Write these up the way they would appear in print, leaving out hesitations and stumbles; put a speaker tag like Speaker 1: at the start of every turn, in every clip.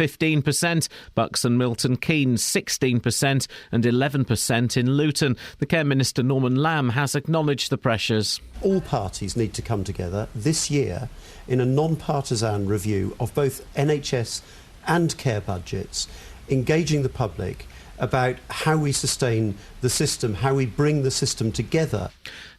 Speaker 1: 15%, Bucks and Milton Keynes 16% and 11% in Luton. The Care Minister Norman Lamb has acknowledged the pressures.
Speaker 2: All parties need to come together this year in a non-partisan review of both NHS and care budgets, engaging the public about how we sustain the system, how we bring the system together.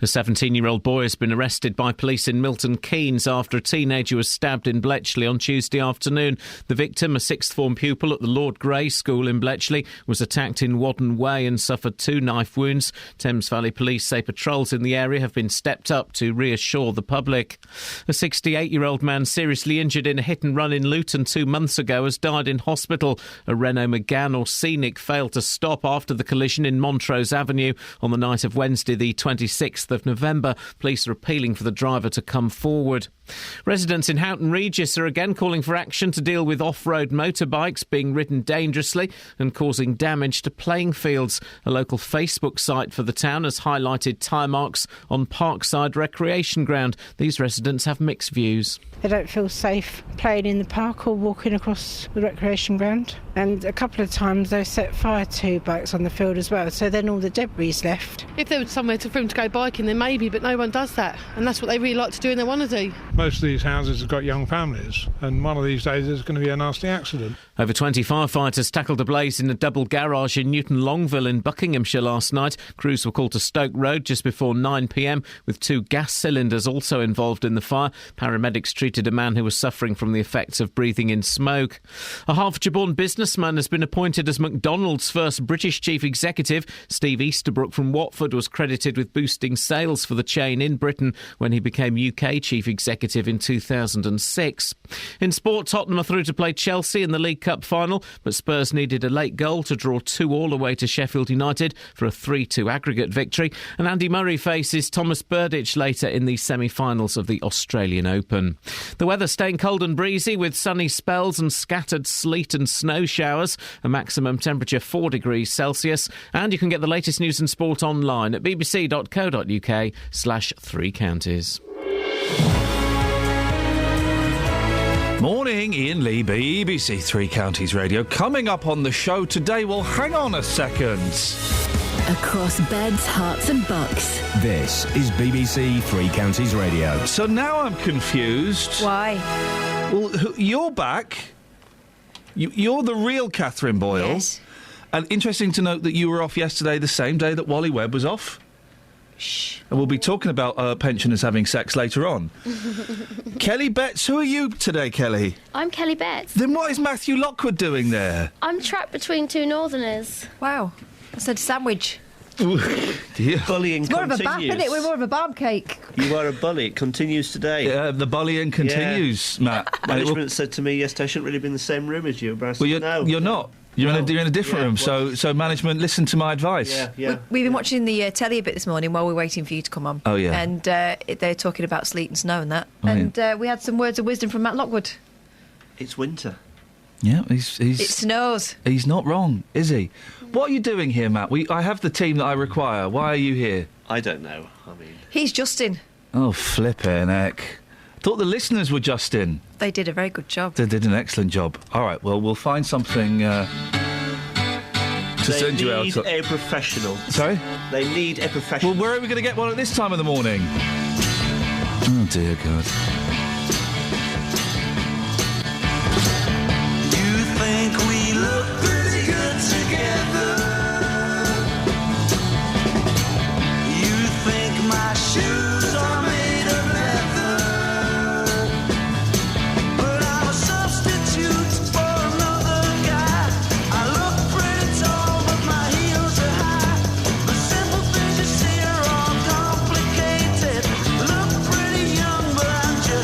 Speaker 1: A 17-year-old boy has been arrested by police in Milton Keynes after a teenager was stabbed in Bletchley on Tuesday afternoon. The victim, a sixth form pupil at the Lord Grey School in Bletchley, was attacked in Wadden Way and suffered 2 knife wounds. Thames Valley Police say patrols in the area have been stepped up to reassure the public. A 68-year-old man seriously injured in a hit-and-run in Luton 2 months ago has died in hospital. A Renault Megane or Scenic failed to stop after the collision in Montrose Avenue on the night of Wednesday the 26th of November. Police are appealing for the driver to come forward. Residents in Houghton Regis are again calling for action to deal with off-road motorbikes being ridden dangerously and causing damage to playing fields. A local Facebook site for the town has highlighted tyre marks on Parkside Recreation Ground. These residents have mixed views.
Speaker 3: They don't feel safe playing in the park or walking across the recreation ground. And a couple of times they set fire to bikes on the field as well, so then all the debris is left.
Speaker 4: If there was somewhere for them to go biking, then maybe, but no one does that. And that's what they really like to do and they want to do.
Speaker 5: Most of these houses have got young families, and one of these days there's going to be a nasty accident.
Speaker 1: Over 20 firefighters tackled a blaze in a double garage in Newton Longville in Buckinghamshire last night. Crews were called to Stoke Road just before 9 p.m, with 2 gas cylinders also involved in the fire. Paramedics treated a man who was suffering from the effects of breathing in smoke. A Hertfordshire-born businessman has been appointed as McDonald's first British chief executive. Steve Easterbrook from Watford was credited with boosting sales for the chain in Britain when he became UK chief executive in 2006. In sport, Tottenham are through to play Chelsea in the League Cup final, but Spurs needed a late goal to draw 2-2 away to Sheffield United for a 3-2 aggregate victory. And Andy Murray faces Thomas Burditch later in the semi-finals of the Australian Open. The weather staying cold and breezy with sunny spells and scattered sleet and snow showers. A maximum temperature 4 degrees Celsius. And you can get the latest news and sport online at bbc.co.uk/3 counties.
Speaker 6: Morning, Iain Lee, BBC Three Counties Radio. Coming up on the show today, well, hang on a second.
Speaker 7: Across beds, hearts and bucks.
Speaker 8: This is BBC Three Counties Radio.
Speaker 6: So now I'm confused.
Speaker 9: Why?
Speaker 6: Well, you're back. You're the real Catherine Boyle.
Speaker 9: Yes.
Speaker 6: And interesting to note that you were off yesterday, the same day that Wally Webb was off.
Speaker 9: Shh.
Speaker 6: And we'll be talking about pensioners having sex later on. Kelly Betts, who are you today, Kelly?
Speaker 10: I'm Kelly Betts.
Speaker 6: Then what is Matthew Lockwood doing there?
Speaker 10: I'm trapped between 2 northerners.
Speaker 9: Wow. I said sandwich.
Speaker 11: Bullying
Speaker 9: It's more
Speaker 11: continues.
Speaker 9: of a bap, isn't it? We're more of a barm cake.
Speaker 11: You are a bully. It continues today.
Speaker 6: The bullying continues, Matt.
Speaker 11: Management said to me yesterday I shouldn't really be in the same room as you. But I said,
Speaker 6: well, you're not. You're in a different room.
Speaker 11: Well,
Speaker 6: so management, listen to my advice.
Speaker 11: Yeah.
Speaker 9: We've been watching the telly a bit this morning while we're waiting for you to come on.
Speaker 6: Oh, yeah.
Speaker 9: And they're talking about sleet and snow and that.
Speaker 6: Oh,
Speaker 9: and we had some words of wisdom from Matt Lockwood.
Speaker 11: It's winter.
Speaker 6: Yeah,
Speaker 9: It snows.
Speaker 6: He's not wrong, is he? What are you doing here, Matt? I have the team that I require. Why are you here?
Speaker 11: I don't know.
Speaker 9: He's Justin.
Speaker 6: Oh, flippin' heck. Thought the listeners were Justin.
Speaker 9: They did a very good job.
Speaker 6: They did an excellent job. All right, well, we'll find something to send you out.
Speaker 11: They need a professional.
Speaker 6: Sorry?
Speaker 11: They need a professional.
Speaker 6: Well, where are we going to get one at this time of the morning? Oh, dear God.
Speaker 12: You think we look pretty good together? You think my shoes are made of leather? But I'm a substitute for another guy. I look pretty tall, but my heels are high. The simple things you see are all complicated. Look pretty young, but I'm just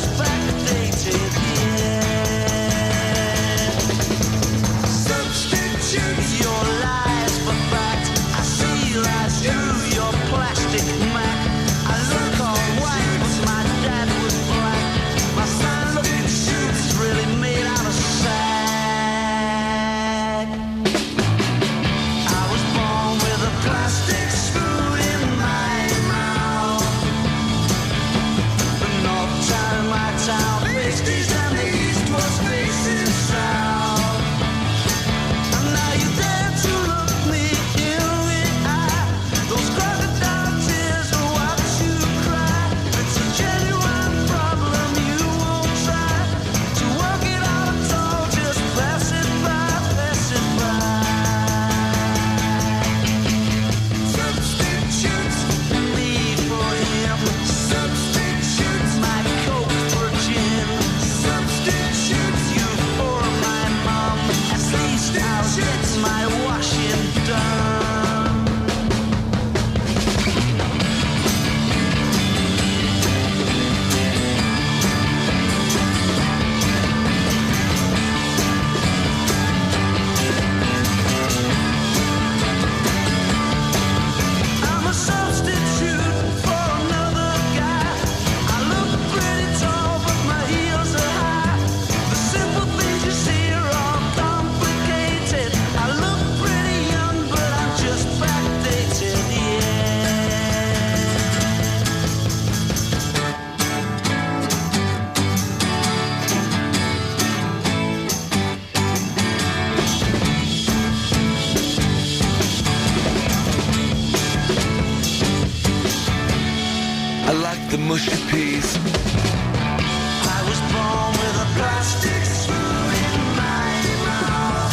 Speaker 13: mushy peas.
Speaker 12: I was born with a plastic spoon in my mouth.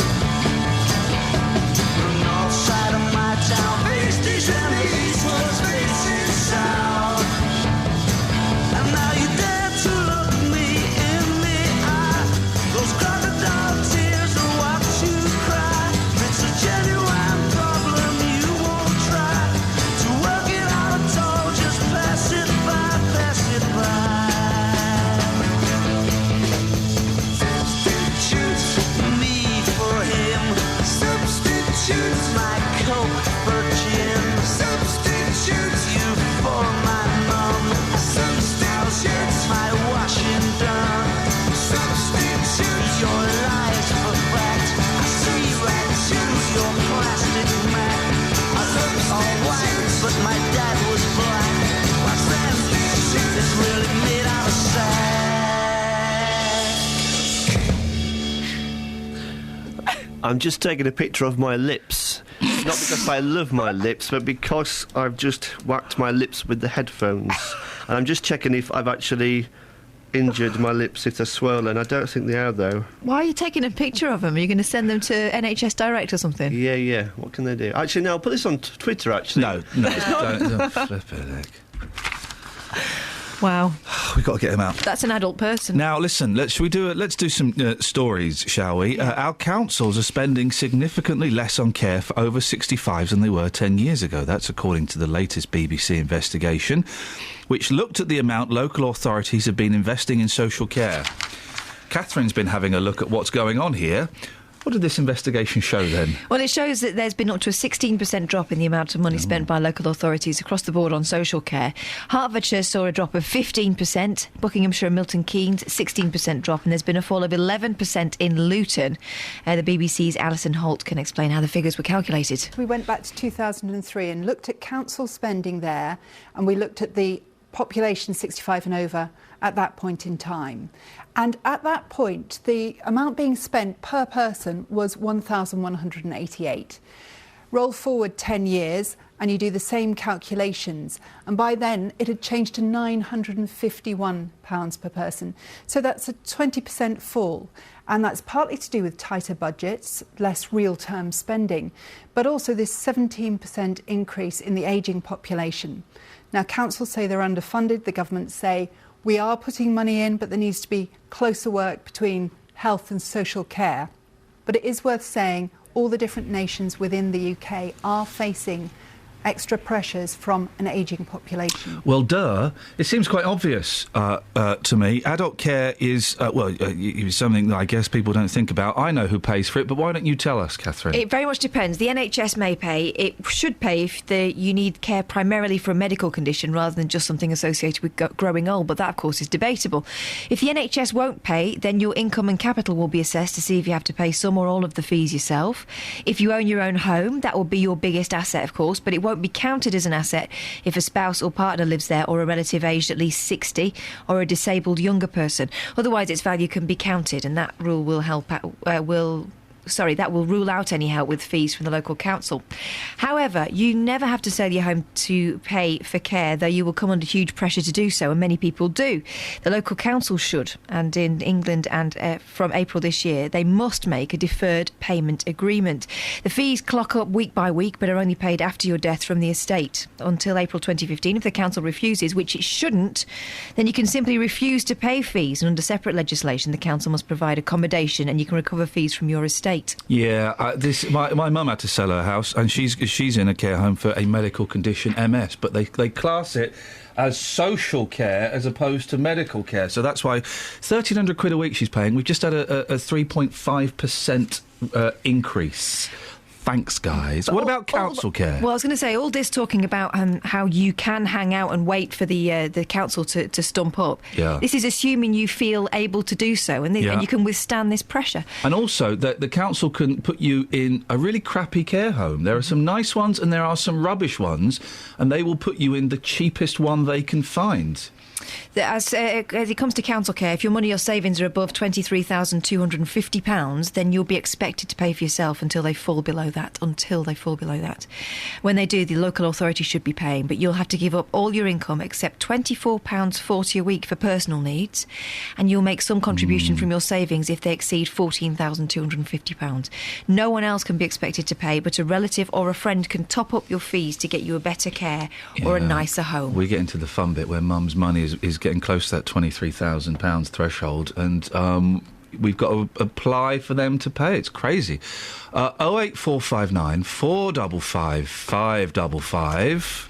Speaker 12: The north side of my town faced east and the east was facing south. And now you dare to look me in the eye. Those crocodile tears are what you cry. It's a genuine problem you won't try to work it out at all. Just pass it by, pass it by. Substitute me for him. Substitute my coke for gin. Substitute you for my mum. Substitute my washing done. Substitute your lies for fact. I see right through your plastic mat. I look all white, but my dad was black. My substitute is really made out of sack.
Speaker 11: I'm just taking a picture of my lips. Not because I love my lips, but because I've just whacked my lips with the headphones. And I'm just checking if I've actually injured my lips, if they're swollen. I don't think they are, though.
Speaker 9: Why are you taking a picture of them? Are you going to send them to NHS Direct or something?
Speaker 11: Yeah. What can they do? Actually, no, I'll put this on Twitter, actually.
Speaker 6: No, don't flip it.
Speaker 9: Wow.
Speaker 6: We've got to get him out.
Speaker 9: That's an adult person.
Speaker 6: Now, listen, let's do some stories, shall we? Our councils are spending significantly less on care for over 65s than they were 10 years ago. That's according to the latest BBC investigation, which looked at the amount local authorities have been investing in social care. Catherine's been having a look at what's going on here. What did this investigation show then?
Speaker 9: Well, it shows that there's been up to a 16% drop in the amount of money spent by local authorities across the board on social care. Hertfordshire saw a drop of 15%, Buckinghamshire and Milton Keynes 16% drop, and there's been a fall of 11% in Luton. The BBC's Alison Holt can explain how the figures were calculated.
Speaker 14: We went back to 2003 and looked at council spending there, and we looked at the population 65 and over at that point in time. And at that point, the amount being spent per person was 1,188. Roll forward 10 years and you do the same calculations. And by then, it had changed to £951 per person. So that's a 20% fall. And that's partly to do with tighter budgets, less real-term spending, but also this 17% increase in the ageing population. Now, councils say they're underfunded. The government say, we are putting money in, but there needs to be closer work between health and social care. But it is worth saying all the different nations within the UK are facing extra pressures from an ageing population.
Speaker 6: Well, it seems quite obvious to me. Adult care is, something that I guess people don't think about. I know who pays for it, but why don't you tell us, Catherine?
Speaker 9: It very much depends. The NHS may pay. It should pay if you need care primarily for a medical condition rather than just something associated with growing old, but that, of course, is debatable. If the NHS won't pay, then your income and capital will be assessed to see if you have to pay some or all of the fees yourself. If you own your own home, that will be your biggest asset, of course, but it won't be counted as an asset if a spouse or partner lives there, or a relative aged at least 60, or a disabled younger person. Otherwise, its value can be counted, and that rule will that will rule out any help with fees from the local council. However, you never have to sell your home to pay for care, though you will come under huge pressure to do so, and many people do. The local council should, and in England and from April this year, they must make a deferred payment agreement. The fees clock up week by week, but are only paid after your death from the estate. Until April 2015, if the council refuses, which it shouldn't, then you can simply refuse to pay fees, and under separate legislation, the council must provide accommodation, and you can recover fees from your estate.
Speaker 6: Yeah, my mum had to sell her house, and she's in a care home for a medical condition, MS, but they class it as social care as opposed to medical care. So that's why £1,300 a week she's paying. We've just had a 3.5% increase. Thanks, guys. What about council care?
Speaker 9: Well, I was going to say, all this talking about how you can hang out and wait for the council to stump up.
Speaker 6: Yeah.
Speaker 9: This is assuming you feel able to do so, and you can withstand this pressure.
Speaker 6: And also that the council can put you in a really crappy care home. There are some nice ones and there are some rubbish ones, and they will put you in the cheapest one they can find.
Speaker 9: As it comes to council care, if your money or savings are above £23,250, then you'll be expected to pay for yourself until they fall below that. When they do, the local authority should be paying, but you'll have to give up all your income except £24.40 a week for personal needs, and you'll make some contribution from your savings if they exceed £14,250. No one else can be expected to pay, but a relative or a friend can top up your fees to get you a better care or a nicer home.
Speaker 6: We get into the fun bit where mum's money is getting close to that £23,000 threshold, and we've got to apply for them to pay. It's crazy. 08459 455 555.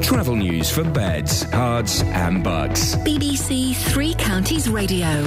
Speaker 8: Travel news for beds, cards and bugs.
Speaker 7: BBC Three Counties Radio.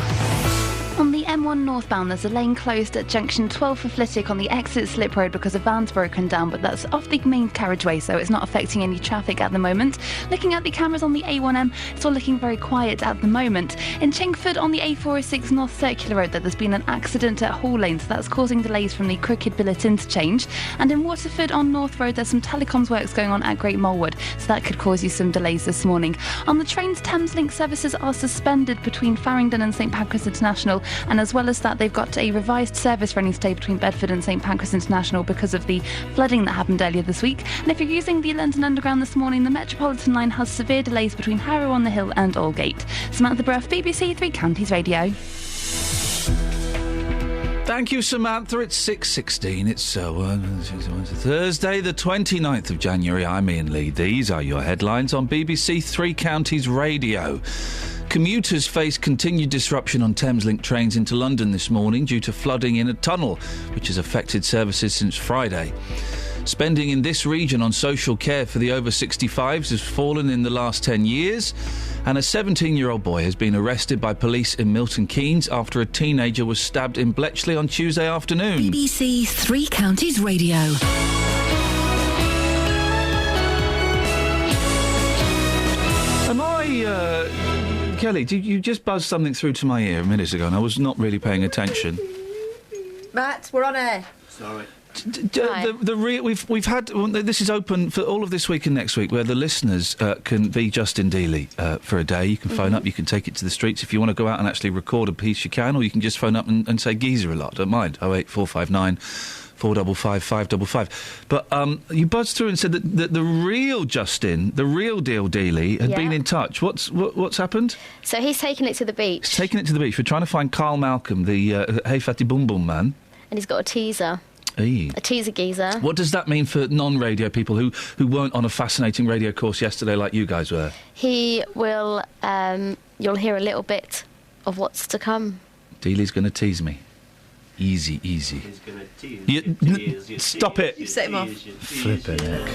Speaker 13: On the M1 northbound, there's a lane closed at junction 12 for Flitwick on the exit slip road because a van's broken down, but that's off the main carriageway, so it's not affecting any traffic at the moment. Looking at the cameras on the A1M, it's all looking very quiet at the moment. In Chingford on the A406 North Circular Road, there's been an accident at Hall Lane, so that's causing delays from the Crooked Billet interchange. And in Waterford on North Road, there's some telecoms works going on at Great Molwood, so that could cause you some delays this morning. On the trains, Thameslink services are suspended between Farringdon and St Pancras International, and as well as that, they've got a revised service running today between Bedford and St Pancras International because of the flooding that happened earlier this week. And if you're using the London Underground this morning, the Metropolitan line has severe delays between Harrow on the Hill and Aldgate. Samantha Bruff, BBC Three Counties Radio.
Speaker 6: Thank you, Samantha. It's 6:16. It's Thursday, the 29th of January. I'm Iain Lee. These are your headlines on BBC Three Counties Radio. Commuters face continued disruption on Thameslink trains into London this morning due to flooding in a tunnel, which has affected services since Friday. Spending in this region on social care for the over 65s has fallen in the last 10 years, and a 17-year-old boy has been arrested by police in Milton Keynes after a teenager was stabbed in Bletchley on Tuesday afternoon.
Speaker 7: BBC Three Counties Radio.
Speaker 6: Am I... Kelly, you just buzzed something through to my ear a minute ago and I was not really paying attention.
Speaker 9: Matt, we're on air.
Speaker 11: Sorry.
Speaker 6: We've had this is open for all of this week and next week, where the listeners can be Justin Dealey for a day. You can phone up, you can take it to the streets. If you want to go out and actually record a piece, you can, or you can just phone up and say geezer a lot. Don't mind. 08459 455 555. But you buzzed through and said that the real Justin, the real deal Dealey, had been in touch. What's happened?
Speaker 10: So he's taken it to the beach.
Speaker 6: He's taken it to the beach. We're trying to find Carl Malcolm, the Hey Fatty Boom Boom man.
Speaker 10: And he's got a teaser.
Speaker 6: Eee.
Speaker 10: A teaser geezer.
Speaker 6: What does that mean for non-radio people who weren't on a fascinating radio course yesterday like you guys were?
Speaker 10: He will, you'll hear a little bit of what's to come.
Speaker 6: Dealey's going to tease me. Easy.
Speaker 11: He's going to tease you.
Speaker 6: Stop it.
Speaker 9: You set him off.
Speaker 6: Flippin' heck.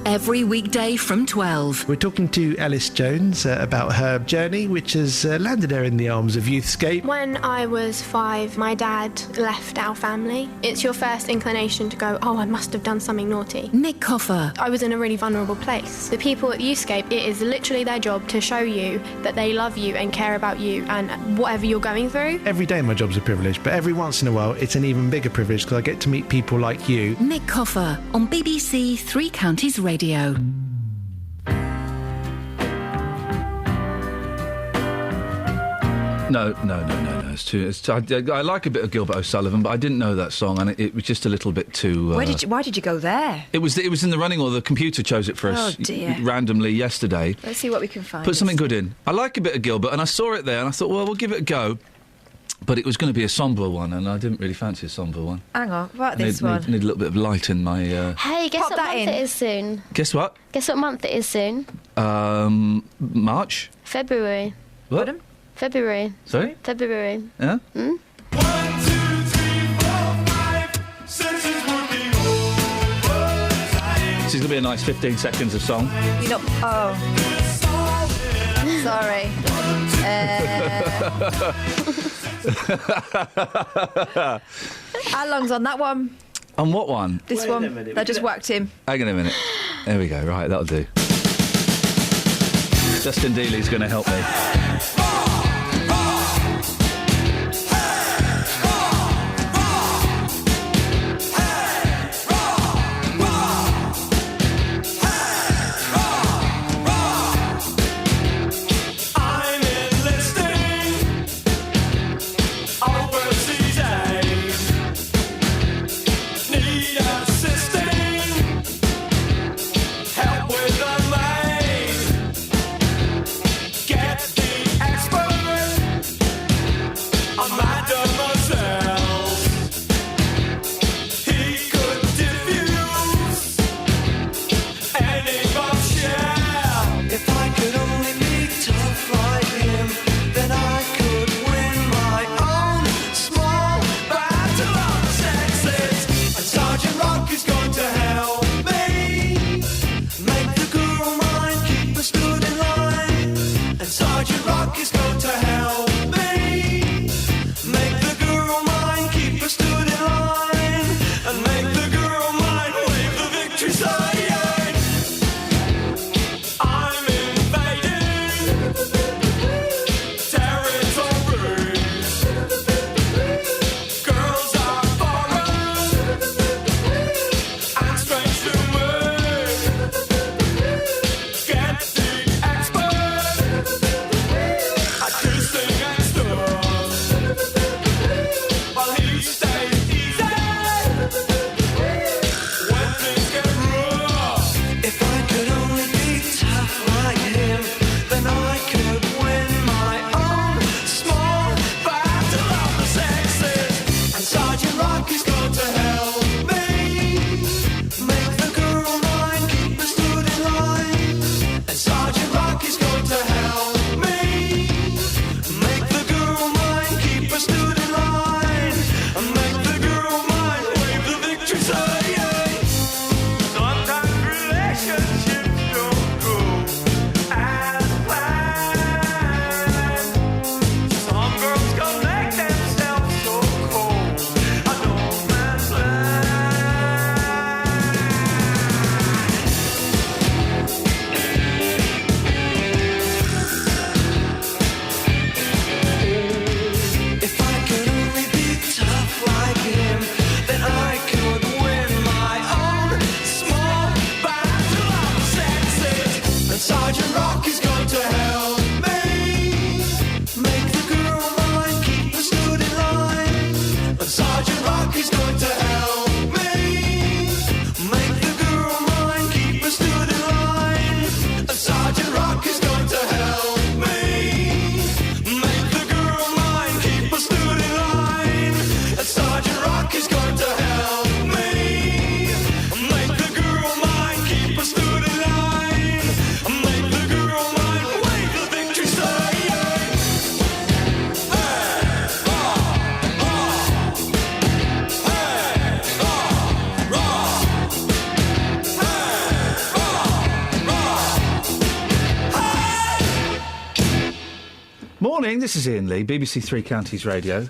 Speaker 7: Every weekday from 12.
Speaker 15: We're talking to Alice Jones about her journey, which has landed her in the arms of Youthscape.
Speaker 16: When I was 5, my dad left our family. It's your first inclination to go, oh, I must have done something naughty.
Speaker 7: Nick Coffer.
Speaker 16: I was in a really vulnerable place. The people at Youthscape, it is literally their job to show you that they love you and care about you and whatever you're going through.
Speaker 15: Every day my job's a privilege, but every once in a while it's an even bigger privilege because I get to meet people like you.
Speaker 7: Nick Coffer on BBC Three Counties Radio.
Speaker 6: No. It's too. I like a bit of Gilbert O'Sullivan, but I didn't know that song, and it was just a little bit too.
Speaker 9: Why did you go there?
Speaker 6: It was in the running, or the computer chose it for us randomly yesterday.
Speaker 9: Let's see what we can find.
Speaker 6: Put something good in. I like a bit of Gilbert, and I saw it there, and I thought, well, we'll give it a go. But it was going to be a sombre one, and I didn't really fancy a sombre one.
Speaker 9: Hang on, what this one?
Speaker 6: Need a little bit of light in my...
Speaker 10: Hey, guess
Speaker 9: Pop
Speaker 10: what
Speaker 9: that
Speaker 10: month
Speaker 9: in.
Speaker 10: it is soon?
Speaker 6: Guess what?
Speaker 10: Guess what month it is soon?
Speaker 6: March?
Speaker 10: February.
Speaker 6: What?
Speaker 9: Pardon?
Speaker 10: February.
Speaker 6: Sorry?
Speaker 10: February.
Speaker 6: Yeah?
Speaker 10: Hmm?
Speaker 12: 1, 2, 3, 4, 5, senses would be overtime.
Speaker 6: This is going to be a nice 15 seconds of song.
Speaker 9: You know. Oh. Sorry. How long's on that one?
Speaker 6: On what one?
Speaker 9: This one. I just whacked him.
Speaker 6: Hang on a minute. There we go. Right, that'll do. Justin Dealey's going to help me.
Speaker 12: I'm enlisting overseas aid. Need assisting, help with the maid. Get the Sergeant Rock is going to help me make the girl mine, keep her stood in line. Sergeant Rock is going to help me make the girl mine, keep her stood in line. Sergeant Rock is going to help me make the girl mine, keep her stood in line. Sergeant Rock is going to help me make the girl mine, keep her stood in line. Make the girl mine, wave the victory sign.
Speaker 6: Morning, this is Iain Lee, BBC Three Counties Radio.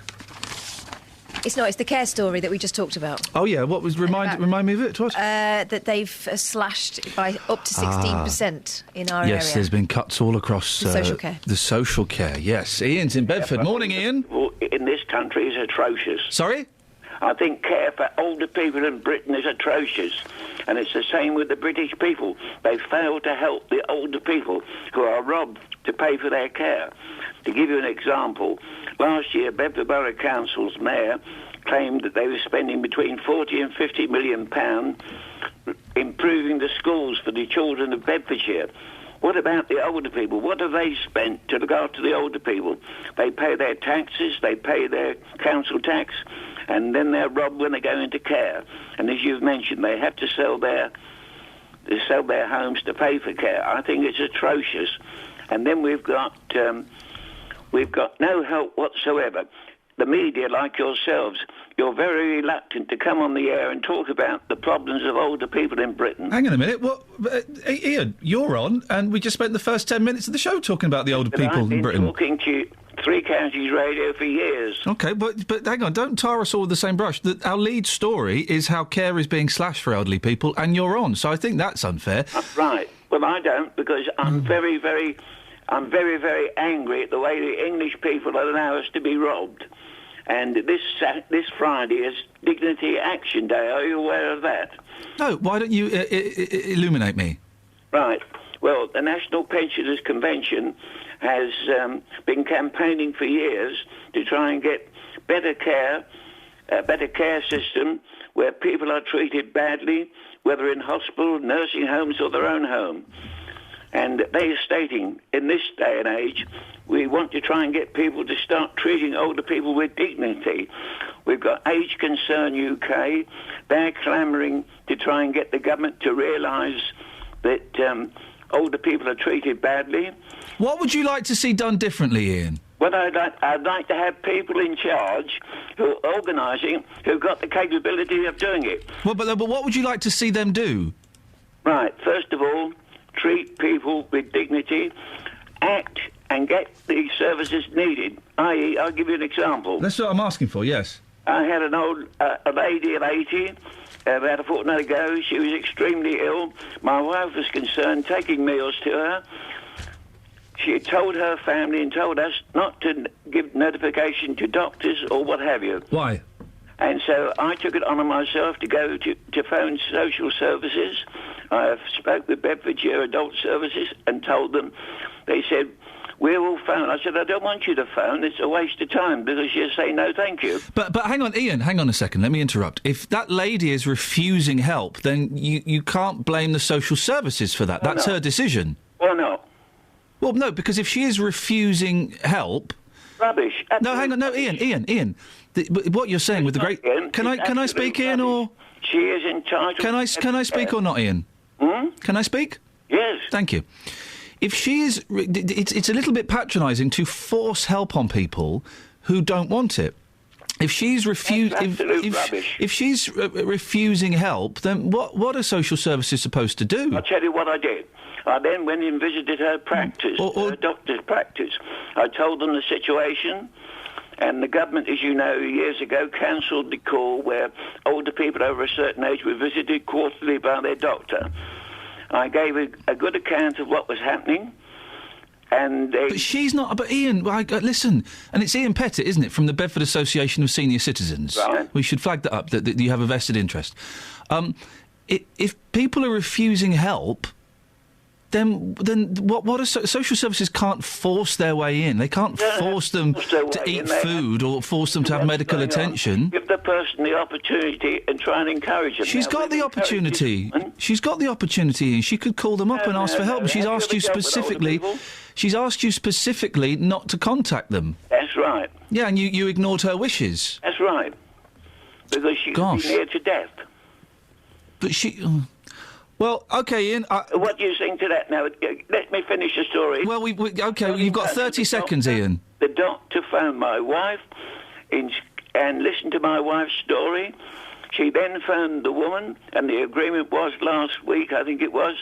Speaker 9: It's not. It's the care story that we just talked about.
Speaker 6: Oh yeah, what was remind me of it? What?
Speaker 9: That they've slashed by up to 16% in our area.
Speaker 6: Yes, there's been cuts all across
Speaker 9: The social care.
Speaker 6: The social care. Yes, Ian's in Bedford. Morning, Ian.
Speaker 17: In this country is atrocious.
Speaker 6: Sorry?
Speaker 17: I think care for older people in Britain is atrocious. And it's the same with the British people. They fail to help the older people who are robbed to pay for their care. To give you an example, last year Bedford Borough Council's mayor claimed that they were spending between 40 and 50 million pounds improving the schools for the children of Bedfordshire. What about the older people? What have they spent to look after the older people? They pay their taxes, they pay their council tax, and then they're robbed when they go into care. And as you've mentioned, they have to sell their homes to pay for care. I think it's atrocious. And then we've got no help whatsoever. The media, like yourselves, you're very reluctant to come on the air and talk about the problems of older people in Britain.
Speaker 6: Hang on a minute. What, Ian, you're on, and we just spent the first 10 minutes of the show talking about the older people in Britain.
Speaker 17: I've been talking to Three Counties Radio for years.
Speaker 6: OK, but hang on, don't tar us all with the same brush. Our lead story is how care is being slashed for elderly people, and you're on, so I think that's unfair.
Speaker 17: Right. Well, I don't, because I'm very, very angry at the way the English people allow us to be robbed. And this Friday is Dignity Action Day. Are you aware of that?
Speaker 6: No, why don't you illuminate me?
Speaker 17: Right. Well, the National Pensioners Convention has been campaigning for years to try and get better care, a better care system where people are treated badly, whether in hospital, nursing homes or their own home. And they are stating, in this day and age, we want to try and get people to start treating older people with dignity. We've got Age Concern UK. They're clamouring to try and get the government to realise that older people are treated badly.
Speaker 6: What would you like to see done differently, Ian?
Speaker 17: Well, I'd like to have people in charge who are organising, who've got the capability of doing it.
Speaker 6: Well, but what would you like to see them do?
Speaker 17: Right, first of all, treat people with dignity, act and get the services needed. i.e., I'll give you an example.
Speaker 6: That's what I'm asking for, yes.
Speaker 17: I had an old a lady of 80 about a fortnight ago. She was extremely ill. My wife was concerned, taking meals to her. She had told her family and told us not to give notification to doctors or what have you.
Speaker 6: Why?
Speaker 17: And so I took it on myself to go to phone social services. I spoke with Bedfordshire Adult Services and told them. They said, we will phone. I said, I don't want you to phone. It's a waste of time, because you say no thank you.
Speaker 6: But hang on, Ian, hang on a second. Let me interrupt. If that lady is refusing help, then you can't blame the social services for that. That's her decision.
Speaker 17: Well, no.
Speaker 6: Well, no, because if she is refusing help...
Speaker 17: Rubbish.
Speaker 6: No, hang on. No, Ian. What you're saying with the great... Can I speak, Ian, or...
Speaker 17: She is entitled...
Speaker 6: Can I speak or not, Ian? Can I speak?
Speaker 17: Yes.
Speaker 6: Thank you. If she is... It's a little bit patronising to force help on people who don't want it. If she's if she's refusing help, then what are social services supposed to do?
Speaker 17: I'll tell you what I did. I then went and visited her practice, her doctor's practice. I told them the situation, and the government, as you know, years ago cancelled the call where older people over a certain age were visited quarterly by their doctor. I gave a good account of what was happening. And
Speaker 6: but she's not. But Ian, listen, and it's Ian Pettit, isn't it, from the Bedford Association of Senior Citizens?
Speaker 17: Right.
Speaker 6: We should flag that up. That you have a vested interest. If people are refusing help, then what are social services can't force their way in. They can't force them to eat food or force them to have medical attention.
Speaker 17: Give the person the opportunity and try and encourage them.
Speaker 6: She's got the opportunity. She's got the opportunity, and she could call them up and ask for help. But she's asked you specifically. She's asked you specifically not to contact them.
Speaker 17: That's right.
Speaker 6: Yeah, and you ignored her wishes.
Speaker 17: That's right. Because she could be near to death.
Speaker 6: But she. Well, OK, Ian...
Speaker 17: what do you think to that now? Let me finish the story.
Speaker 6: Well, OK, you've got 30 seconds, Ian.
Speaker 17: The doctor phoned my wife and listened to my wife's story. She then phoned the woman, and the agreement was last week, I think it was.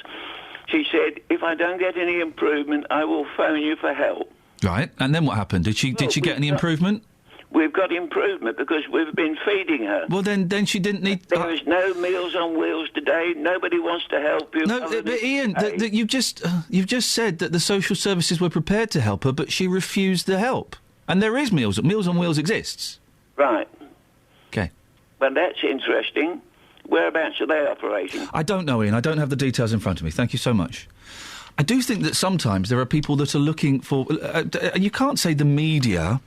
Speaker 17: She said, if I don't get any improvement, I will phone you for help.
Speaker 6: Right, and then what happened? Did she get any improvement?
Speaker 17: We've got improvement because we've been feeding her.
Speaker 6: Well, then she didn't need...
Speaker 17: There is no Meals on Wheels today. Nobody wants to help you.
Speaker 6: No, but Ian, you've just said that the social services were prepared to help her, but she refused the help. And there is Meals on Wheels exists.
Speaker 17: Right.
Speaker 6: OK.
Speaker 17: Well, that's interesting. Whereabouts are they operating?
Speaker 6: I don't know, Ian. I don't have the details in front of me. Thank you so much. I do think that sometimes there are people that are looking for... you can't say the media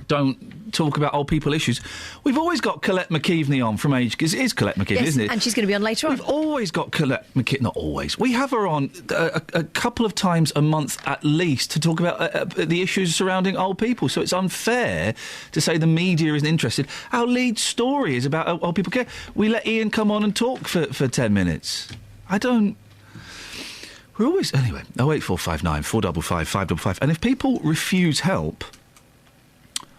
Speaker 6: don't talk about old people issues. We've always got Colette McKeveney on from Age... It is Colette McKeveney, isn't it?
Speaker 9: And she's going to be on later on.
Speaker 6: We've always got Colette McKeveney... Not always. We have her on a couple of times a month at least to talk about the issues surrounding old people. So it's unfair to say the media isn't interested. Our lead story is about old people care. We let Iain come on and talk for 10 minutes. I don't... We're always... Anyway, 08459 455 555. And if people refuse help...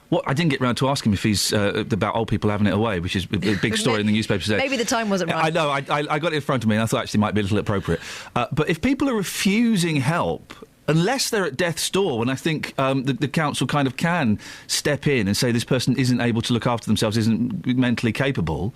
Speaker 6: What I didn't get round to ask him if he's about old people having it away, which is a big story in the newspaper today.
Speaker 9: Maybe the time wasn't right.
Speaker 6: I know. I got it in front of me, and I thought actually it might be a little appropriate. But if people are refusing help, unless they're at death's door, and I think the council kind of can step in and say this person isn't able to look after themselves, isn't mentally capable.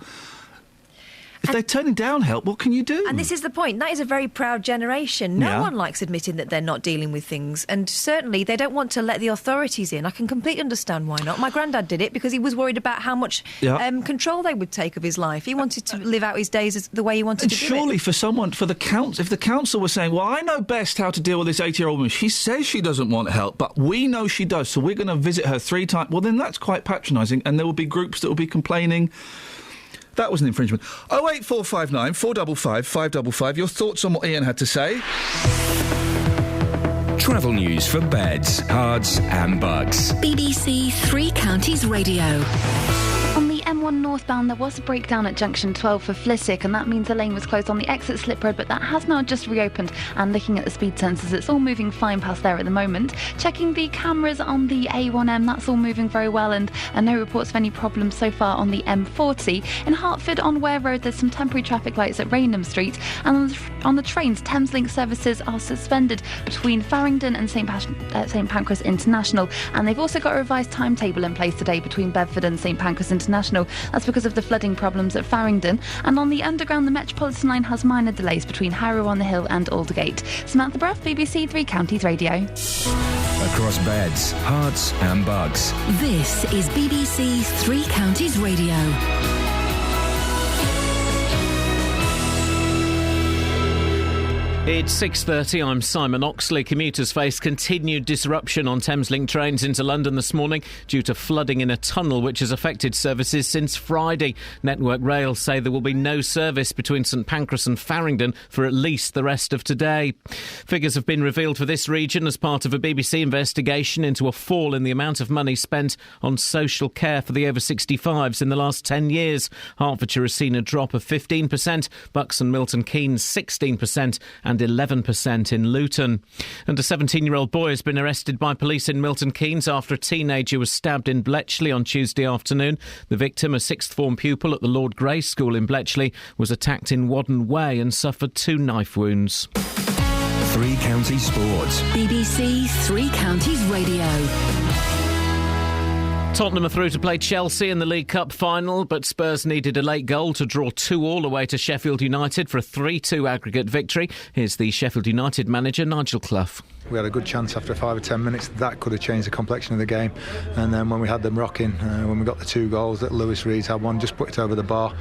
Speaker 6: If they're turning down help, what can you do?
Speaker 9: And this is the point. That is a very proud generation. No one likes admitting that they're not dealing with things. And certainly they don't want to let the authorities in. I can completely understand why not. My granddad did it because he was worried about how much control they would take of his life. He wanted to live out his days the way he wanted to do it.
Speaker 6: Surely for the council, if the council were saying, well, I know best how to deal with this 80-year-old woman. She says she doesn't want help, but we know she does, so we're going to visit her 3 times. Well, then that's quite patronising, and there will be groups that will be complaining... That was an infringement. 08459 455 555. Your thoughts on what Iain had to say?
Speaker 8: Travel news for beds, cards and bugs.
Speaker 7: BBC Three Counties Radio.
Speaker 13: On the M1 northbound, there was a breakdown at junction 12 for Flitwick, and that means the lane was closed on the exit slip road, but that has now just reopened. And looking at the speed sensors, it's all moving fine past there at the moment. Checking the cameras on the A1M, that's all moving very well, and no reports of any problems so far on the M40. In Hertford, on Ware Road, there's some temporary traffic lights at Raynham Street, and on the trains, Thameslink services are suspended between Farringdon and St Pancras International, and they've also got a revised timetable in place today between Bedford and St Pancras International. That's because of the flooding problems at Farringdon. And on the Underground, the Metropolitan line has minor delays between Harrow on the Hill and Aldergate. Samantha Bruff, BBC Three Counties Radio.
Speaker 8: Across beds, hearts and bugs.
Speaker 7: This is BBC Three Counties Radio.
Speaker 1: It's 6:30. I'm Simon Oxley. Commuters face continued disruption on Thameslink trains into London this morning due to flooding in a tunnel which has affected services since Friday. Network Rail say there will be no service between St Pancras and Farringdon for at least the rest of today. Figures have been revealed for this region as part of a BBC investigation into a fall in the amount of money spent on social care for the over 65s in the last 10 years. Hertfordshire has seen a drop of 15%, Bucks and Milton Keynes 16%, and 11% in Luton. And a 17-year-old boy has been arrested by police in Milton Keynes after a teenager was stabbed in Bletchley on Tuesday afternoon. The victim, a sixth form pupil at the Lord Grey School in Bletchley, was attacked in Wadden Way and suffered 2 knife wounds.
Speaker 8: Three Counties Sports.
Speaker 7: BBC Three Counties Radio.
Speaker 1: Tottenham are through to play Chelsea in the League Cup final, but Spurs needed a late goal to draw 2-2 away to Sheffield United for a 3-2 aggregate victory. Here's the Sheffield United manager, Nigel Clough.
Speaker 18: We had a good chance after 5 or 10 minutes. That could have changed the complexion of the game. And then when we had them rocking, when we got the 2 goals, that Lewis Reed had one, just put it over the bar,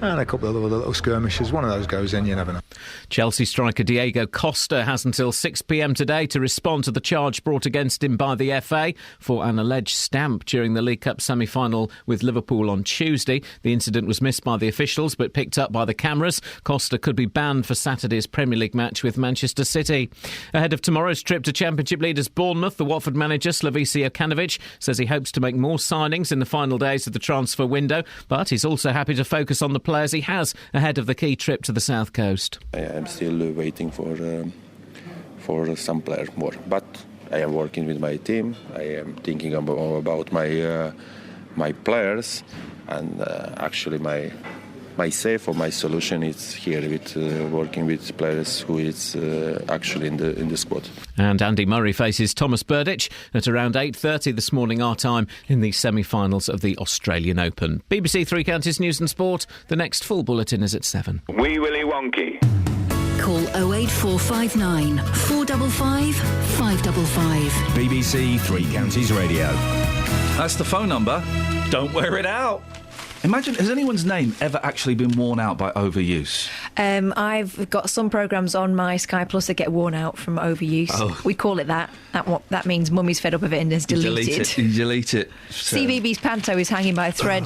Speaker 18: and a couple of other little skirmishes. One of those goes in, you never know.
Speaker 1: Chelsea striker Diego Costa has until 6 p.m. today to respond to the charge brought against him by the FA for an alleged stamp during the League Cup semi-final with Liverpool on Tuesday. The incident was missed by the officials but picked up by the cameras. Costa could be banned for Saturday's Premier League match with Manchester City. Ahead of tomorrow's trip to Championship leaders Bournemouth, the Watford manager Slavisa Jokanovic says he hopes to make more signings in the final days of the transfer window, but he's also happy to focus on the players he has ahead of the key trip to the South Coast.
Speaker 19: I'm still waiting for some players more, but I am working with my team. I am thinking about my players, and actually my safe or my solution is here with working with players who is actually in the squad.
Speaker 1: And Andy Murray faces Thomas Burditch at around 8:30 this morning our time in the semi-finals of the Australian Open. BBC Three Counties News and Sport. The next full bulletin is at 7.
Speaker 20: Wee Willie Wonky.
Speaker 7: Call 08459 455 555.
Speaker 8: BBC Three Counties Radio.
Speaker 6: That's the phone number. Don't wear it out. Imagine, has anyone's name ever actually been worn out by overuse?
Speaker 9: I've got some programmes on my Sky Plus that get worn out from overuse.
Speaker 6: Oh.
Speaker 9: We call it that. That means Mummy's fed up of it and has deleted.
Speaker 6: You delete it.
Speaker 9: CBeebi's Panto is hanging by a thread.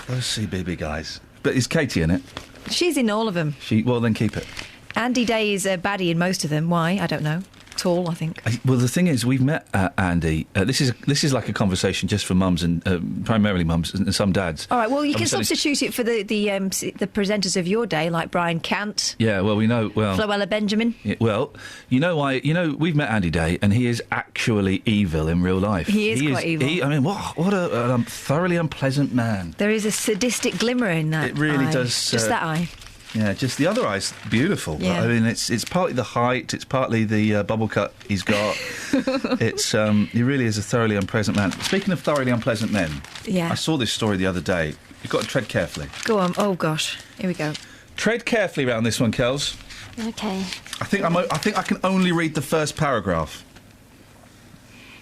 Speaker 6: Those CBeebi guys. But is Katie in it?
Speaker 9: She's in all of them.
Speaker 6: Well, then keep it.
Speaker 9: Andy Day is a baddie in most of them. Why? I don't know. Tall, I think.
Speaker 6: Well, the thing is, we've met Andy. This is like a conversation just for mums and primarily mums and some dads.
Speaker 9: All right. Well, you can substitute it for the presenters of your day, like Brian Cant.
Speaker 6: Yeah. Well, we know. Well,
Speaker 9: Floella Benjamin.
Speaker 6: Yeah, well, you know why? You know, we've met Andy Day, and he is actually evil in real life.
Speaker 9: He is quite evil.
Speaker 6: I mean, what a thoroughly unpleasant man.
Speaker 9: There is a sadistic glimmer in that.
Speaker 6: It really
Speaker 9: eye.
Speaker 6: does.
Speaker 9: Just that eye.
Speaker 6: Yeah, just the other eye's beautiful.
Speaker 9: Yeah.
Speaker 6: I mean, it's partly the height, it's partly the bubble cut he's got. He really is a thoroughly unpleasant man. Speaking of thoroughly unpleasant men,
Speaker 9: yeah,
Speaker 6: I saw this story the other day. You've got to tread carefully.
Speaker 9: Go on. Oh gosh, here we go.
Speaker 6: Tread carefully around this one, Kels.
Speaker 10: Okay.
Speaker 6: I think I can only read the first paragraph.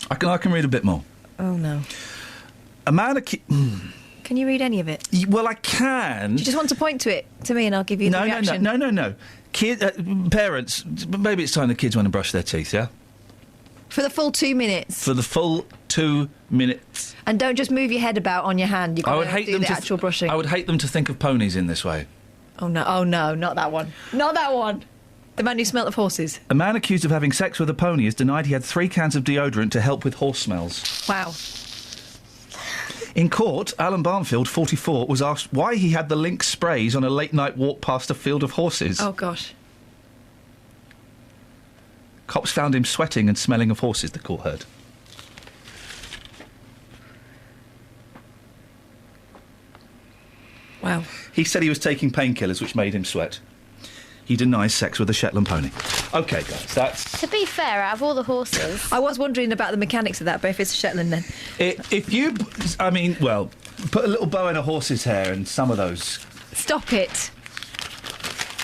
Speaker 6: I can read a bit more.
Speaker 9: Oh no.
Speaker 6: A man
Speaker 9: Can you read any of it?
Speaker 6: Well, I can.
Speaker 9: Do you just want to point to it to me and I'll give you the reaction?
Speaker 6: No. Parents, maybe it's time the kids went and brushed their teeth, yeah?
Speaker 9: For the full 2 minutes.
Speaker 6: For the full 2 minutes.
Speaker 9: And don't just move your head about on your hand. You've got to do the actual brushing.
Speaker 6: I would hate them to think of ponies in this way.
Speaker 9: Oh no, not that one. Not that one. The man who smelt of horses.
Speaker 6: A man accused of having sex with a pony has denied he had 3 cans of deodorant to help with horse smells.
Speaker 9: Wow.
Speaker 6: In court, Alan Barnfield, 44, was asked why he had the Lynx sprays on a late-night walk past a field of horses.
Speaker 9: Oh, gosh.
Speaker 6: Cops found him sweating and smelling of horses, the court heard.
Speaker 9: Wow.
Speaker 6: He said he was taking painkillers, which made him sweat. He denies sex with a Shetland pony. OK, guys, that's...
Speaker 10: To be fair, out of all the horses...
Speaker 9: I was wondering about the mechanics of that, but if it's a Shetland then...
Speaker 6: If you... I mean, well, put a little bow in a horse's hair and some of those...
Speaker 9: Stop it.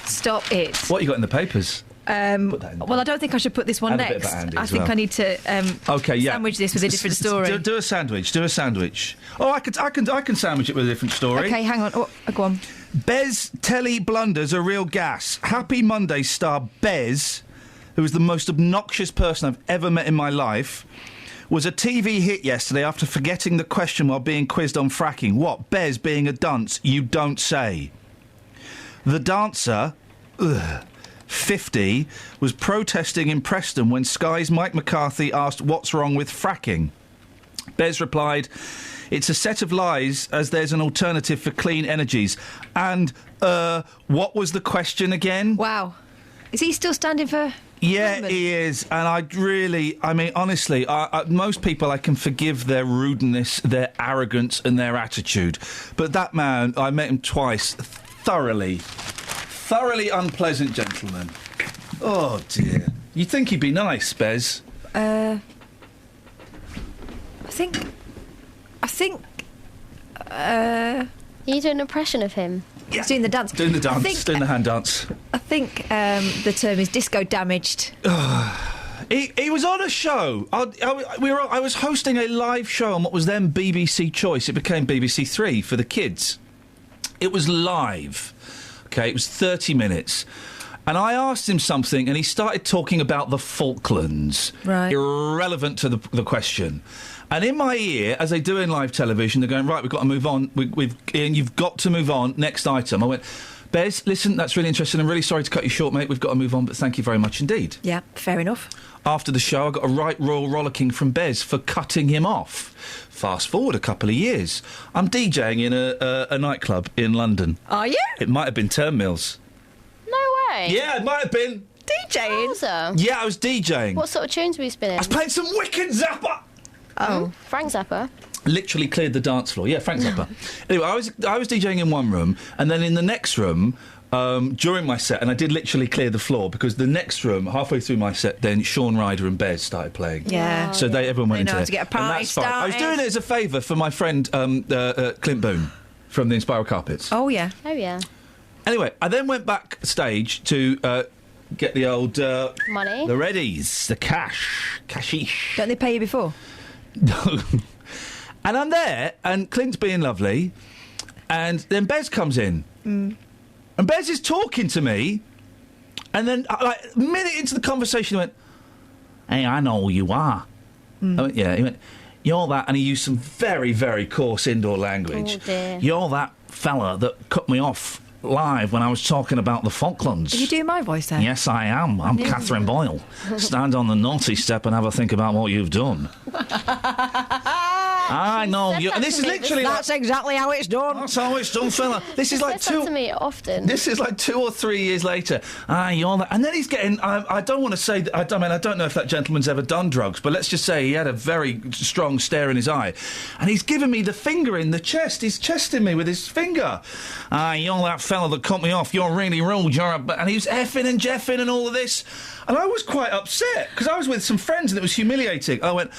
Speaker 9: Stop it.
Speaker 6: What you got in the papers?
Speaker 9: Well, I don't think I should put this one
Speaker 6: and a
Speaker 9: next.
Speaker 6: bit about Andy
Speaker 9: I
Speaker 6: as
Speaker 9: think
Speaker 6: well.
Speaker 9: I need to sandwich this with a different story.
Speaker 6: Do a sandwich. Do a sandwich. Oh, I can sandwich it with a different story.
Speaker 9: OK, hang on. Oh, go on.
Speaker 6: Bez telly blunders are real gas. Happy Monday star Bez, who is the most obnoxious person I've ever met in my life, was a TV hit yesterday after forgetting the question while being quizzed on fracking. What? Bez being a dunce? You don't say. The dancer... 50, was protesting in Preston when Sky's Mike McCarthy asked what's wrong with fracking. Bez replied, it's a set of lies as there's an alternative for clean energies. And, what was the question again?
Speaker 9: Wow. Is he still standing for...
Speaker 6: Yeah, he is. And honestly, most people I can forgive their rudeness, their arrogance and their attitude. But that man, I met him twice, thoroughly unpleasant gentleman. Oh, dear. You'd think he'd be nice, Bez.
Speaker 9: I think...
Speaker 10: You do an impression of him?
Speaker 9: Yeah. He's doing the dance.
Speaker 6: Doing the hand dance.
Speaker 9: I think the term is disco damaged.
Speaker 6: He was on a show. I was hosting a live show on what was then BBC Choice. It became BBC Three for the kids. It was live. Okay, it was 30 minutes. And I asked him something, and he started talking about the Falklands.
Speaker 9: Right.
Speaker 6: Irrelevant to the question. And in my ear, as they do in live television, they're going, right, we've got to move on. Iain, you've got to move on. Next item. I went, Bez, listen, that's really interesting. I'm really sorry to cut you short, mate. We've got to move on, but thank you very much indeed.
Speaker 9: Yeah, fair enough.
Speaker 6: After the show, I got a right royal rollicking from Bez for cutting him off. Fast forward a couple of years. I'm DJing in a nightclub in London.
Speaker 9: Are you?
Speaker 6: It might have been Turnmills.
Speaker 10: No way.
Speaker 6: Yeah, it might have been.
Speaker 9: DJing?
Speaker 10: Awesome.
Speaker 6: Yeah, I was DJing.
Speaker 10: What sort of tunes were you spinning?
Speaker 6: I was playing some Wicked Zappa.
Speaker 10: Oh. Frank Zappa?
Speaker 6: Literally cleared the dance floor. Yeah, Frank Zappa. Anyway, I was DJing in one room, and then in the next room, during my set, and I did literally clear the floor, because the next room, halfway through my set, then Sean Ryder and Bez started playing.
Speaker 9: Yeah.
Speaker 6: So everyone went
Speaker 9: They know
Speaker 6: into
Speaker 9: how
Speaker 6: there.
Speaker 9: to get a party
Speaker 6: And that's fine. I was
Speaker 9: started.
Speaker 6: doing it as a favour for my friend Clint Boone from the Inspiral Carpets.
Speaker 9: Oh, yeah.
Speaker 10: Oh, yeah.
Speaker 6: Anyway, I then went backstage to get the old...
Speaker 10: Money?
Speaker 6: The readies, the cashish.
Speaker 9: Don't they pay you before?
Speaker 6: No. And I'm there, and Clint's being lovely, and then Bez comes in.
Speaker 9: Mm.
Speaker 6: And Bez is talking to me, and then, like, a minute into the conversation, he went, "Hey, I know who you are." I went, "Yeah." He went, "You're that," and he used some very, very coarse indoor language.
Speaker 10: Oh, dear.
Speaker 6: "You're that fella that cut me off live when I was talking about the Falklands."
Speaker 9: Are you doing my voice then?
Speaker 6: Yes, I am. I'm
Speaker 9: Yeah.
Speaker 6: Catherine Boyle. Stand on the naughty step and have a think about what you've done. I know you. And this is literally.
Speaker 9: That's exactly how it's done.
Speaker 6: That's how it's done, fella. This is like
Speaker 10: Says that to me often.
Speaker 6: This is like 2 or 3 years later. You're that. And then he's getting. I don't want to say. I don't know if that gentleman's ever done drugs, but let's just say he had a very strong stare in his eye, and he's giving me the finger in the chest. He's chesting me with his finger. You're that fella that cut me off. You're really rude. And he was effing and jeffing and all of this, and I was quite upset because I was with some friends and it was humiliating. I went,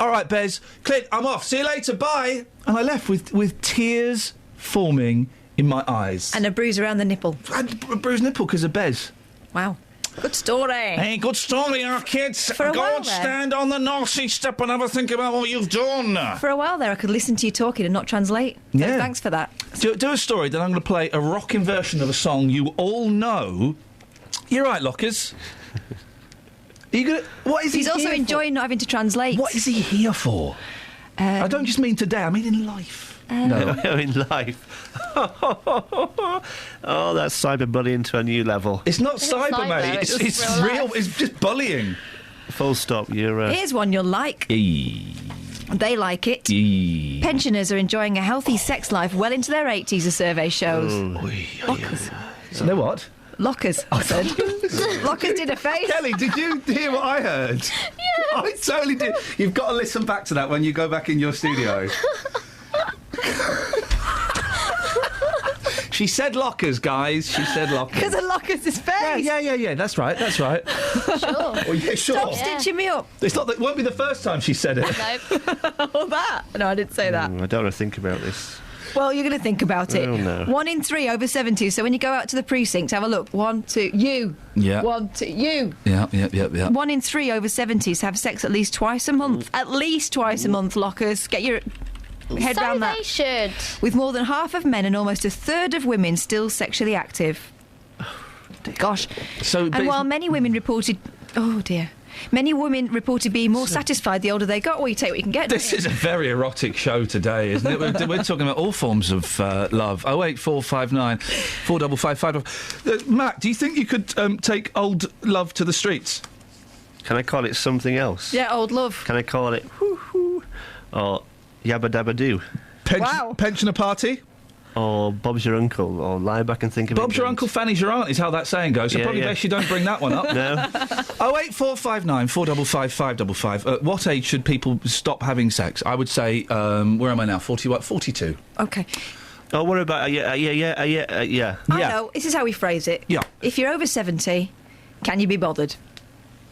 Speaker 6: "All right, Bez, Clint, I'm off. See you later. Bye." And I left with tears forming in my eyes.
Speaker 9: And a bruise around the nipple.
Speaker 6: I had a bruised nipple because of Bez.
Speaker 9: Wow. Good story.
Speaker 6: Hey, good story, our kids.
Speaker 9: For a
Speaker 6: Go
Speaker 9: while
Speaker 6: and
Speaker 9: there.
Speaker 6: stand on the naughty step and have a think about what you've done.
Speaker 9: For a while there, I could listen to you talking and not translate. So
Speaker 6: Yeah.
Speaker 9: thanks for that.
Speaker 6: Do a story, then I'm going to play a rocking version of a song you all know. You're right, Lockers. Are you gonna, what is
Speaker 9: He's
Speaker 6: he
Speaker 9: also
Speaker 6: here
Speaker 9: enjoying not having to translate.
Speaker 6: What is he here for? I don't just mean today, I mean in life.
Speaker 11: No, in life. Oh, that's cyberbullying to a new level.
Speaker 6: It's not
Speaker 10: It's
Speaker 6: cyber,
Speaker 10: cyber,
Speaker 6: mate.
Speaker 10: it's
Speaker 6: It's
Speaker 10: just real
Speaker 6: real.
Speaker 10: life.
Speaker 6: It's just bullying.
Speaker 11: Full stop. You're.
Speaker 9: Here's one you'll like. They like it. Pensioners are enjoying a healthy sex life well into their 80s, a survey shows. Lockers.
Speaker 6: So they're what?
Speaker 9: Lockers, I said. Lockers did a face.
Speaker 6: Kelly, did you hear what I heard?
Speaker 10: Yeah.
Speaker 6: I totally did. You've got to listen back to that when you go back in your studio. She said lockers, guys. She said lockers.
Speaker 9: Because of Lockers' face.
Speaker 6: Yeah. That's right.
Speaker 10: Sure.
Speaker 6: Oh, yeah, sure.
Speaker 9: Stop stitching me up.
Speaker 6: It's not. It won't be the first time she said it.
Speaker 9: All that. No, I didn't say that.
Speaker 11: I don't want to think about this.
Speaker 9: Well, you're going to think about it.
Speaker 11: Oh, no.
Speaker 9: 1 in 3 over 70. So when you go out to the precinct, have a look. 1, 2, you.
Speaker 6: Yeah.
Speaker 9: 1, 2, you.
Speaker 6: Yeah.
Speaker 9: 1 in 3 over 70s have sex at least twice a month. At least twice a month, Lockers. Get your head
Speaker 10: So
Speaker 9: round
Speaker 10: they
Speaker 9: that.
Speaker 10: should.
Speaker 9: With more than half of men and almost a third of women still sexually active. Gosh.
Speaker 6: So,
Speaker 9: And while many women reported... Oh, dear. Many women reported being more satisfied the older they got. Well, you take what you can get.
Speaker 6: This is a very erotic show today, isn't it? We're talking about all forms of love. 08459 455 Matt, do you think you could take old love to the streets?
Speaker 11: Can I call it something else?
Speaker 9: Yeah, old love.
Speaker 11: Can I call it hoo-hoo? Or yabba dabba doo?
Speaker 9: Wow.
Speaker 6: Pensioner party?
Speaker 11: Or Bob's your uncle? Or lie back and think of it.
Speaker 6: Bob's your uncle, Fanny's your aunt is how that saying goes. So
Speaker 11: Yeah,
Speaker 6: probably
Speaker 11: yeah.
Speaker 6: best you don't bring that one up.
Speaker 11: No.
Speaker 6: 08459 455 555. At what age should people stop having sex? I would say, where am I now? 42.
Speaker 9: Okay.
Speaker 11: Oh, what about yeah.
Speaker 9: I know. This is how we phrase it.
Speaker 6: Yeah.
Speaker 9: If you're over 70, can you be bothered?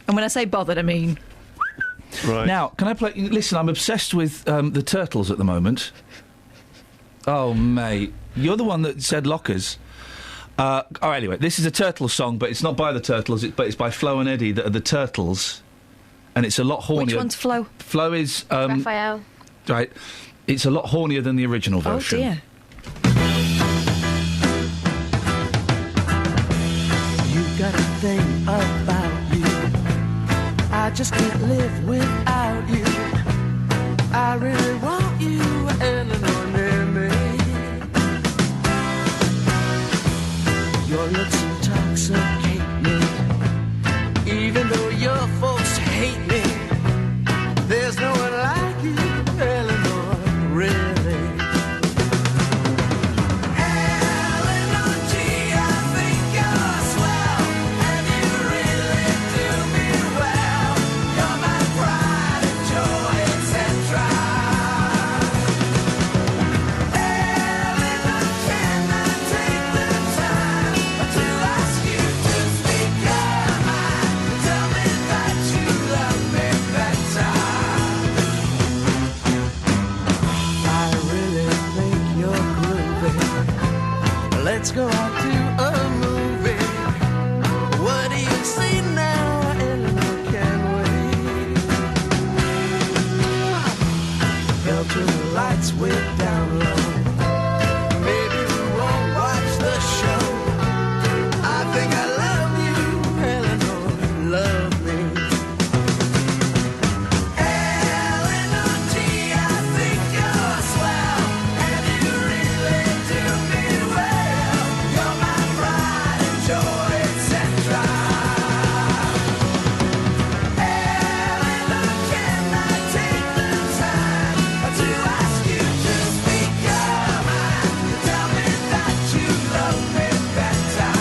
Speaker 9: And when I say bothered, I mean...
Speaker 11: Right.
Speaker 6: Now, can I play... Listen, I'm obsessed with the Turtles at the moment. Oh, mate. You're the one that said lockers. Anyway, this is a Turtles song, but it's not by the Turtles, but it's by Flo and Eddie that are the Turtles. and it's a lot hornier.
Speaker 9: Which one's Flo?
Speaker 6: Flo is...
Speaker 10: Raphael.
Speaker 6: Right. It's a lot hornier than the original version.
Speaker 9: Oh, dear.
Speaker 12: You got a thing about you. I just can't live without you. I really want you, Eleanor, near me. Your looks intoxicate me. Even though your folks hate me, there's no one like you, Eleanor, really. Eleanor G, I think you're swell, and you really do me well. You're my pride and joy, etc. Eleanor, can I take the time to ask you to speak your mind? Tell me that you love me better. I really think you're groovy. Let's go out to a movie. What do you say now, Eleanor? Can we? They'll turn the lights way down low. Maybe we won't watch the show. I think I love you, Eleanor. Love me. Eleanor G, I think you're swell, and you really do me well. You're my pride and joy, etc. Eleanor, can I take the time to ask you to speak your mind? Tell me that you love me better.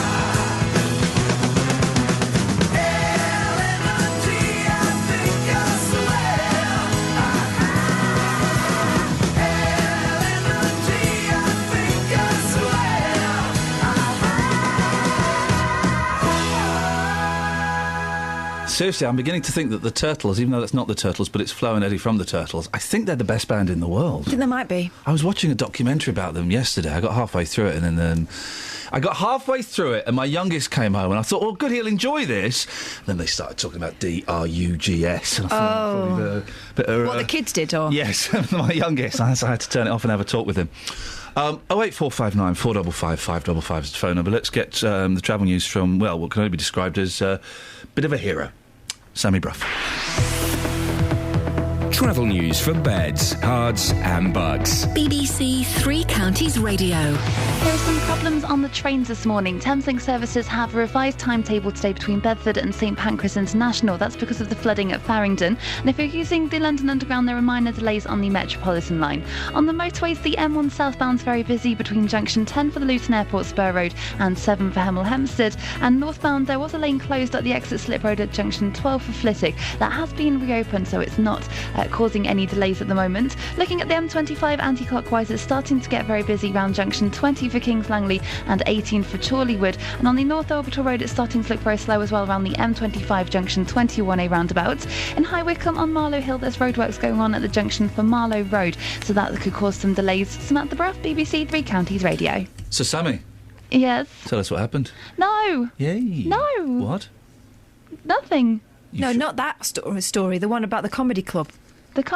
Speaker 12: Eleanor G, I think you're swell. Eleanor G, I think you're swell.
Speaker 6: Seriously, I'm beginning to think that the Turtles, even though that's not the Turtles, but it's Flo and Eddie from the Turtles, I think they're the best band in the world.
Speaker 9: I think there might be.
Speaker 6: I was watching a documentary about them yesterday. I got halfway through it, and then my youngest came home, and I thought, oh, good, he'll enjoy this. Then they started talking about D-R-U-G-S. And I thought, probably a bit of,
Speaker 9: What the kids did, or?
Speaker 6: Yes, my youngest. I had to turn it off and have a talk with him. 08459 455 555 is the phone number. Let's get the travel news from, well, what can only be described as a bit of a hero. Sammy Bruff.
Speaker 8: Travel news for beds, cards and bugs.
Speaker 7: BBC Three Counties Radio.
Speaker 13: There are some problems on the trains this morning. Thameslink services have a revised timetable today between Bedford and St Pancras International. That's because of the flooding at Farringdon. And if you're using the London Underground, there are minor delays on the Metropolitan line. On the motorways, the M1 southbound's very busy between junction 10 for the Luton Airport Spur Road and 7 for Hemel Hempstead. And northbound, there was a lane closed at the exit slip road at junction 12 for Flitwick. That has been reopened, so it's not causing any delays at the moment. Looking at the M25 anti-clockwise, it's starting to get very busy around junction 20 for Kings Langley and 18 for Chorleywood. And on the North Orbital Road, it's starting to look very slow as well around the M25 junction 21A roundabout. In High Wycombe on Marlow Hill, there's roadworks going on at the junction for Marlow Road, so that could cause some delays. Samantha Bruff, BBC Three Counties Radio.
Speaker 6: So, Sammy,
Speaker 13: Yes.
Speaker 6: tell us what happened.
Speaker 13: No.
Speaker 6: Yay.
Speaker 13: No.
Speaker 6: What?
Speaker 13: Nothing.
Speaker 9: No, not that story. The one about the comedy club.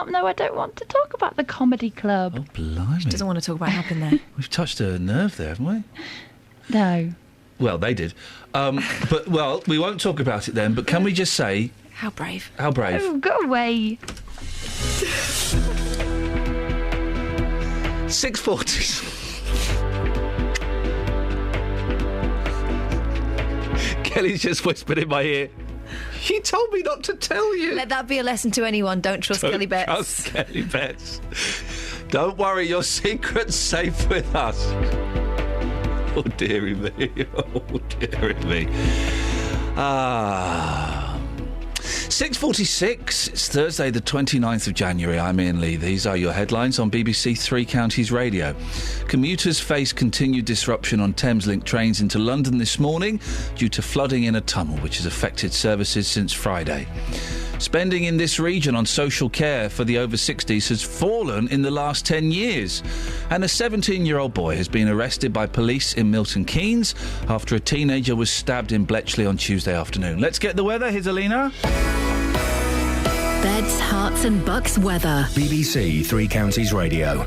Speaker 13: No, I don't want to talk about the comedy club.
Speaker 6: Oh, blimey.
Speaker 9: She doesn't want to talk about what happened there.
Speaker 6: We've touched a nerve there, haven't we?
Speaker 13: No.
Speaker 6: Well, they did. But, well, we won't talk about it then, but can we just say...
Speaker 9: How brave.
Speaker 6: How brave.
Speaker 13: Oh, go away.
Speaker 6: 6:40. Kelly's just whispered in my ear. She told me not to tell you.
Speaker 9: Let that be a lesson to anyone. Don't trust Kelly Betts.
Speaker 6: Trust Kelly Betts. Don't worry, your secret's safe with us. Oh, dearie me. Oh, dearie me. 6:46. It's Thursday, the 29th of January. I'm Iain Lee. These are your headlines on BBC Three Counties Radio. Commuters face continued disruption on Thameslink trains into London this morning due to flooding in a tunnel, which has affected services since Friday. Spending in this region on social care for the over 60s has fallen in the last 10 years. And a 17-year-old boy has been arrested by police in Milton Keynes after a teenager was stabbed in Bletchley on Tuesday afternoon. Let's get the weather. Here's Alina.
Speaker 7: Beds, Hearts and Bucks weather.
Speaker 8: BBC Three Counties Radio.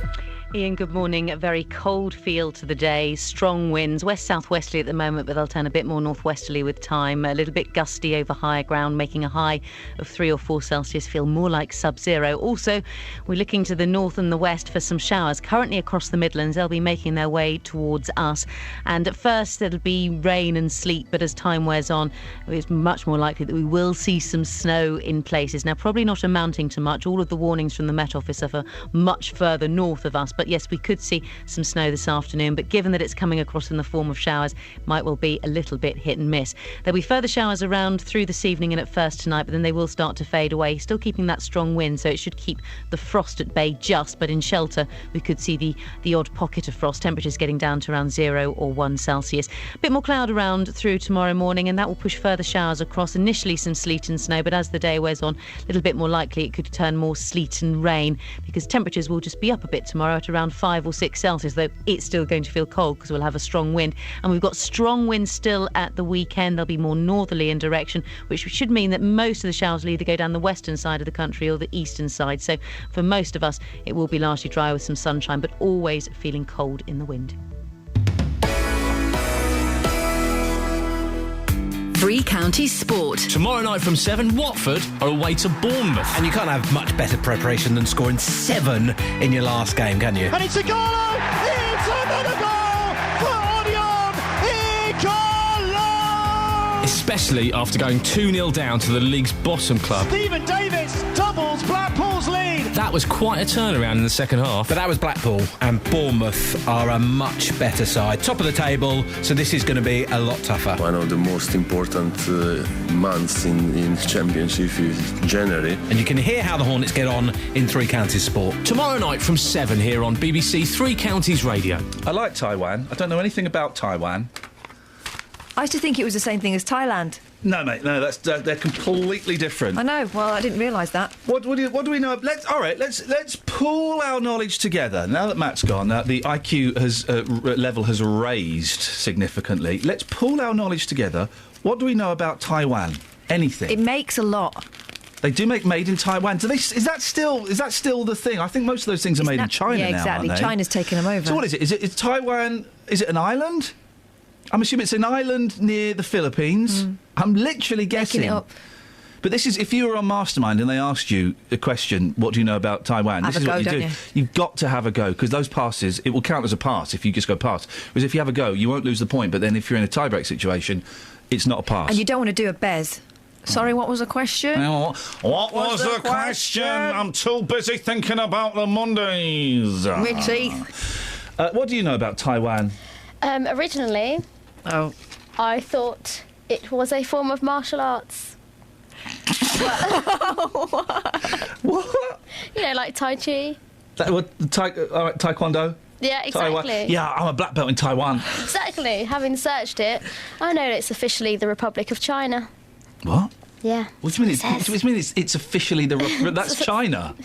Speaker 20: Iain, good morning. A very cold feel to the day. Strong winds, west-southwesterly at the moment, but they'll turn a bit more northwesterly with time. A little bit gusty over higher ground, making a high of 3 or 4 Celsius feel more like sub-zero. Also, we're looking to the north and the west for some showers. Currently across the Midlands, they'll be making their way towards us. And at first, it'll be rain and sleet, but as time wears on, it's much more likely that we will see some snow in places. Now, probably not amounting to much. All of the warnings from the Met Office are for much further north of us. But yes, we could see some snow this afternoon, but given that it's coming across in the form of showers, it might well be a little bit hit and miss. There'll be further showers around through this evening and at first tonight, but then they will start to fade away, still keeping that strong wind, so it should keep the frost at bay just, but in shelter we could see the odd pocket of frost, temperatures getting down to around 0 or 1 Celsius. A bit more cloud around through tomorrow morning, and that will push further showers across. Initially some sleet and snow, but as the day wears on, a little bit more likely it could turn more sleet and rain, because temperatures will just be up a bit tomorrow at around 5 or 6 Celsius, though it's still going to feel cold because we'll have a strong wind. And we've got strong winds still at the weekend. They'll be more northerly in direction, which should mean that most of the showers will either go down the western side of the country or the eastern side. So for most of us, it will be largely dry with some sunshine, but always feeling cold in the wind.
Speaker 7: Three Counties Sport.
Speaker 21: Tomorrow night from 7, Watford are away to Bournemouth.
Speaker 22: And you can't have much better preparation than scoring 7 in your last game, can you?
Speaker 12: And it's a goal! It's another goal for Odion Igalo!
Speaker 21: Especially after going 2-0 down to the league's bottom club.
Speaker 12: Stephen Davis doubles Blackpool's lead.
Speaker 21: That was quite a turnaround in the second half.
Speaker 22: But that was Blackpool, and Bournemouth are a much better side. Top of the table, so this is going to be a lot tougher.
Speaker 19: One of the most important months in Championship is January.
Speaker 22: And you can hear how the Hornets get on in Three Counties Sport.
Speaker 21: Tomorrow night from 7 here on BBC Three Counties Radio.
Speaker 6: I like Taiwan. I don't know anything about Taiwan.
Speaker 9: I used to think it was the same thing as Thailand.
Speaker 6: No, mate, no, they're completely different.
Speaker 9: I know. Well, I didn't realise that.
Speaker 6: What do we know? Let's pool our knowledge together. Now that Matt's gone, the IQ level has raised significantly. Let's pool our knowledge together. What do we know about Taiwan? Anything?
Speaker 9: It makes a lot.
Speaker 6: They do make made in Taiwan. Is that still the thing? I think most of those things are made in China now.
Speaker 9: Yeah, exactly.
Speaker 6: Aren't they?
Speaker 9: China's taken them over.
Speaker 6: So what is it? Is Taiwan? Is it an island? I'm assuming it's an island near the Philippines. I'm literally guessing.
Speaker 9: Making it up.
Speaker 6: But this is, if you were on Mastermind and they asked you a question, what do you know about Taiwan? This is what you do. You've got to have a go, because those passes, it will count as a pass if you just go past. Whereas if you have a go, you won't lose the point, but then if you're in a tie-break situation, it's not a pass.
Speaker 9: And you don't want to do a bez. Sorry, what was the question?
Speaker 6: What was the question? I'm too busy thinking about the Mondays.
Speaker 9: With teeth.
Speaker 6: What do you know about Taiwan?
Speaker 10: Originally, I thought it was a form of martial arts.
Speaker 6: What?
Speaker 10: You know, like Tai Chi.
Speaker 6: Taekwondo?
Speaker 10: Yeah, exactly.
Speaker 6: Taiwan. Yeah, I'm a black belt in Taiwan.
Speaker 10: Exactly. Having searched it, I know it's officially the Republic of China.
Speaker 6: What?
Speaker 10: Yeah.
Speaker 6: What do you mean? It's officially the... That's China.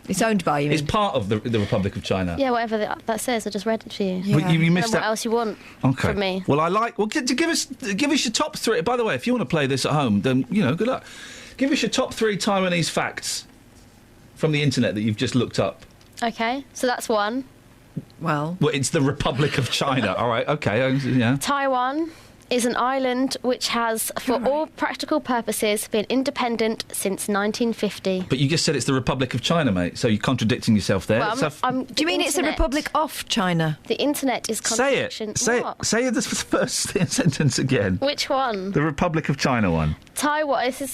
Speaker 9: It's owned by you.
Speaker 6: It's part of the Republic of China.
Speaker 10: Yeah, whatever that says, I just read it to you.
Speaker 6: Yeah. You missed that.
Speaker 10: What else you want from me?
Speaker 6: Well, give us your top 3. By the way, if you want to play this at home, then good luck. Give us your top 3 Taiwanese facts from the internet that you've just looked up.
Speaker 10: Okay, so that's one.
Speaker 9: Well,
Speaker 6: it's the Republic of China. All right, okay, yeah.
Speaker 10: Taiwan is an island which has, for all practical purposes, been independent since 1950.
Speaker 6: But you just said it's the Republic of China, mate, so you're contradicting yourself there.
Speaker 10: Well,
Speaker 9: do you mean it's the Republic of China?
Speaker 10: The internet is contradiction.
Speaker 6: Say it. Say the first sentence again.
Speaker 10: Which one?
Speaker 6: The Republic of China one.
Speaker 10: Taiwan. This is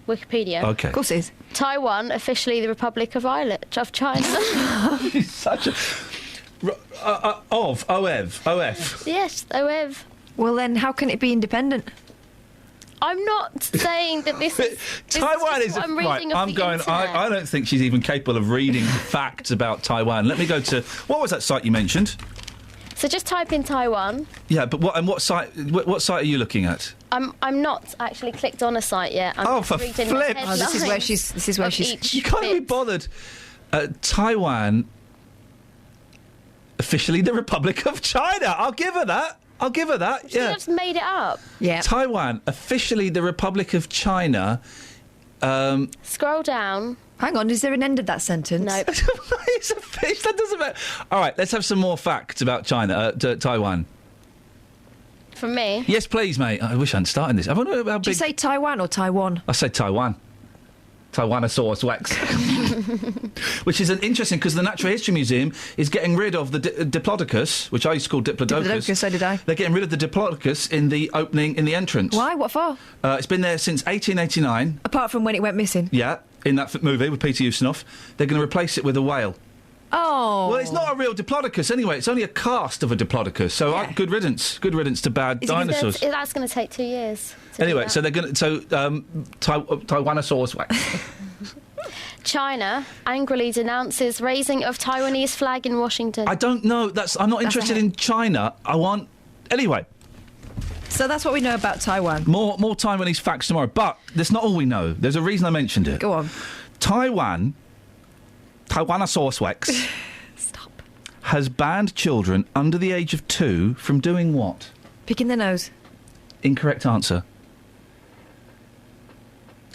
Speaker 10: Wikipedia.
Speaker 6: Okay.
Speaker 9: Of course it is.
Speaker 10: Taiwan, officially the Republic of China.
Speaker 6: Such a... OF.
Speaker 10: Yes, OEV.
Speaker 9: Well, then how can it be independent?
Speaker 10: I'm not saying that this is...
Speaker 6: Taiwan is...
Speaker 10: I'm reading
Speaker 6: right, I'm going... I don't think she's even capable of reading facts about Taiwan. Let me go to... What was that site you mentioned?
Speaker 10: So just type in Taiwan.
Speaker 6: Yeah, but what site are you looking at?
Speaker 10: I'm not actually clicked on a site yet. I'm
Speaker 6: for flip!
Speaker 9: This is where she's.
Speaker 6: You can't be bothered. Taiwan, officially the Republic of China. I'll give her that.
Speaker 10: She just made it up.
Speaker 9: Yeah.
Speaker 6: Taiwan, officially the Republic of China.
Speaker 10: Scroll down.
Speaker 9: Hang on, is there an end of that sentence?
Speaker 10: No.
Speaker 6: It's a fish, that doesn't matter. All right, let's have some more facts about China, Taiwan.
Speaker 10: From me?
Speaker 6: Yes, please, mate. I wish I hadn't started this. I wonder how big...
Speaker 9: Do you say Taiwan or Taiwan?
Speaker 6: I say Taiwan. Taiwanosaurus Rex. Which is interesting, because the Natural History Museum is getting rid of the Diplodocus, which I used to call Diplodocus.
Speaker 9: Diplodocus, so did I.
Speaker 6: They're getting rid of the Diplodocus in the entrance.
Speaker 9: Why? What for?
Speaker 6: It's been there since 1889.
Speaker 9: Apart from when it went missing?
Speaker 6: Yeah, in that movie with Peter Ustinov. They're going to replace it with a whale.
Speaker 9: Oh.
Speaker 6: Well, it's not a real Diplodocus anyway. It's only a cast of a Diplodocus. So good riddance. Good riddance to bad dinosaurs.
Speaker 10: That's going to take 2 years.
Speaker 6: Anyway, so they're going to... Taiwanosaurus Rex.
Speaker 10: China angrily denounces raising of Taiwanese flag in Washington.
Speaker 6: I don't know. I'm not interested in China. I want... Anyway.
Speaker 9: So that's what we know about Taiwan.
Speaker 6: More Taiwanese facts tomorrow. But that's not all we know. There's a reason I mentioned it.
Speaker 9: Go on.
Speaker 6: Taiwanosaurus Rex...
Speaker 9: Stop.
Speaker 6: ...has banned children under the age of 2 from doing what?
Speaker 9: Picking their nose.
Speaker 6: Incorrect answer.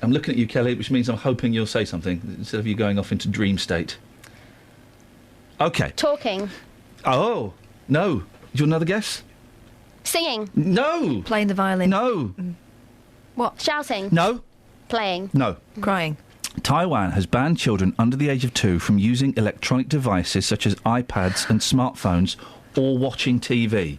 Speaker 6: I'm looking at you, Kelly, which means I'm hoping you'll say something instead of you going off into dream state. OK.
Speaker 10: Talking.
Speaker 6: Oh, no. Do you want another guess?
Speaker 10: Singing.
Speaker 6: No.
Speaker 9: Playing the violin.
Speaker 6: No.
Speaker 10: What? Shouting.
Speaker 6: No.
Speaker 10: Playing.
Speaker 6: No.
Speaker 9: Crying.
Speaker 6: Taiwan has banned children under the age of 2 from using electronic devices such as iPads and smartphones or watching TV.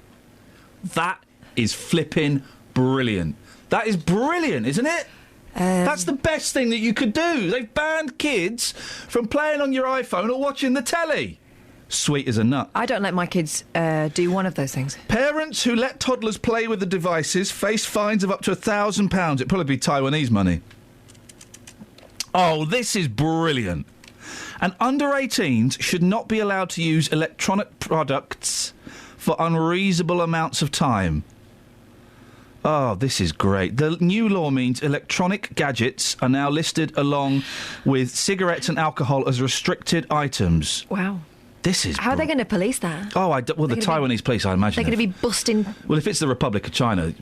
Speaker 6: That is flipping brilliant. That is brilliant, isn't it? That's the best thing that you could do. They've banned kids from playing on your iPhone or watching the telly. Sweet as a nut.
Speaker 9: I don't let my kids do one of those things.
Speaker 6: Parents who let toddlers play with the devices face fines of up to £1,000. It'd probably be Taiwanese money. Oh, this is brilliant. And under 18s should not be allowed to use electronic products for unreasonable amounts of time. Oh, this is great. The new law means electronic gadgets are now listed along with cigarettes and alcohol as restricted items.
Speaker 9: Wow.
Speaker 6: This is...
Speaker 9: How are they going to police that?
Speaker 6: Oh, the Taiwanese police, I imagine.
Speaker 9: They're going to be busting...
Speaker 6: Well, if it's the Republic of China...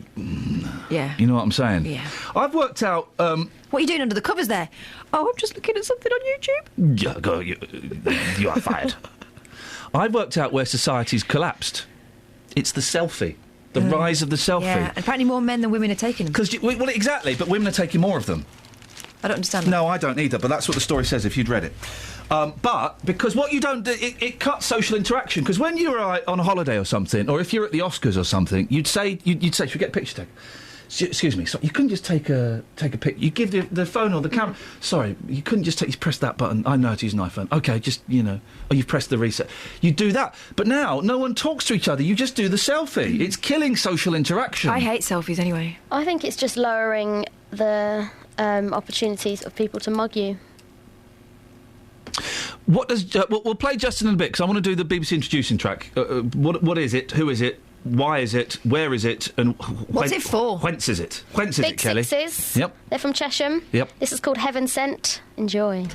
Speaker 9: Yeah.
Speaker 6: You know what I'm saying?
Speaker 9: Yeah.
Speaker 6: I've worked out...
Speaker 9: What are you doing under the covers there? Oh, I'm just looking at something on YouTube.
Speaker 6: Yeah, go, you are fired. I've worked out where society's collapsed. It's the selfie. The rise of the selfie.
Speaker 9: Yeah, and apparently more men than women are taking them.
Speaker 6: Well, exactly, but women are taking more of them.
Speaker 9: I don't understand that.
Speaker 6: No, I don't either, but that's what the story says if you'd read it. But, because what you don't do, it cuts social interaction, because when you're on a holiday or something, or if you're at the Oscars or something, you'd say, should we get a picture taken? Excuse me, so you couldn't just take a picture. You give the phone or the camera. Sorry, you couldn't just press that button. I know how to use an iPhone. OK, just, or you've pressed the reset. You do that. But now, no one talks to each other. You just do the selfie. It's killing social interaction.
Speaker 9: I hate selfies anyway.
Speaker 10: I think it's just lowering the opportunities of people to mug you.
Speaker 6: What does... we'll play Justin in a bit, because I want to do the BBC introducing track. What is it? Who is it? Why is it? Where is it? And
Speaker 9: what's it for?
Speaker 6: Whence is it? Whence is
Speaker 10: Big
Speaker 6: it, Kelly?
Speaker 10: Sixes.
Speaker 6: Yep.
Speaker 10: They're from Chesham.
Speaker 6: Yep.
Speaker 10: This is called Heaven Sent. Enjoy.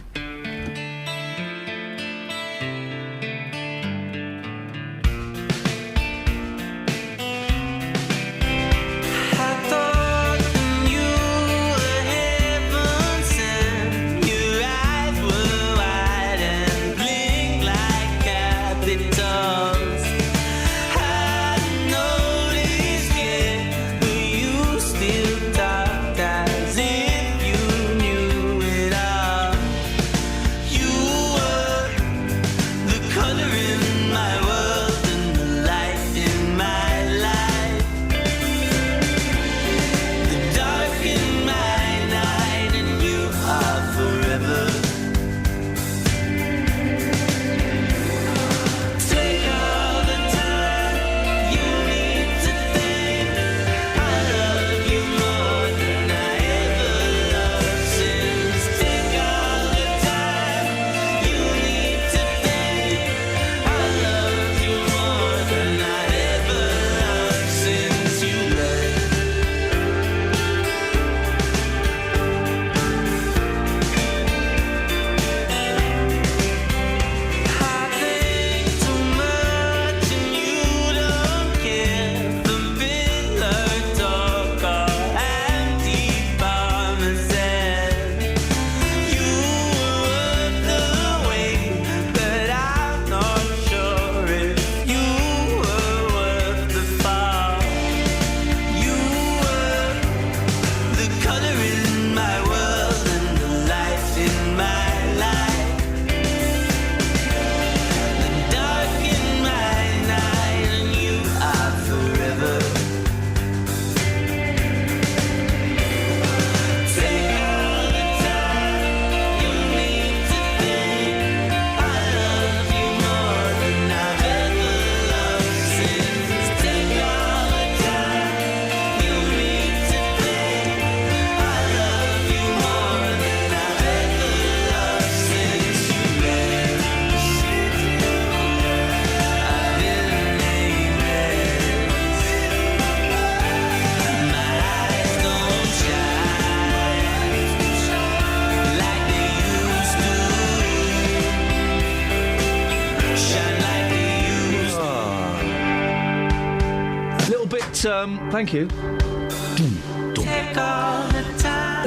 Speaker 6: Thank you.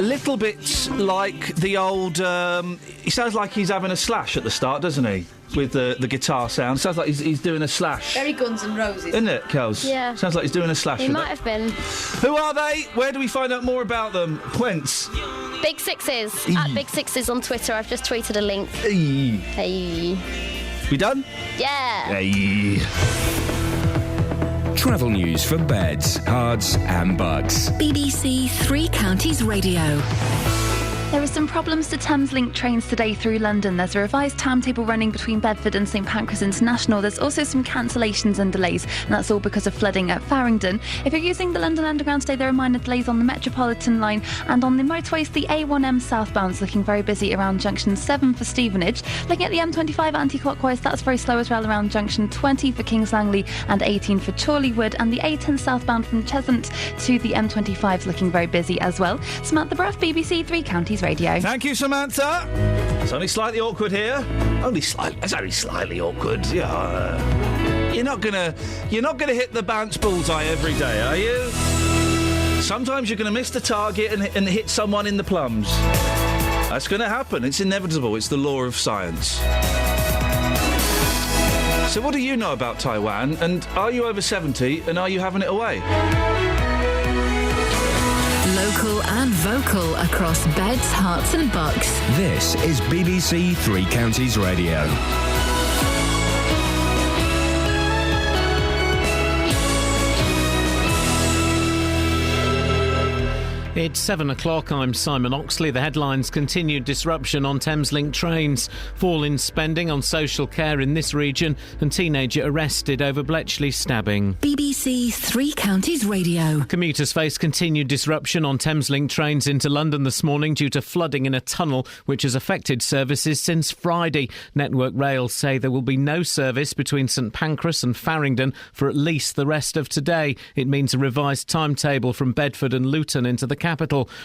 Speaker 6: A little bit like the old... he sounds like he's having a slash at the start, doesn't he? With the guitar sound. Sounds like he's doing a slash.
Speaker 9: Very Guns N' Roses.
Speaker 6: Isn't it, Kels?
Speaker 10: Yeah.
Speaker 6: Sounds like he's doing a slash.
Speaker 10: He might have been.
Speaker 6: Who are they? Where do we find out more about them? Whence?
Speaker 10: Big Sixes. At Big Sixes on Twitter. I've just tweeted a link. Hey.
Speaker 6: We done?
Speaker 10: Yeah.
Speaker 6: Hey.
Speaker 8: Travel news for beds, cards and bugs.
Speaker 7: BBC Three Counties Radio.
Speaker 13: There are some problems to Thameslink trains today through London. There's a revised timetable running between Bedford and St Pancras International. There's also some cancellations and delays, and that's all because of flooding at Farringdon. If you're using the London Underground today, there are minor delays on the Metropolitan line, and on the motorways, the A1M southbound's looking very busy around junction 7 for Stevenage. Looking at the M25 anti-clockwise, that's very slow as well around junction 20 for Kings Langley and 18 for Chorleywood, and the A10 southbound from Cheshunt to the M25's looking very busy as well. Samantha Bruff, BBC Three Counties Radio.
Speaker 6: Thank you, Samantha. It's only slightly awkward here. It's only slightly awkward. Yeah. You're not gonna hit the bounce bullseye every day, are you? Sometimes you're gonna miss the target and hit someone in the plums. That's gonna happen. It's inevitable. It's the law of science. So what do you know about Taiwan? And are you over 70? And are you having it away?
Speaker 7: Local and vocal across beds, hearts and bucks.
Speaker 8: This is BBC Three Counties Radio.
Speaker 1: It's 7 o'clock. I'm Simon Oxley. The headlines: continued disruption on Thameslink trains, fall in spending on social care in this region, and teenager arrested over Bletchley stabbing.
Speaker 7: BBC Three Counties Radio.
Speaker 1: Commuters face continued disruption on Thameslink trains into London this morning due to flooding in a tunnel which has affected services since Friday. Network Rail say there will be no service between St Pancras and Farringdon for at least the rest of today. It means a revised timetable from Bedford and Luton into the capital.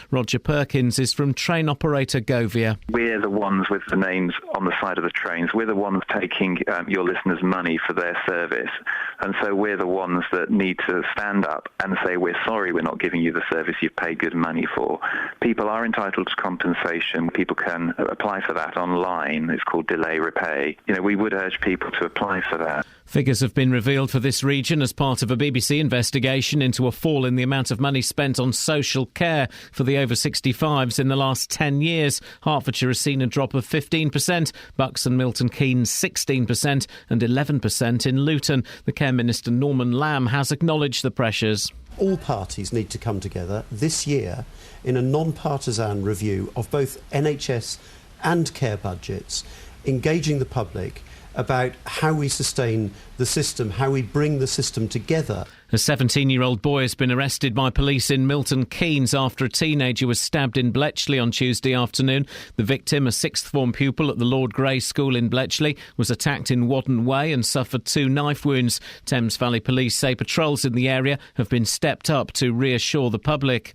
Speaker 1: Roger Perkins is from train operator Govia.
Speaker 2: We're the ones with the names on the side of the trains. We're the ones taking your listeners' money for their service. And so we're the ones that need to stand up and say, we're sorry we're not giving you the service you've paid good money for. People are entitled to compensation. People can apply for that online. It's called delay repay. We would urge people to apply for that.
Speaker 1: Figures have been revealed for this region as part of a BBC investigation into a fall in the amount of money spent on social care for the over 65s in the last 10 years. Hertfordshire has seen a drop of 15%, Bucks and Milton Keynes 16% and 11% in Luton. The Care Minister Norman Lamb has acknowledged the pressures.
Speaker 3: All parties need to come together this year in a non-partisan review of both NHS and care budgets, engaging the public about how we sustain the system, how we bring the system together.
Speaker 1: A 17-year-old boy has been arrested by police in Milton Keynes after a teenager was stabbed in Bletchley on Tuesday afternoon. The victim, a sixth form pupil at the Lord Grey School in Bletchley, was attacked in Wadden Way and suffered 2 knife wounds. Thames Valley Police say patrols in the area have been stepped up to reassure the public.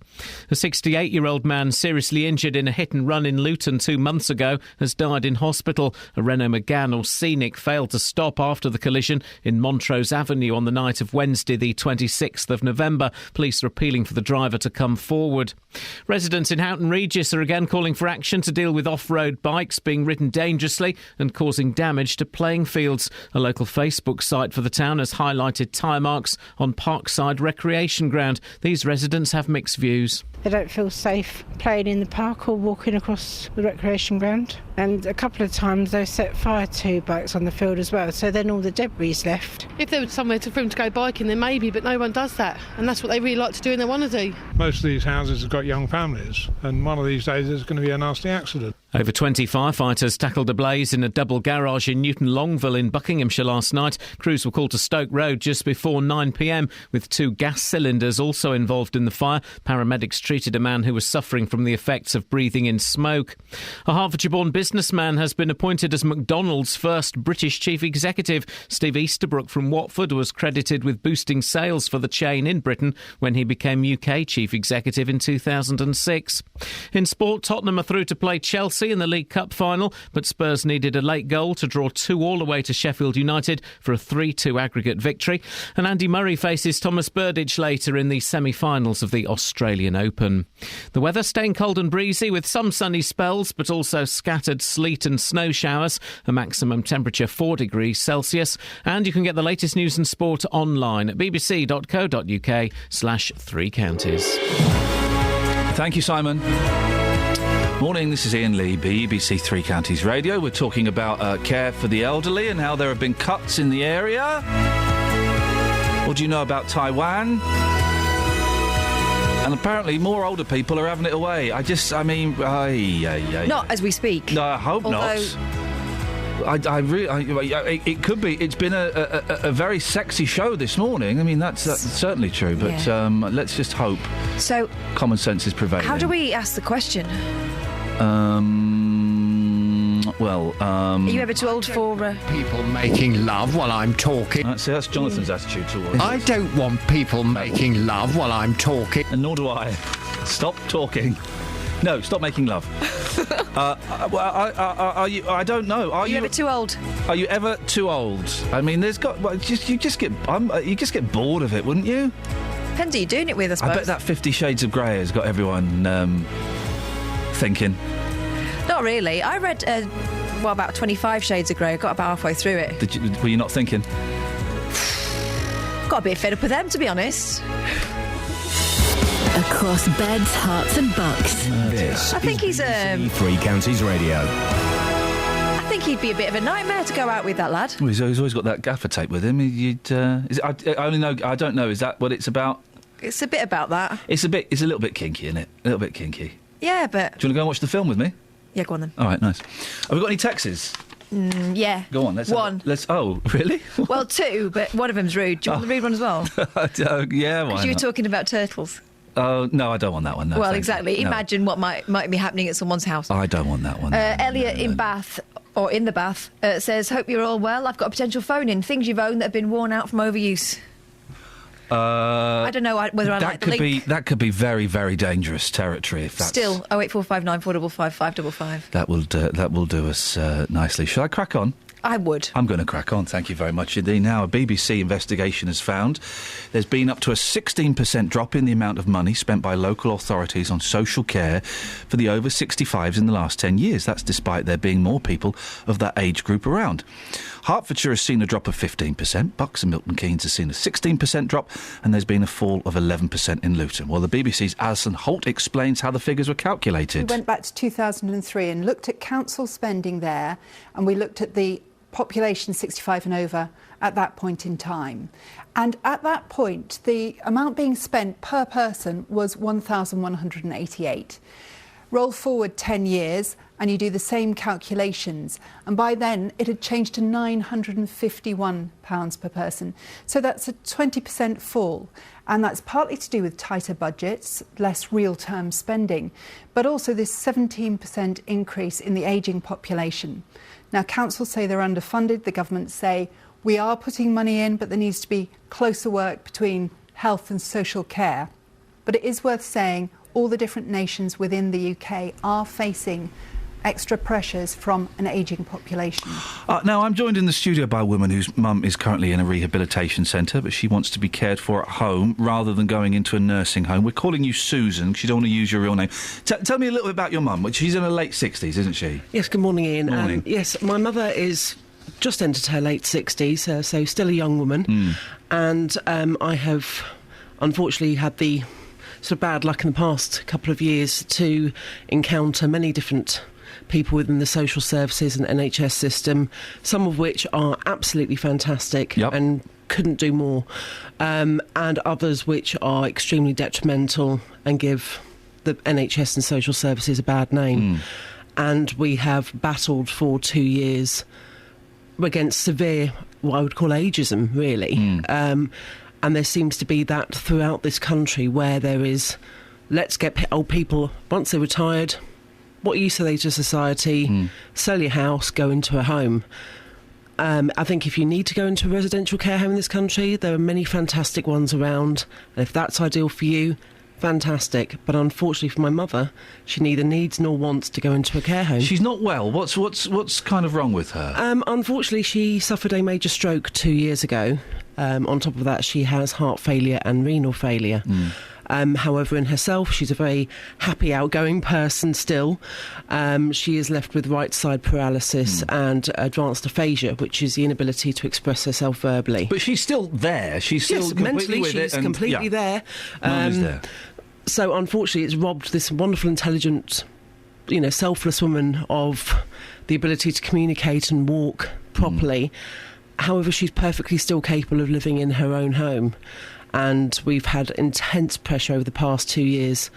Speaker 1: A 68-year-old man seriously injured in a hit-and-run in Luton 2 months ago has died in hospital. A Renault Megane or Scenic failed to stop after the collision in Montrose Avenue on the night of Wednesday the 26th of November. Police are appealing for the driver to come forward. Residents in Houghton Regis are again calling for action to deal with off-road bikes being ridden dangerously and causing damage to playing fields. A local Facebook site for the town has highlighted tyre marks on Parkside Recreation Ground. These residents have mixed views.
Speaker 23: They don't feel safe playing in the park or walking across the recreation ground. And a couple of times they set fire to bikes on the field as well, so then all the debris is left.
Speaker 4: If there was somewhere for them to go biking, then maybe, but no one does that. And that's what they really like to do and they want to do.
Speaker 5: Most of these houses have got young families, and one of these days there's going to be a nasty accident.
Speaker 1: Over 20 firefighters tackled a blaze in a double garage in Newton Longville in Buckinghamshire last night. Crews were called to Stoke Road just before 9 p.m, with 2 gas cylinders also involved in the fire. Paramedics treated a man who was suffering from the effects of breathing in smoke. A Hertfordshire-born businessman has been appointed as McDonald's first British chief executive. Steve Easterbrook from Watford was credited with boosting sales for the chain in Britain when he became UK chief executive in 2006. In sport, Tottenham are through to play Chelsea Chelsea in the League Cup final, but Spurs needed a late goal to draw 2-2 away to Sheffield United for a 3-2 aggregate victory. And Andy Murray faces Thomas Burditch later in the semi-finals of the Australian Open. The weather staying cold and breezy with some sunny spells, but also scattered sleet and snow showers. A maximum temperature 4 degrees Celsius. And you can get the latest news and sport online at bbc.co.uk/3 counties.
Speaker 6: Thank you, Simon. Morning, this is Iain Lee, BBC Three Counties Radio. We're talking about care for the elderly and how there have been cuts in the area. What do you know about Taiwan? And apparently more older people are having it away.
Speaker 9: Not as we speak.
Speaker 6: No, I hope not. It could be. It's been a very sexy show this morning. I mean, that's certainly true. But let's just hope.
Speaker 9: So,
Speaker 6: common sense is prevailing.
Speaker 9: How do we ask the question?
Speaker 6: Are
Speaker 9: you ever too old for
Speaker 14: people making love while I'm talking?
Speaker 6: That's Jonathan's attitude towards it.
Speaker 14: I don't want people making love while I'm talking.
Speaker 6: And nor do I. Stop talking. No, stop making love. Are you? I don't know. Are you
Speaker 9: ever too old?
Speaker 6: Are you ever too old? I mean, you just get bored of it, wouldn't you?
Speaker 9: Depends who you're doing it with, I suppose.
Speaker 6: I bet that 50 Shades of Grey has got everyone thinking.
Speaker 9: Not really. I read about 25 Shades of Grey. I got about halfway through it.
Speaker 6: Were you not thinking?
Speaker 9: Got a bit fed up with them, to be honest.
Speaker 7: Across beds, hearts and bucks.
Speaker 8: This
Speaker 9: I think he's
Speaker 8: Three Counties Radio.
Speaker 9: I think he'd be a bit of a nightmare to go out with, that lad.
Speaker 6: Well, he's always got that gaffer tape with him. I only know. I don't know. Is that what it's about?
Speaker 9: It's a bit about that.
Speaker 6: It's a little bit kinky, isn't it? A little bit kinky.
Speaker 9: Yeah, but...
Speaker 6: Do you want to go and watch the film with me?
Speaker 9: Yeah, go on then.
Speaker 6: All right, nice. Have we got any texts?
Speaker 9: Yeah.
Speaker 6: Go on.
Speaker 9: One.
Speaker 6: Oh, really?
Speaker 9: Well, two, but one of them's rude. Do you want the rude one as well?
Speaker 6: Yeah, why
Speaker 9: Because you were talking about turtles.
Speaker 6: Oh, no, I don't want that one. No,
Speaker 9: well, exactly. No. Imagine what might be happening at someone's house.
Speaker 6: I don't want that one.
Speaker 9: Elliot in Bath, or in the Bath, says, hope you're all well. I've got a potential phone-in. Things you've owned that have been worn out from overuse. I don't know whether I like the link.
Speaker 6: That could be very, very dangerous territory. If that's...
Speaker 9: Still, 08459 455 555.
Speaker 6: That will do us nicely. Shall I crack on?
Speaker 9: I would.
Speaker 6: I'm going to crack on. Thank you very much indeed. Now, a BBC investigation has found there's been up to a 16% drop in the amount of money spent by local authorities on social care for the over 65s in the last 10 years. That's despite there being more people of that age group around. Hertfordshire has seen a drop of 15%, Bucks and Milton Keynes has seen a 16% drop, and there's been a fall of 11% in Luton. Well, the BBC's Alison Holt explains how the figures were calculated.
Speaker 15: We went back to 2003 and looked at council spending there, and we looked at the population 65 and over at that point in time. And at that point, the amount being spent per person was 1,188. Roll forward 10 years and you do the same calculations, and by then it had changed to £951 per person. So that's a 20% fall, and that's partly to do with tighter budgets, less real-term spending, but also this 17% increase in the ageing population. Now, councils say they're underfunded, the government say we are putting money in, but there needs to be closer work between health and social care. But it is worth saying all the different nations within the UK are facing extra pressures from an ageing population.
Speaker 6: Now, I'm joined in the studio by a woman whose mum is currently in a rehabilitation centre, but she wants to be cared for at home rather than going into a nursing home. We're calling you Susan because you don't want to use your real name. Tell me a little bit about your mum. She's in her late 60s, isn't she?
Speaker 16: Yes, good morning, Iain.
Speaker 6: Morning.
Speaker 16: Yes, my mother is just entered her late 60s, so still a young woman. And I have unfortunately had the sort of bad luck in the past couple of years to encounter many different people within the social services and NHS system, some of which are absolutely fantastic and couldn't do more, and others which are extremely detrimental and give the NHS and social services a bad name. And we have battled for 2 years against severe, what I would call ageism, really. And there seems to be that throughout this country where there is, let's get old people, once they're retired, what use are they to society? Sell your house, go into a home. I think if you need to go into a residential care home in this country, there are many fantastic ones around. And if that's ideal for you, fantastic. But unfortunately for my mother, she neither needs nor wants to go into a care home.
Speaker 6: She's not well. What's kind of wrong with her?
Speaker 16: Unfortunately, she suffered a major stroke 2 years ago. On top of that, she has heart failure and renal failure. However, in herself, she's a very happy, outgoing person still. She is left with right side paralysis and advanced aphasia, which is the inability to express herself verbally.
Speaker 6: But she's still there. She's still
Speaker 16: yes,
Speaker 6: completely
Speaker 16: mentally,
Speaker 6: with
Speaker 16: she's
Speaker 6: it.
Speaker 16: completely there.
Speaker 6: Mum is there.
Speaker 16: So, unfortunately, it's robbed this wonderful, intelligent, selfless woman of the ability to communicate and walk properly. However, she's perfectly still capable of living in her own home. And we've had intense pressure over the past 2 years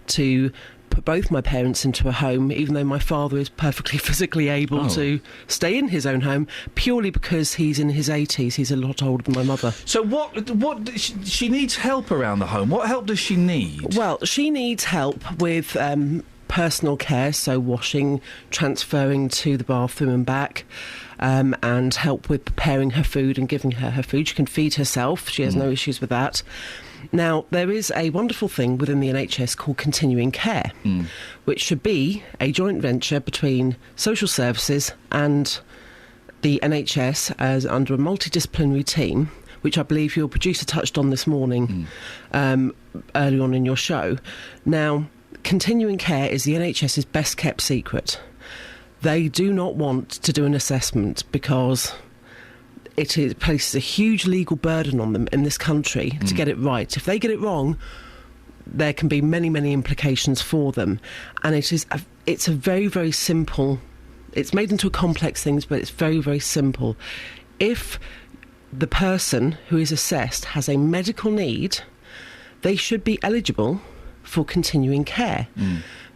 Speaker 16: to put both my parents into a home, even though my father is perfectly physically able to stay in his own home, purely because he's in his 80s. He's a lot older than my mother.
Speaker 6: So what she needs help around the home. What help does she need?
Speaker 16: Well, she needs help with personal care, so washing, transferring to the bathroom and back, and help with preparing her food and giving her food. She can feed herself. She has no issues with that. Now, there is a wonderful thing within the NHS called continuing care, which should be a joint venture between social services and the NHS as under a multidisciplinary team, which I believe your producer touched on this morning, early on in your show. Now, continuing care is the NHS's best kept secret. They do not want to do an assessment because it places a huge legal burden on them in this country to get it right. If they get it wrong, there can be many, many implications for them. And it's a very, very simple... It's made into a complex thing, but it's very, very simple. If the person who is assessed has a medical need, they should be eligible for continuing care.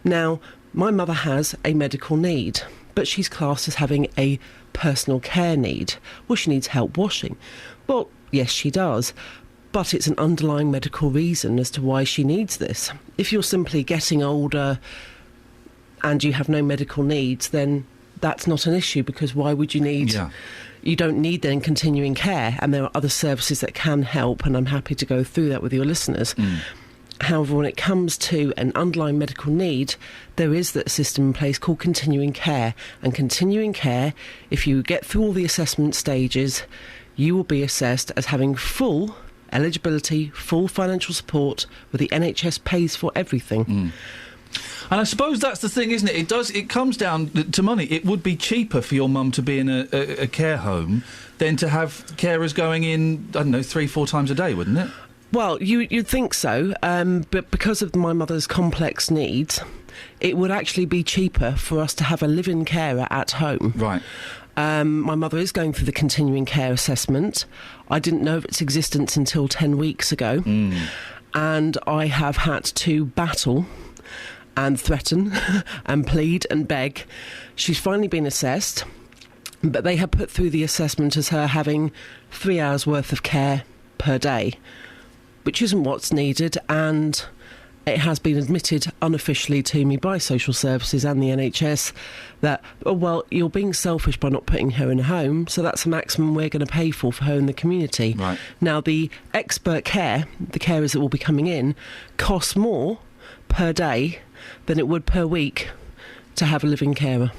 Speaker 16: Now, my mother has a medical need, but she's classed as having a personal care need. Well, she needs help washing. Well, yes, she does, but it's an underlying medical reason as to why she needs this. If you're simply getting older and you have no medical needs, then that's not an issue, because why would you need... You don't need then continuing care, and there are other services that can help, and I'm happy to go through that with your listeners. However, when it comes to an underlying medical need, there is that system in place called continuing care. And continuing care, if you get through all the assessment stages, you will be assessed as having full eligibility, full financial support, where the NHS pays for everything.
Speaker 6: And I suppose that's the thing, isn't it? It comes down to money. It would be cheaper for your mum to be in a care home than to have carers going in, 3-4 times a day, wouldn't it?
Speaker 16: Well, you'd think so, but because of my mother's complex needs, it would actually be cheaper for us to have a live-in carer at home.
Speaker 6: Right.
Speaker 16: My mother is going through the continuing care assessment. I didn't know of its existence until 10 weeks ago, and I have had to battle and threaten and plead and beg. She's finally been assessed, but they have put through the assessment as her having 3 hours worth of care per day, which isn't what's needed, and it has been admitted unofficially to me by social services and the NHS that, you're being selfish by not putting her in a home, so that's the maximum we're going to pay for her in the community.
Speaker 6: Right.
Speaker 16: Now, the expert care, the carers that will be coming in, costs more per day than it would per week to have a living carer.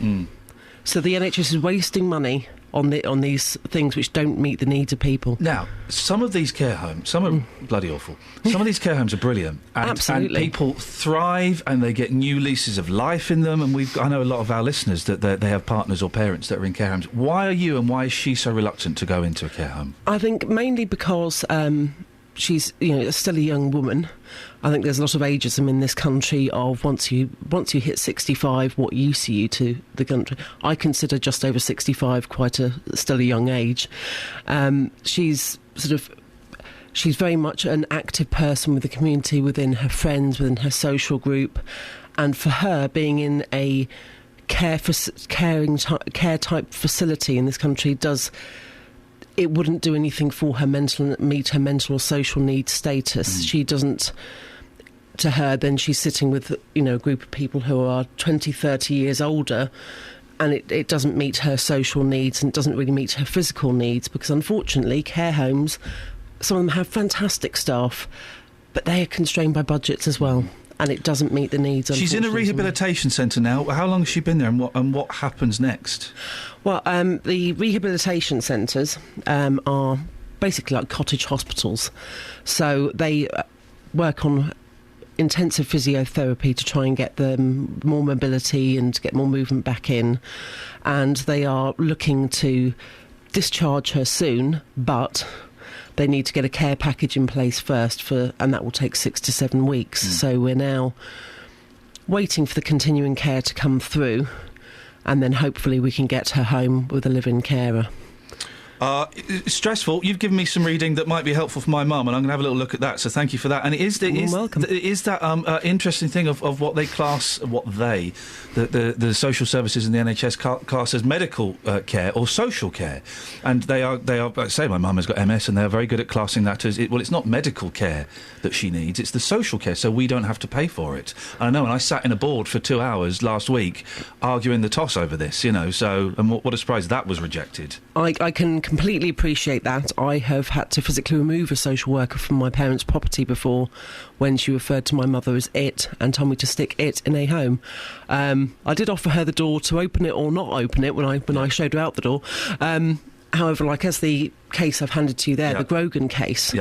Speaker 16: So the NHS is wasting money on these things which don't meet the needs of people.
Speaker 6: Now, some of these care homes, some are bloody awful. Some of these care homes are brilliant. And,
Speaker 16: Absolutely.
Speaker 6: And people thrive and they get new leases of life in them. And I know a lot of our listeners that they have partners or parents that are in care homes. Why are you and why is she so reluctant to go into a care home?
Speaker 16: I think mainly because she's still a young woman. I think there's a lot of ageism in this country of once you hit 65, what use are you to the country? I consider just over 65 still a young age. She's very much an active person with the community, within her friends, within her social group, and for her being in a care type facility in this country it wouldn't do anything for her meet her mental or social needs status. She doesn't. To her, then she's sitting with a group of people who are 20, 30 years older, and it doesn't meet her social needs and it doesn't really meet her physical needs, because unfortunately care homes, some of them have fantastic staff, But they are constrained by budgets as well, and it doesn't meet the needs.
Speaker 6: She's in a rehabilitation centre now. How long has she been there, and what happens next?
Speaker 16: Well, the rehabilitation centres are basically like cottage hospitals. So they work on intensive physiotherapy to try and get them more mobility and to get more movement back in. And they are looking to discharge her soon, but they need to get a care package in place first, and that will take 6 to 7 weeks. So we're now waiting for the continuing care to come through, and then hopefully we can get her home with a live-in carer.
Speaker 6: Stressful. You've given me some reading that might be helpful for my mum, and I'm going to have a little look at that, so thank you for that. And it is that interesting thing of what they class, the social services in the NHS class as medical care or social care. And they are like I say, my mum has got MS, and they are very good at classing that as, it's not medical care that she needs, it's the social care, so we don't have to pay for it. And I know, and I sat in a board for 2 hours last week arguing the toss over this, so, and what a surprise that was rejected.
Speaker 16: I can completely appreciate that. I have had to physically remove a social worker from my parents' property before, when she referred to my mother as it and told me to stick it in a home. I did offer her the door to open it or not open it when I showed her out the door. However, as the case I've handed to you there, the Grogan case,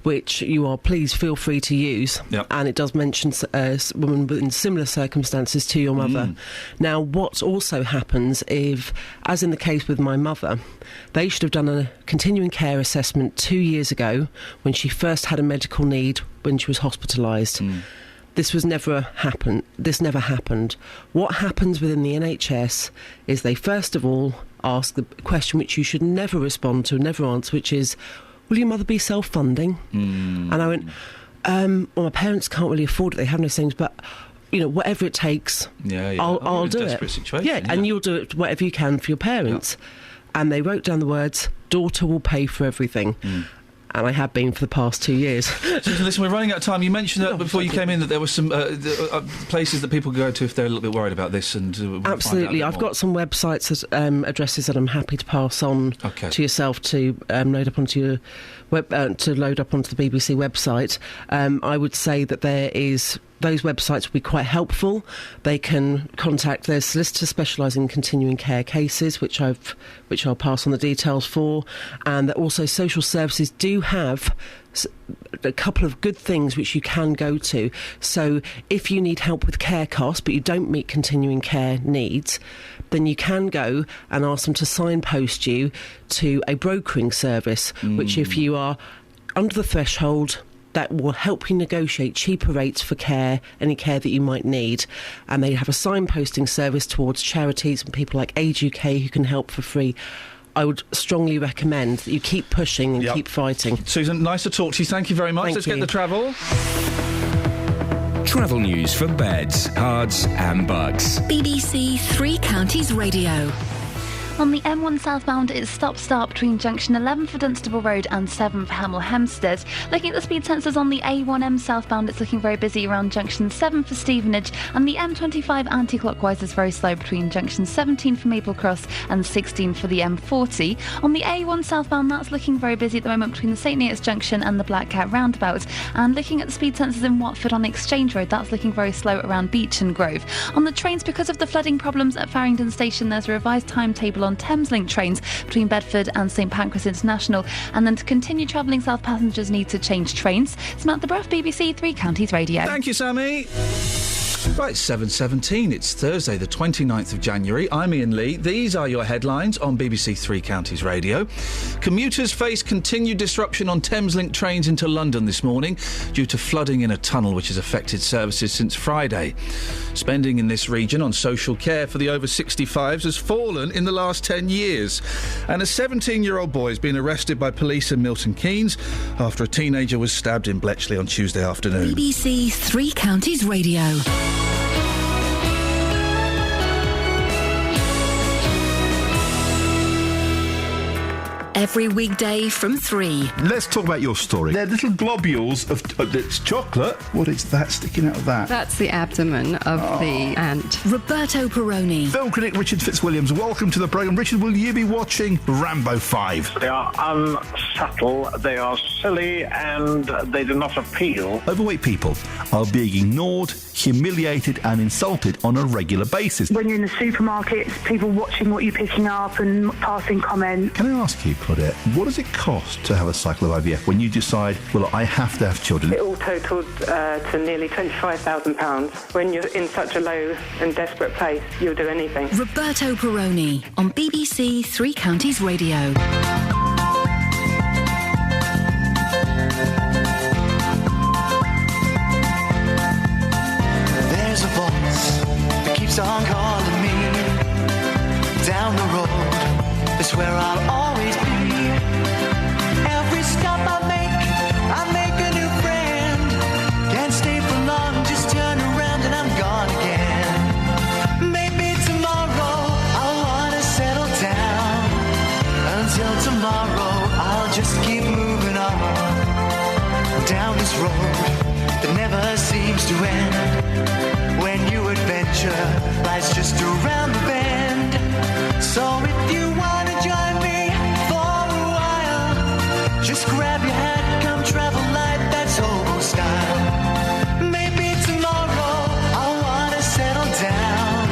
Speaker 16: which you are please feel free to use, and it does mention a woman in similar circumstances to your mother. Now, what also happens if, as in the case with my mother, they should have done a continuing care assessment 2 years ago when she first had a medical need when she was hospitalised. This never happened. What happens within the NHS is they first of all ask the question which you should never respond to, never answer, which is, will your mother be self-funding? And I went, well, my parents can't really afford it, they have no savings, but whatever it takes, I'll do it.
Speaker 6: Situation,
Speaker 16: and you'll do it whatever you can for your parents. And they wrote down the words, daughter will pay for everything. And I have been for the past 2 years.
Speaker 6: Susan, listen, we're running out of time. You mentioned that before you came in that there were some places that people go to if they're a little bit worried about this. And
Speaker 16: absolutely, I've got some websites, addresses that I'm happy to pass on to yourself to load up onto your load up onto the BBC website. I would say that those websites will be quite helpful. They can contact their solicitor specialising in continuing care cases, which I'll pass on the details for, and that also social services do have a couple of good things which you can go to. So if you need help with care costs but you don't meet continuing care needs, then you can go and ask them to signpost you to a brokering service, which if you are under the threshold, that will help you negotiate cheaper rates for care, any care that you might need. And they have a signposting service towards charities and people like Age UK who can help for free. I would strongly recommend that you keep pushing and keep fighting.
Speaker 6: Susan, nice to talk to you. Thank you very much. Let's get the travel.
Speaker 8: Travel news for beds, cards and bugs.
Speaker 7: BBC Three Counties Radio.
Speaker 13: On the M1 southbound, it's stop-start between junction 11 for Dunstable Road and 7 for Hemel Hempstead. Looking at the speed sensors on the A1M southbound, it's looking very busy around junction 7 for Stevenage, and the M25 anti-clockwise is very slow between junction 17 for Maple Cross and 16 for the M40. On the A1 southbound, that's looking very busy at the moment between the St Neots junction and the Black Cat roundabout. And looking at the speed sensors in Watford on Exchange Road, that's looking very slow around Beach and Grove. On the trains, because of the flooding problems at Farringdon Station, there's a revised timetable on Thameslink trains between Bedford and St Pancras International, and then to continue travelling south, passengers need to change trains. Samantha Bruff, BBC Three Counties Radio.
Speaker 6: Thank you, Sammy. Right, 7:17. It's Thursday, the 29th of January. I'm Iain Lee. These are your headlines on BBC Three Counties Radio. Commuters face continued disruption on Thameslink trains into London this morning due to flooding in a tunnel which has affected services since Friday. Spending in this region on social care for the over 65s has fallen in the last 10 years. And a 17-year-old boy has been arrested by police in Milton Keynes after a teenager was stabbed in Bletchley on Tuesday afternoon.
Speaker 7: BBC Three Counties Radio. Every weekday from 3.
Speaker 11: Let's talk about your story. They're little globules of it's chocolate. What is that sticking out of that?
Speaker 17: That's the abdomen of the ant.
Speaker 7: Roberto Perroni.
Speaker 11: Film critic Richard Fitzwilliams, welcome to the programme. Richard, will you be watching Rambo 5?
Speaker 18: They are unsubtle, they are silly, and they do not appeal.
Speaker 11: Overweight people are being ignored, humiliated and insulted on a regular basis.
Speaker 24: When you're in the supermarket, people watching what you're picking up and passing comments.
Speaker 11: Can I ask you, Claudette, what does it cost to have a cycle of IVF when you decide, well, I have to have children?
Speaker 25: It all totalled to nearly £25,000. When you're in such a low and desperate place, you'll do anything.
Speaker 7: Roberto Perroni on BBC Three Counties Radio.
Speaker 12: There's a voice that keeps on calling me. Down the road is where I'll always be. Every stop I make a new friend. Can't stay for long, just turn around and I'm gone again. Maybe tomorrow I'll wanna settle down. Until tomorrow I'll just keep moving on. Down this road that never seems to end. When new adventure lies just around the bend. So if you wanna join me for a while, just grab your hat, come travel light, that's hobo style. Maybe tomorrow I'll wanna settle down.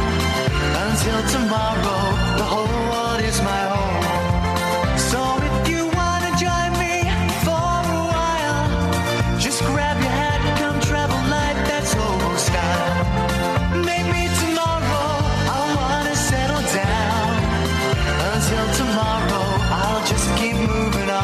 Speaker 12: Until tomorrow, the whole world is my home. So if you wanna join me for a while, just grab your hat, come travel light, that's hobo style. Maybe tomorrow I'll wanna settle down. Until tomorrow, I'll just keep moving on.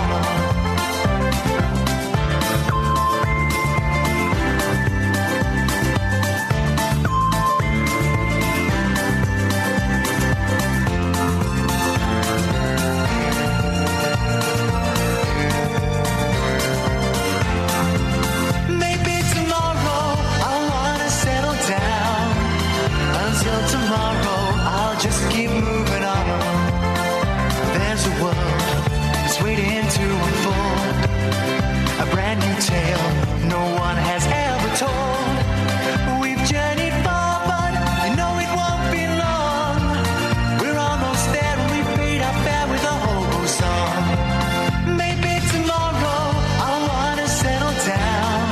Speaker 12: Maybe tomorrow I'll wanna settle down. Until tomorrow, I'll just keep moving on. There's a world that's waiting to unfold. A brand new tale no one has ever told. We've journeyed far, but you know it won't be long. We're almost there and we paid our fare with a hobo song. Maybe tomorrow I'll wanna settle down.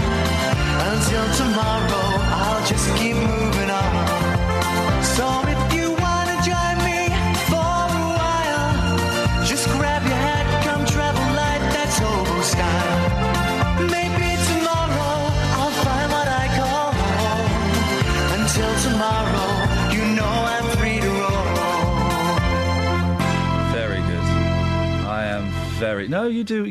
Speaker 12: Until tomorrow, I'll just keep moving on. So if you wanna join me for a while, just grab your hat, come travel light, that's hobo style. Maybe tomorrow I'll find what I call home. Until tomorrow, you know I'm free to roll.
Speaker 6: Very good. I am very... No, you do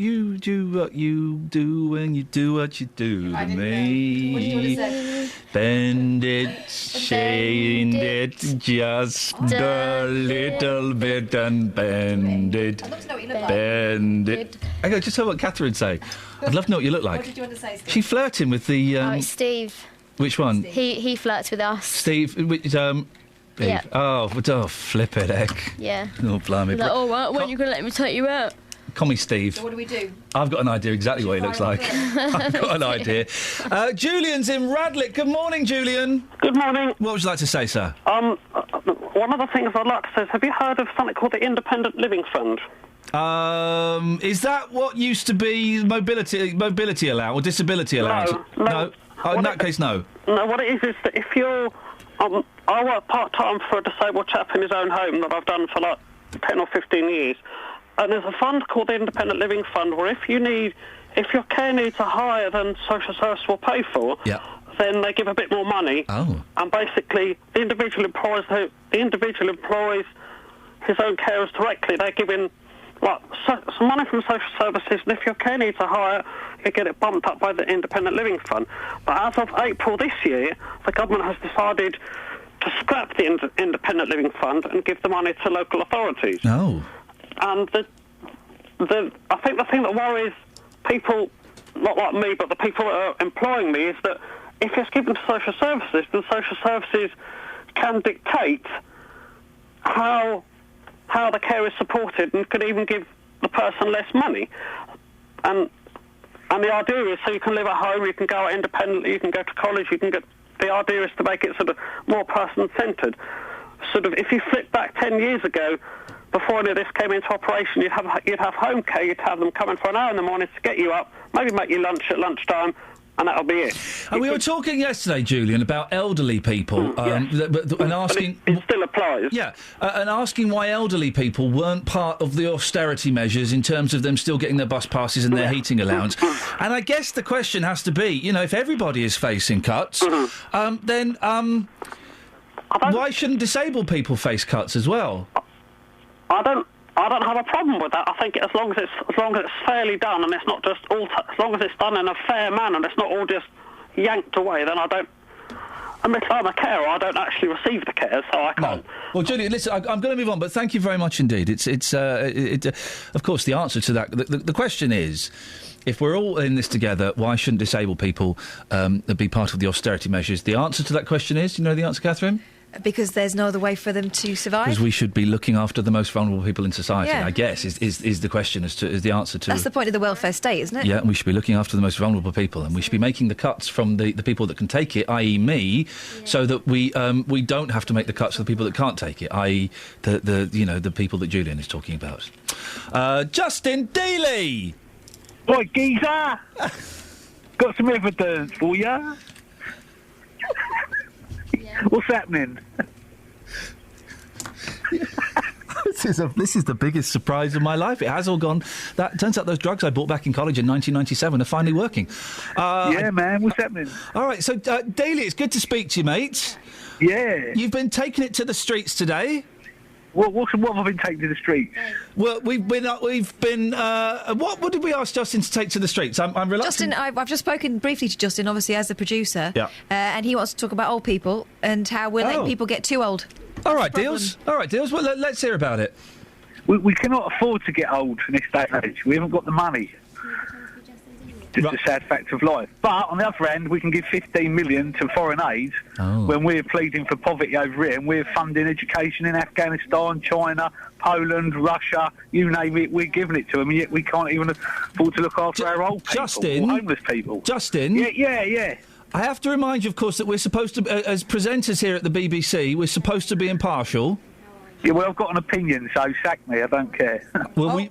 Speaker 6: what you do when you do what you do to me.
Speaker 9: What do you want to say?
Speaker 6: Bend it, shade it, just a little bit and bend it.
Speaker 9: I'd love to know what you look like.
Speaker 6: Bend it. Okay, just tell what Catherine's saying. I'd love to know what you look like.
Speaker 9: What did you want to say, Steve?
Speaker 6: She flirting with the...
Speaker 10: Oh, it's Steve.
Speaker 6: Which one?
Speaker 10: He flirts with us.
Speaker 6: Steve, Eve.
Speaker 10: Yeah.
Speaker 6: Oh, flip it, heck.
Speaker 10: Yeah.
Speaker 6: Oh, blimey.
Speaker 10: Like, all right, when are you going to let me take you out?
Speaker 6: Call me Steve.
Speaker 9: So what do we do?
Speaker 6: I've got an idea exactly what he looks like. I've got an idea. Julian's in Radlett. Good morning, Julian.
Speaker 18: Good morning.
Speaker 6: What would you like to say, sir?
Speaker 18: One of the things I'd like to say is, have you heard of something called the Independent Living Fund?
Speaker 6: Is that what used to be mobility allowance or disability allowance?
Speaker 18: No.
Speaker 6: Oh, in that case, no.
Speaker 18: No, what it is that if you're... I work part-time for a disabled chap in his own home that I've done for like 10 or 15 years. And there's a fund called the Independent Living Fund where if your care needs are higher than social service will pay for, then they give a bit more money.
Speaker 6: Oh.
Speaker 18: And basically, the individual employs his own carers directly. They give in some money from social services, and if your care needs are higher, you get it bumped up by the Independent Living Fund. But as of April this year, the government has decided to scrap the Independent Living Fund and give the money to local authorities.
Speaker 6: Oh.
Speaker 18: And I think the thing that worries people, not like me, but the people that are employing me, is that if it's given to social services, then social services can dictate how the care is supported and could even give the person less money. And the idea is so you can live at home, you can go out independently, you can go to college, the idea is to make it sort of more person-centred. Sort of, if you flip back 10 years ago, before any of this came into operation, you'd have home care, you'd have them coming for an hour in the morning to get you up, maybe make you lunch at lunchtime, and that'll be it.
Speaker 6: And we were talking yesterday, Julian, about elderly people, and asking...
Speaker 18: It still applies.
Speaker 6: Yeah, and asking why elderly people weren't part of the austerity measures in terms of them still getting their bus passes and their heating allowance. And I guess the question has to be, if everybody is facing cuts, then why shouldn't disabled people face cuts as well?
Speaker 18: I don't have a problem with that. I think as long as it's fairly done and it's not just as long as it's done in a fair manner and it's not all just yanked away, then I don't. I'm a carer. I don't actually receive the care, so I can't.
Speaker 6: No. Well, Julian, listen, I'm going to move on, but thank you very much indeed. Of course, the answer to that, the question is, if we're all in this together, why shouldn't disabled people be part of the austerity measures? The answer to that question is, do you know the answer, Catherine?
Speaker 9: Because there's no other way for them to survive.
Speaker 6: Because we should be looking after the most vulnerable people in society,
Speaker 9: Yeah.
Speaker 6: I guess, is the question, is the answer to...
Speaker 9: That's the point of the welfare state, isn't it?
Speaker 6: Yeah, we should be looking after the most vulnerable people, and we should be making the cuts from the people that can take it, i.e. me, so that we don't have to make the cuts for the people that can't take it, i.e. the people that Julian is talking about. Justin Dealey!
Speaker 11: Right, geezer! Got some evidence for ya? What's happening?
Speaker 6: This is the biggest surprise of my life. It has all gone. That turns out those drugs I bought back in college in 1997 are finally working.
Speaker 11: Yeah, man. What's happening?
Speaker 6: All right. So, Daly, it's good to speak to you, mate.
Speaker 11: Yeah.
Speaker 6: You've been taking it to the streets today.
Speaker 11: What have I been taking to the streets?
Speaker 6: Well, we've been. What did we ask Justin to take to the streets? I'm reluctant.
Speaker 9: Justin, I've just spoken briefly to Justin, obviously as the producer.
Speaker 6: Yeah.
Speaker 9: And he wants to talk about old people and how we're letting people get too old.
Speaker 6: All right, Deals. Well, let's hear about it.
Speaker 11: We cannot afford to get old in this day and age. We haven't got the money. Just a sad fact of life. But on the other hand, we can give 15 million to foreign aid when we're pleading for poverty over here, and we're funding education in Afghanistan, China, Poland, Russia, you name it. We're giving it to them, and yet we can't even afford to look after our old people, or homeless people.
Speaker 6: Justin.
Speaker 11: Yeah.
Speaker 6: I have to remind you, of course, that we're supposed to, as presenters here at the BBC, we're supposed to be impartial.
Speaker 11: Yeah, well, I've got an opinion, so sack me. I don't care.
Speaker 6: Well,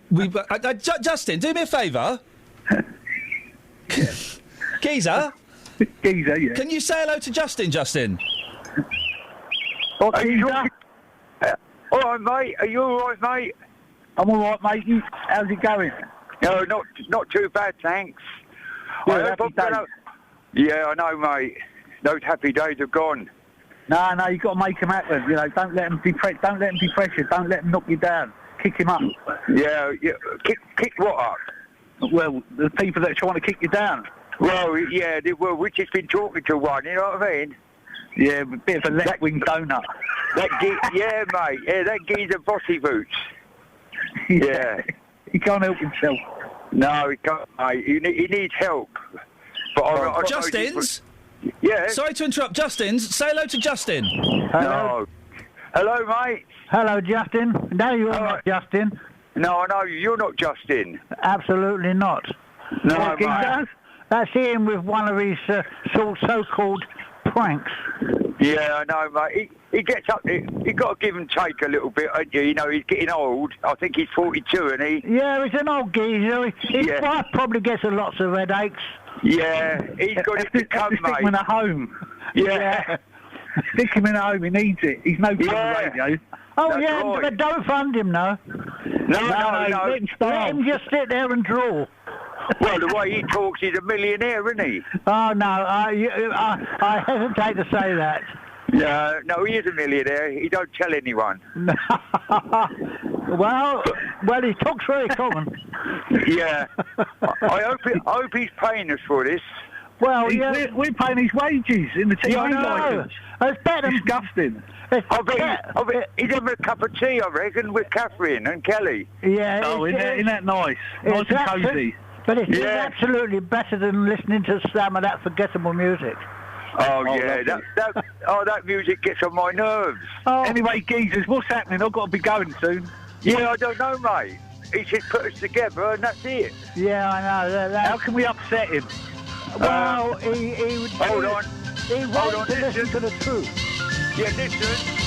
Speaker 6: Justin, do me a favour. Geezer?
Speaker 11: Geezer, yeah.
Speaker 6: Can you say hello to Justin?
Speaker 11: All right, mate. Are you all right, mate? I'm all right, mate. How's it going?
Speaker 2: No, not too bad, thanks.
Speaker 11: Yeah,
Speaker 2: Yeah, I know, mate. Those happy days are gone.
Speaker 11: No, you've got to make them happen. Don't let them be Don't let them be pressured. Don't let them knock you down. Kick him up.
Speaker 2: Yeah. Kick what up?
Speaker 11: Well, the people that are trying to kick you down.
Speaker 2: Well, yeah, we've just been talking to one, you know what I mean?
Speaker 11: Yeah, a bit of a left-wing donut.
Speaker 2: Yeah, mate. Yeah, that geezer bossy boots. Yeah.
Speaker 11: He can't help himself.
Speaker 2: No, he can't, mate. He needs help. But
Speaker 6: Justin's?
Speaker 2: Yeah.
Speaker 6: Sorry to interrupt. Justin's? Say hello to Justin.
Speaker 2: Hello. Hello, mate.
Speaker 11: Hello, Justin. No, you're not Justin.
Speaker 2: No, I know you're not Justin.
Speaker 11: Absolutely not.
Speaker 2: No, mate.
Speaker 11: That's Iain with one of his so-called pranks.
Speaker 2: Yeah, I know, mate. He gets up. He got to give and take a little bit. You know, he's getting old. I think he's 42, and he.
Speaker 11: Yeah, he's an old geezer. His wife probably gets lots of headaches.
Speaker 2: Yeah, he's got it to come, mate.
Speaker 11: Stick him in a home.
Speaker 2: Yeah.
Speaker 11: Stick him in a home. He needs it. He's no good on the radio. Oh,
Speaker 2: that's
Speaker 11: yeah,
Speaker 2: right.
Speaker 11: but don't fund him, no.
Speaker 2: No.
Speaker 11: Let him just sit there and draw.
Speaker 2: Well, the way he talks, he's a millionaire, isn't he?
Speaker 11: Oh, no, I hesitate to say that.
Speaker 2: No, he is a millionaire. He don't tell anyone.
Speaker 11: well, he talks very common.
Speaker 2: Yeah. I hope he's paying us for this.
Speaker 11: Well, yeah, we're paying his wages in the TV license. It's better. Disgusting.
Speaker 2: I bet he's having a cup of tea, I reckon, with Catherine and Kelly.
Speaker 11: Yeah. Oh, isn't that nice? Nice and cosy. But it's absolutely better than listening to some of that forgettable music.
Speaker 2: Oh yeah, that music gets on my nerves.
Speaker 11: Oh. Anyway, geezers, what's happening? I've got to be going soon.
Speaker 2: Yeah, I don't know, mate. He should put us together, and that's it.
Speaker 11: Yeah, I know. How can we upset him?
Speaker 3: Well, he would...
Speaker 2: Hold on.
Speaker 3: He won't listen to the truth.
Speaker 2: Yeah, listen.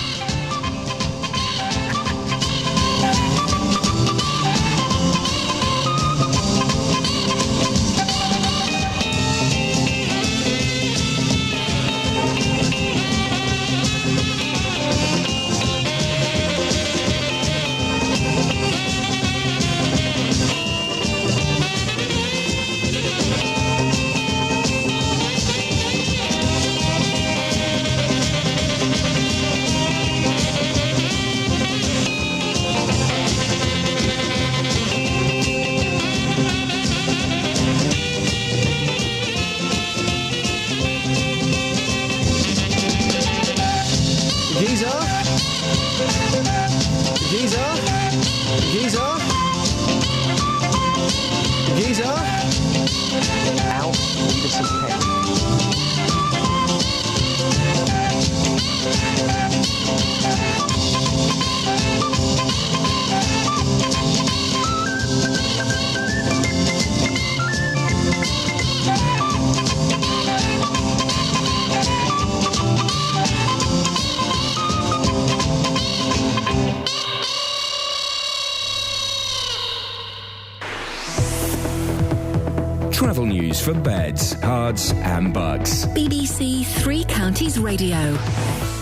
Speaker 8: Travel news for beds, cards and bugs.
Speaker 7: BBC Three Counties Radio.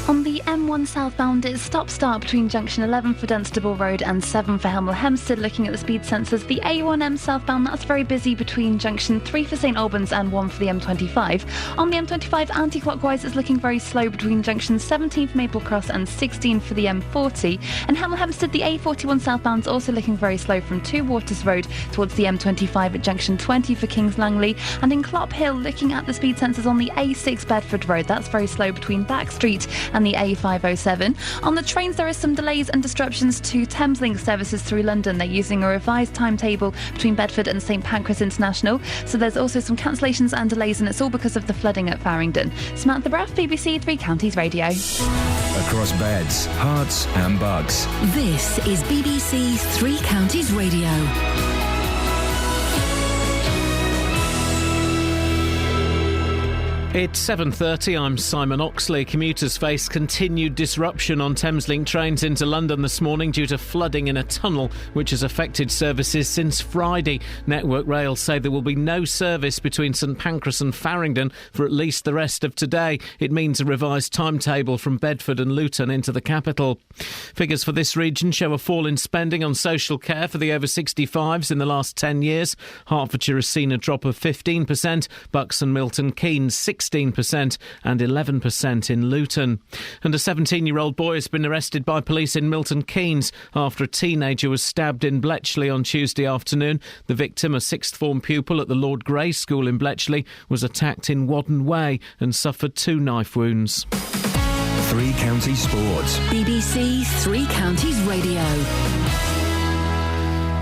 Speaker 13: On the M1 southbound, it's stop-start between junction 11 for Dunstable Road and 7 for Hemel Hempstead. Looking at the speed sensors, the A1M southbound, that's very busy between junction 3 for St Albans and 1 for the M25. On the M25, anti-clockwise, it's looking very slow between junction 17 for Maple Cross and 16 for the M40. And Hemel Hempstead, the A41 southbound's also looking very slow from 2 Waters Road towards the M25 at junction 20 for Kings Langley. And in Clop Hill, looking at the speed sensors on the A6 Bedford Road, that's very slow between Back Street and the A507. On the trains, there are some delays and disruptions to Thameslink services through London. They're using a revised timetable between Bedford and St Pancras International. So there's also some cancellations and delays, and it's all because of the flooding at Farringdon. Samantha Braff, BBC Three Counties Radio.
Speaker 8: Across beds, hearts and bugs.
Speaker 7: This is BBC Three Counties Radio.
Speaker 1: It's 7:30. I'm Simon Oxley. Commuters face continued disruption on Thameslink trains into London this morning due to flooding in a tunnel which has affected services since Friday. Network Rail say there will be no service between St Pancras and Farringdon for at least the rest of today. It means a revised timetable from Bedford and Luton into the capital. Figures for this region show a fall in spending on social care for the over 65s in the last 10 years. Hertfordshire has seen a drop of 15%, Bucks and Milton Keynes 16% and 11% in Luton. And a 17-year-old boy has been arrested by police in Milton Keynes after a teenager was stabbed in Bletchley on Tuesday afternoon. The victim, a sixth form pupil at the Lord Grey School in Bletchley, was attacked in Wadden Way and suffered 2 knife wounds.
Speaker 8: Three Counties Sports.
Speaker 7: BBC Three Counties Radio.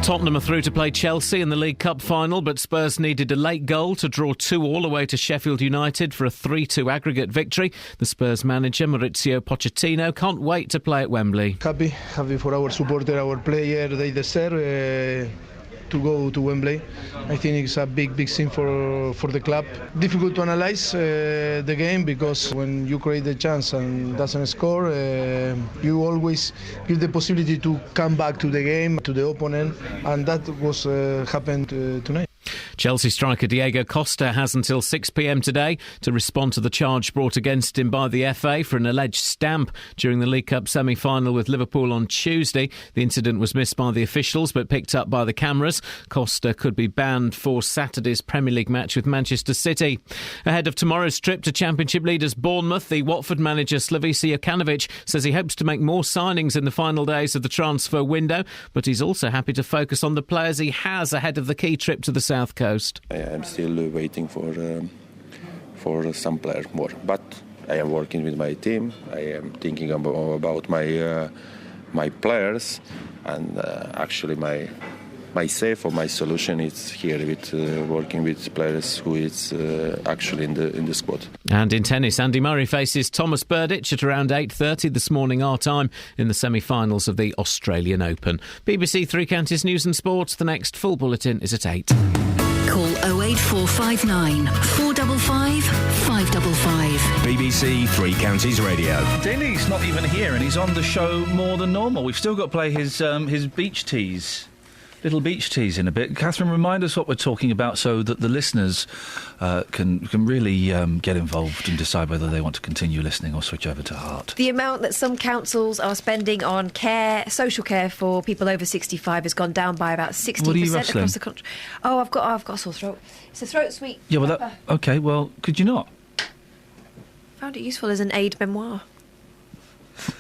Speaker 1: Tottenham are through to play Chelsea in the League Cup final, but Spurs needed a late goal to draw 2-2 away to Sheffield United for a 3-2 aggregate victory. The Spurs manager, Maurizio Pochettino, can't wait to play at Wembley.
Speaker 19: Happy for our supporter, our player. They deserve to go to Wembley. I think it's a big thing for the club. Difficult to analyze the game because when you create the chance and doesn't score, you always give the possibility to come back to the game, to the opponent, and that was happened tonight.
Speaker 1: Chelsea striker Diego Costa has until 6 p.m. today to respond to the charge brought against him by the FA for an alleged stamp during the League Cup semi-final with Liverpool on Tuesday. The incident was missed by the officials but picked up by the cameras. Costa could be banned for Saturday's Premier League match with Manchester City. Ahead of tomorrow's trip to Championship leaders Bournemouth, the Watford manager Slavisa Jokanovic says he hopes to make more signings in the final days of the transfer window, but he's also happy to focus on the players he has ahead of the key trip to the South Coast.
Speaker 20: I'm still waiting for some players more, but I am working with my team. I am thinking about my players, and actually my myself or my solution is here with working with players who is actually in the squad.
Speaker 1: And in tennis, Andy Murray faces Thomas Berdych at around 8:30 this morning our time in the semi-finals of the Australian Open. BBC Three Counties News and Sport. The next full bulletin is at 8.
Speaker 7: Call 08459 455 555.
Speaker 8: BBC Three Counties Radio.
Speaker 6: Dilly's not even here, and he's on the show more than normal. We've still got to play his beach teas. Little beach teas in a bit. Catherine, remind us what we're talking about so that the listeners can really get involved and decide whether they want to continue listening or switch over to Heart.
Speaker 9: The amount that some councils are spending on care, social care for people over 65 has gone down by about 60% across the country. Oh, I've got a sore throat. It's a throat sweet.
Speaker 6: Yeah, well, okay, well, could you not?
Speaker 9: Found it useful as an aid memoir.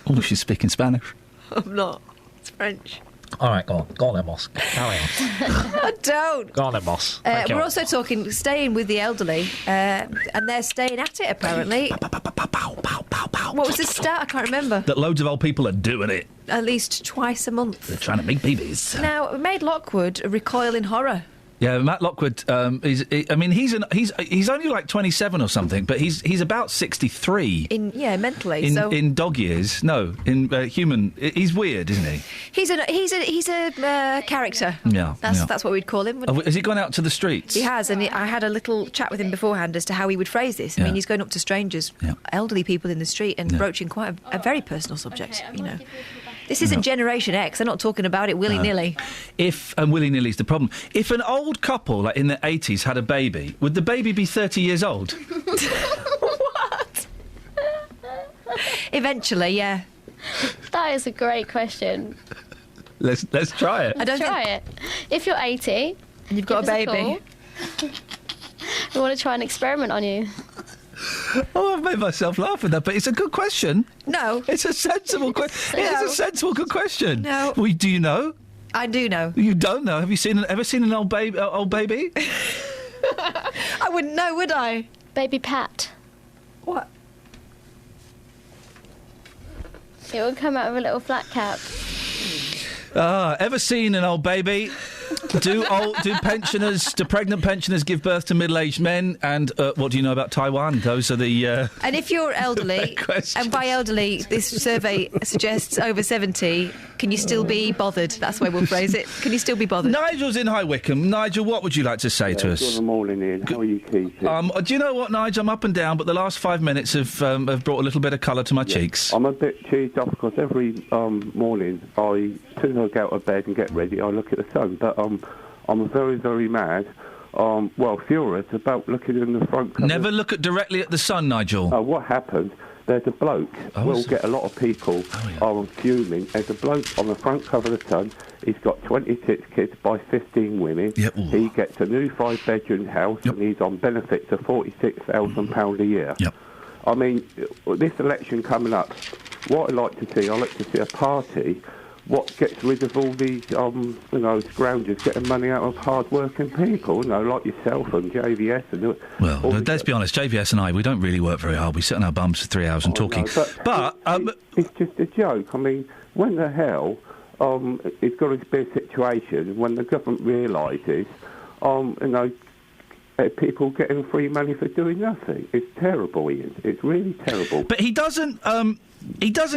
Speaker 6: Oh, she's speaking Spanish.
Speaker 9: I'm not. It's French.
Speaker 4: All right, go on then, boss. Carry on.
Speaker 9: I don't.
Speaker 4: Go on then, boss.
Speaker 9: We're also staying with the elderly, and they're staying at it, apparently. What was the stat? I can't remember.
Speaker 6: That loads of old people are doing it.
Speaker 9: At least twice a month.
Speaker 6: They're trying to make babies.
Speaker 9: Now, it made Lockwood recoil in horror.
Speaker 6: Yeah, Matt Lockwood. He's only like 27 or something, but he's about 63.
Speaker 9: Mentally.
Speaker 6: In dog years, no, in human. He's weird, isn't he?
Speaker 9: He's a character.
Speaker 6: Yeah,
Speaker 9: that's what we'd call him.
Speaker 6: Has he gone out to the streets?
Speaker 9: He has, and I had a little chat with him beforehand as to how he would phrase this. I mean, he's going up to strangers, elderly people in the street, and broaching quite a very personal subject. This isn't Generation X. They're not talking about it willy-nilly.
Speaker 6: Willy-nilly's the problem. If an old couple, like in the 80s, had a baby, would the baby be 30 years old?
Speaker 9: What? Eventually, yeah.
Speaker 10: That is a great question.
Speaker 6: Let's try it.
Speaker 10: Try it. If you're 80
Speaker 9: and you've got a baby,
Speaker 10: we want to try an experiment on you.
Speaker 6: Oh, I've made myself laugh with that, but it's a good question.
Speaker 9: No.
Speaker 6: It's a sensible question. It's a sensible, good question.
Speaker 9: No.
Speaker 6: Well, do you know?
Speaker 9: I do know.
Speaker 6: You don't know? Have you ever seen an old baby?
Speaker 9: I wouldn't know, would I?
Speaker 10: Baby Pat.
Speaker 9: What?
Speaker 10: It would come out with a little flat cap.
Speaker 6: Ever seen an old baby? Do pregnant pensioners give birth to middle-aged men? And what do you know about Taiwan? Those are the...
Speaker 9: And if you're elderly, and by elderly, this survey suggests over 70, can you still be bothered? That's the way we'll phrase it. Can you still be bothered?
Speaker 6: Nigel's in High Wycombe. Nigel, what would you like to say to us?
Speaker 5: Good morning, Ian. How are you keeping?
Speaker 6: Do you know what, Nigel? I'm up and down, but the last 5 minutes have brought a little bit of colour to my cheeks.
Speaker 5: I'm a bit cheesed off because every morning, as soon as I get out of bed and get ready, I look at the sun, but I'm very, very mad, furious about looking in the front cover.
Speaker 6: Never look directly at the sun, Nigel.
Speaker 5: What happened, there's a bloke, we'll get a lot of people fuming, there's a bloke on the front cover of the Sun, he's got 26 kids by 15 women, he gets a new 5-bedroom house, and he's on benefits of £46,000 a year. I mean, this election coming up, what I'd like to see a party what gets rid of all these, scroungers getting money out of hard-working people, like yourself and JVS and...
Speaker 6: Well, let's be honest, JVS and I, we don't really work very hard. We sit on our bums for 3 hours and talking.
Speaker 5: But it's just a joke. I mean, when the hell it's got to be a situation when the government realises, people getting free money for doing nothing. It's terrible, Ian. It's really terrible.
Speaker 6: But he doesn't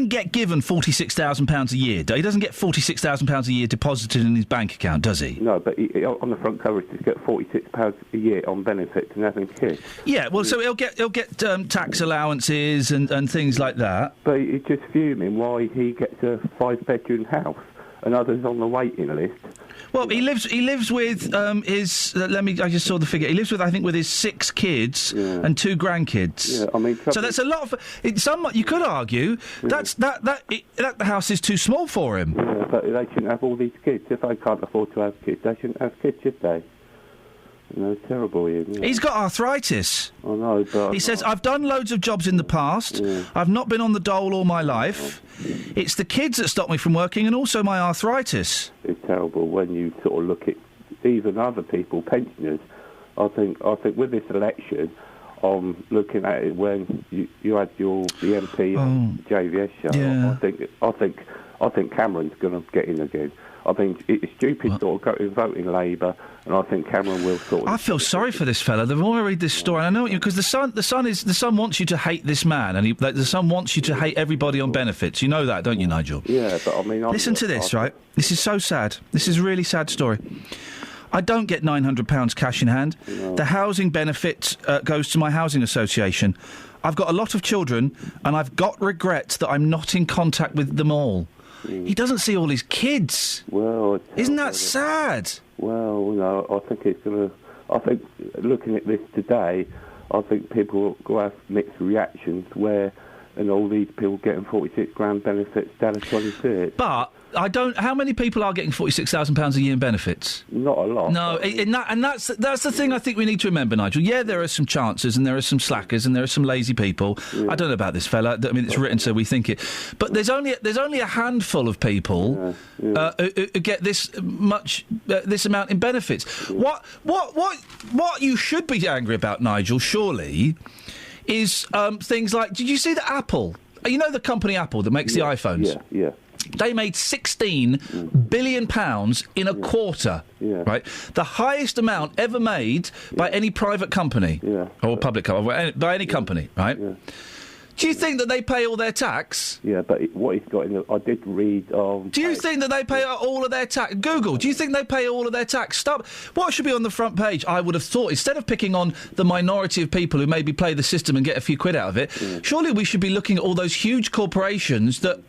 Speaker 6: get given £46,000 a year. He doesn't get £46,000 a year deposited in his bank account, does he?
Speaker 5: No, but on the front cover, he's get £46 a year on benefits and having kids.
Speaker 6: Yeah, well, so he'll get tax allowances and things like that.
Speaker 5: But he's just fuming why he gets a 5-bedroom house and others on the waiting list.
Speaker 6: Well, he lives with his. I just saw the figure. He lives with his 6 kids and 2 grandkids.
Speaker 5: Yeah, I mean,
Speaker 6: so that's a lot of. You could argue that the house is too small for him.
Speaker 5: Yeah, but they shouldn't have all these kids. If they can't afford to have kids, they shouldn't have kids, should they? It's terrible, Ian. Yeah.
Speaker 6: He's got arthritis.
Speaker 5: I know, but...
Speaker 6: He says, I've done loads of jobs in the past. Yeah. I've not been on the dole all my life. It's the kids that stop me from working and also my arthritis.
Speaker 5: It's terrible when you sort of look at even other people, pensioners. I think with this election, looking at it when you had the MP on JVS show, I think I think Cameron's going to get in again. I think it's stupid to go to voting Labour, and I think Cameron will sort of...
Speaker 6: I feel sorry for this fella. The more I read this story, I know you because the Sun wants you to hate this man, and the Sun wants you to hate everybody on benefits. You know that, don't you, Nigel?
Speaker 5: Yeah, but I mean...
Speaker 6: Listen to this, right? This is so sad. This is a really sad story. I don't get £900 cash in hand. No. The housing benefit goes to my housing association. I've got a lot of children, and I've got regrets that I'm not in contact with them all. He doesn't see all his kids.
Speaker 5: Well,
Speaker 6: isn't that sad?
Speaker 5: Well, no, I think it's going to... I think, looking at this today, I think people will have mixed reactions where... And all these people getting 46 grand benefits down to 26.
Speaker 6: But I don't. How many people are getting £46,000 a year in benefits?
Speaker 5: Not a lot.
Speaker 6: No, and that's the thing I think we need to remember, Nigel. Yeah, there are some chances, and there are some slackers, and there are some lazy people. Yeah. I don't know about this fella. I mean, it's written so we think it. But there's only a handful of people who get this amount in benefits. Yeah. What you should be angry about, Nigel, surely, is things like, did you see that Apple, you know the company Apple that makes the iPhones?
Speaker 5: Yeah.
Speaker 6: They made £16 billion in a quarter, right? The highest amount ever made by any private company, or public company, by any company, right? Yeah. Do you think that they pay all their tax?
Speaker 5: Yeah, but what he's got in the... I did read...
Speaker 6: do you think that they pay all of their tax? Google, do you think they pay all of their tax? Stop. What should be on the front page, I would have thought, instead of picking on the minority of people who maybe play the system and get a few quid out of it, surely we should be looking at all those huge corporations that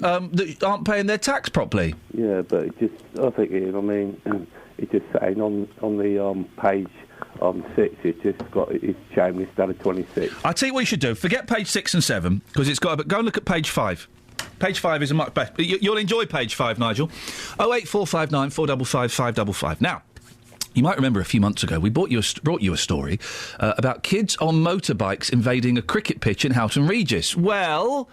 Speaker 6: aren't paying their tax properly.
Speaker 5: Yeah, but it just... I think, I mean, it's just saying on the page... 6, it's just got it's showing this down to 26.
Speaker 6: I'll tell you what you should do. Forget page 6 and 7 because it's got. But go and look at page 5. Page 5 is a much better. You'll enjoy page 5, Nigel. 08459 455 555. Now, you might remember a few months ago we brought you a story about kids on motorbikes invading a cricket pitch in Houghton Regis. Well.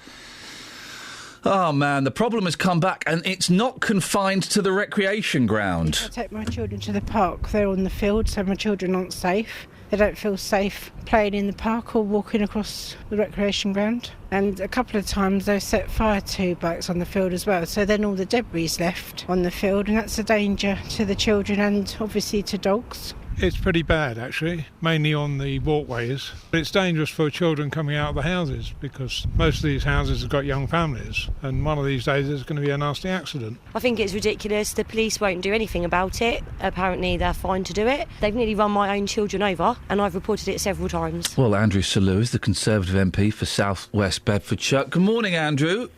Speaker 6: Oh, man, the problem has come back, and it's not confined to the recreation ground.
Speaker 14: I take my children to the park. They're on the field, so my children aren't safe. They don't feel safe playing in the park or walking across the recreation ground. And a couple of times they've set fire to bikes on the field as well, so then all the debris is left on the field, and that's a danger to the children and obviously to dogs.
Speaker 15: It's pretty bad, actually, mainly on the walkways. It's dangerous for children coming out of the houses because most of these houses have got young families, and one of these days there's going to be a nasty accident.
Speaker 21: I think it's ridiculous. The police won't do anything about it. Apparently they're fine to do it. They've nearly run my own children over, and I've reported it several times.
Speaker 6: Well, Andrew Selous is the Conservative MP for South West Bedfordshire. Good morning, Andrew.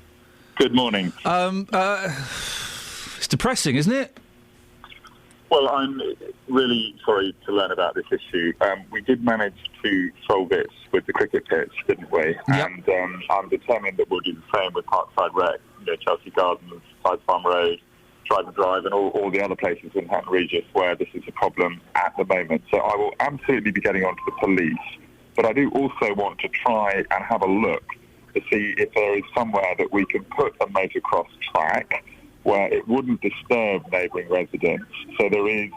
Speaker 22: Good morning.
Speaker 6: It's depressing, isn't it?
Speaker 22: Well, I'm really sorry to learn about this issue. We did manage to solve it with the cricket pitch, didn't we? Yep. And I'm determined that we'll do the same with Parkside Rec, Chelsea Gardens, Side Farm Road, Trident Drive, and all the other places in Houghton Regis where this is a problem at the moment. So I will absolutely be getting on to the police, but I do also want to try and have a look to see if there is somewhere that we can put a motocross track where it wouldn't disturb neighbouring residents, so there is,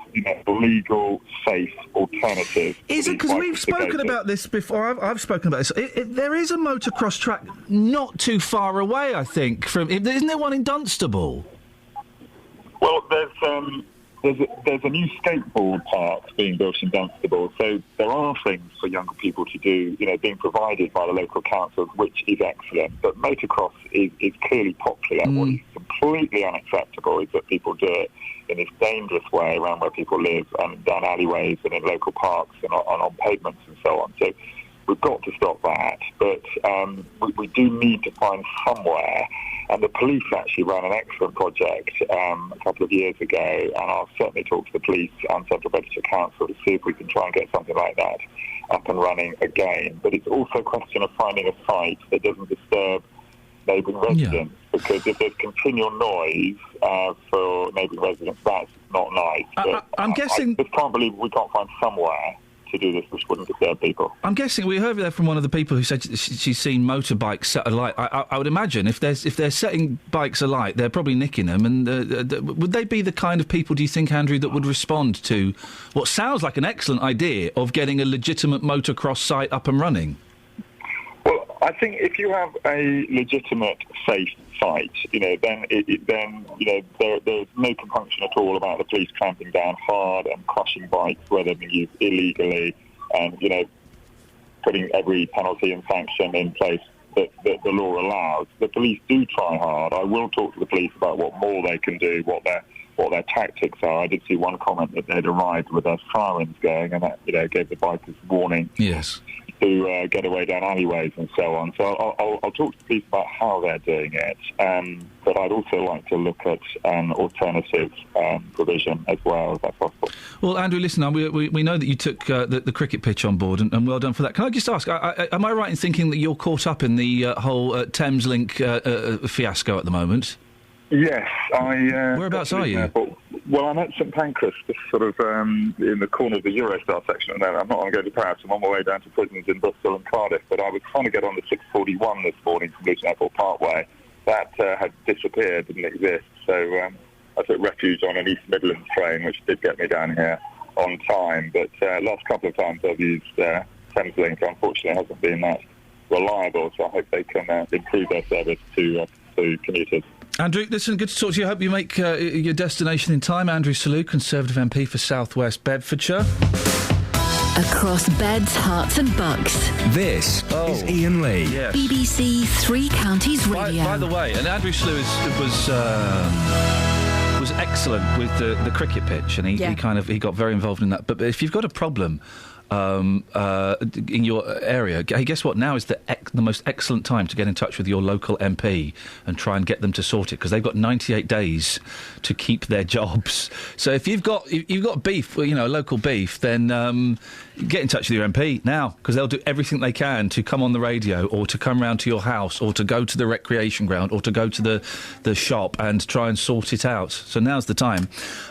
Speaker 22: a legal, safe alternative.
Speaker 6: Is it because we've spoken about this before? I've spoken about this. There is a motocross track not too far away, I think. Isn't there one in Dunstable?
Speaker 22: Well, there's a new skateboard park being built in Dunstable, so there are things for younger people to do, being provided by the local councils, which is excellent. But motocross is clearly popular. What is completely unacceptable is that people do it in this dangerous way around where people live and down alleyways and in local parks and on pavements and so on. So we've got to stop that. But we do need to find somewhere. And the police actually ran an excellent project a couple of years ago, and I'll certainly talk to the police and Central Bedfordshire Council to see if we can try and get something like that up and running again. But it's also a question of finding a site that doesn't disturb neighbouring residents, because if there's continual noise for neighbouring residents, that's not nice.
Speaker 6: I'm guessing...
Speaker 22: I just can't believe we can't find somewhere to do this which wouldn't disturb people.
Speaker 6: I'm guessing we heard there from one of the people who said she's seen motorbikes set alight. I would imagine if they're setting bikes alight, they're probably nicking them. And would they be the kind of people, do you think, Andrew, that would respond to what sounds like an excellent idea of getting a legitimate motocross site up and running?
Speaker 22: Well, I think if you have a legitimate, safe fight, then there's no compunction at all about the police clamping down hard and crushing bikes where they've been used illegally, and putting every penalty and sanction in place that the law allows. The police do try hard. I will talk to the police about what more they can do, what their tactics are. I did see one comment that they'd arrived with their sirens going, and that gave the bikers warning.
Speaker 6: Yes.
Speaker 22: To get away down alleyways and so on. So I'll talk to the police about how they're doing it. But I'd also like to look at an alternative provision as well, if that's possible.
Speaker 6: Well, Andrew, listen, we know that you took the cricket pitch on board, and well done for that. Can I just ask, am I right in thinking that you're caught up in the whole Thameslink fiasco at the moment?
Speaker 22: Yes,
Speaker 6: Whereabouts are you?
Speaker 22: Well, I'm at St Pancras, just sort of in the corner of the Eurostar section, and then I'm not on going to Paris. I'm on my way down to prisons in Bristol and Cardiff, but I was trying to get on the 641 this morning from Luton Airport Parkway. That had disappeared, didn't exist, so I took refuge on an East Midlands train, which did get me down here on time, but last couple of times I've used Thameslink, unfortunately, hasn't been that reliable, so I hope they can improve their service to commuters.
Speaker 6: Andrew, listen, good to talk to you. I hope you make your destination in time. Andrew Selous, Conservative MP for South West Bedfordshire.
Speaker 7: Across beds, hearts and bucks.
Speaker 8: This is Iain Lee.
Speaker 6: Yes.
Speaker 7: BBC Three Counties Radio.
Speaker 6: By the way, and Andrew Selous was excellent with the cricket pitch, and he got very involved in that. But if you've got a problem in your area, hey, guess what? Now is the most excellent time to get in touch with your local MP and try and get them to sort it, because they've got 98 days to keep their jobs. So if you've got beef, local beef, then get in touch with your MP now, because they'll do everything they can to come on the radio, or to come round to your house, or to go to the recreation ground, or to go to the shop and try and sort it out. So now's the time.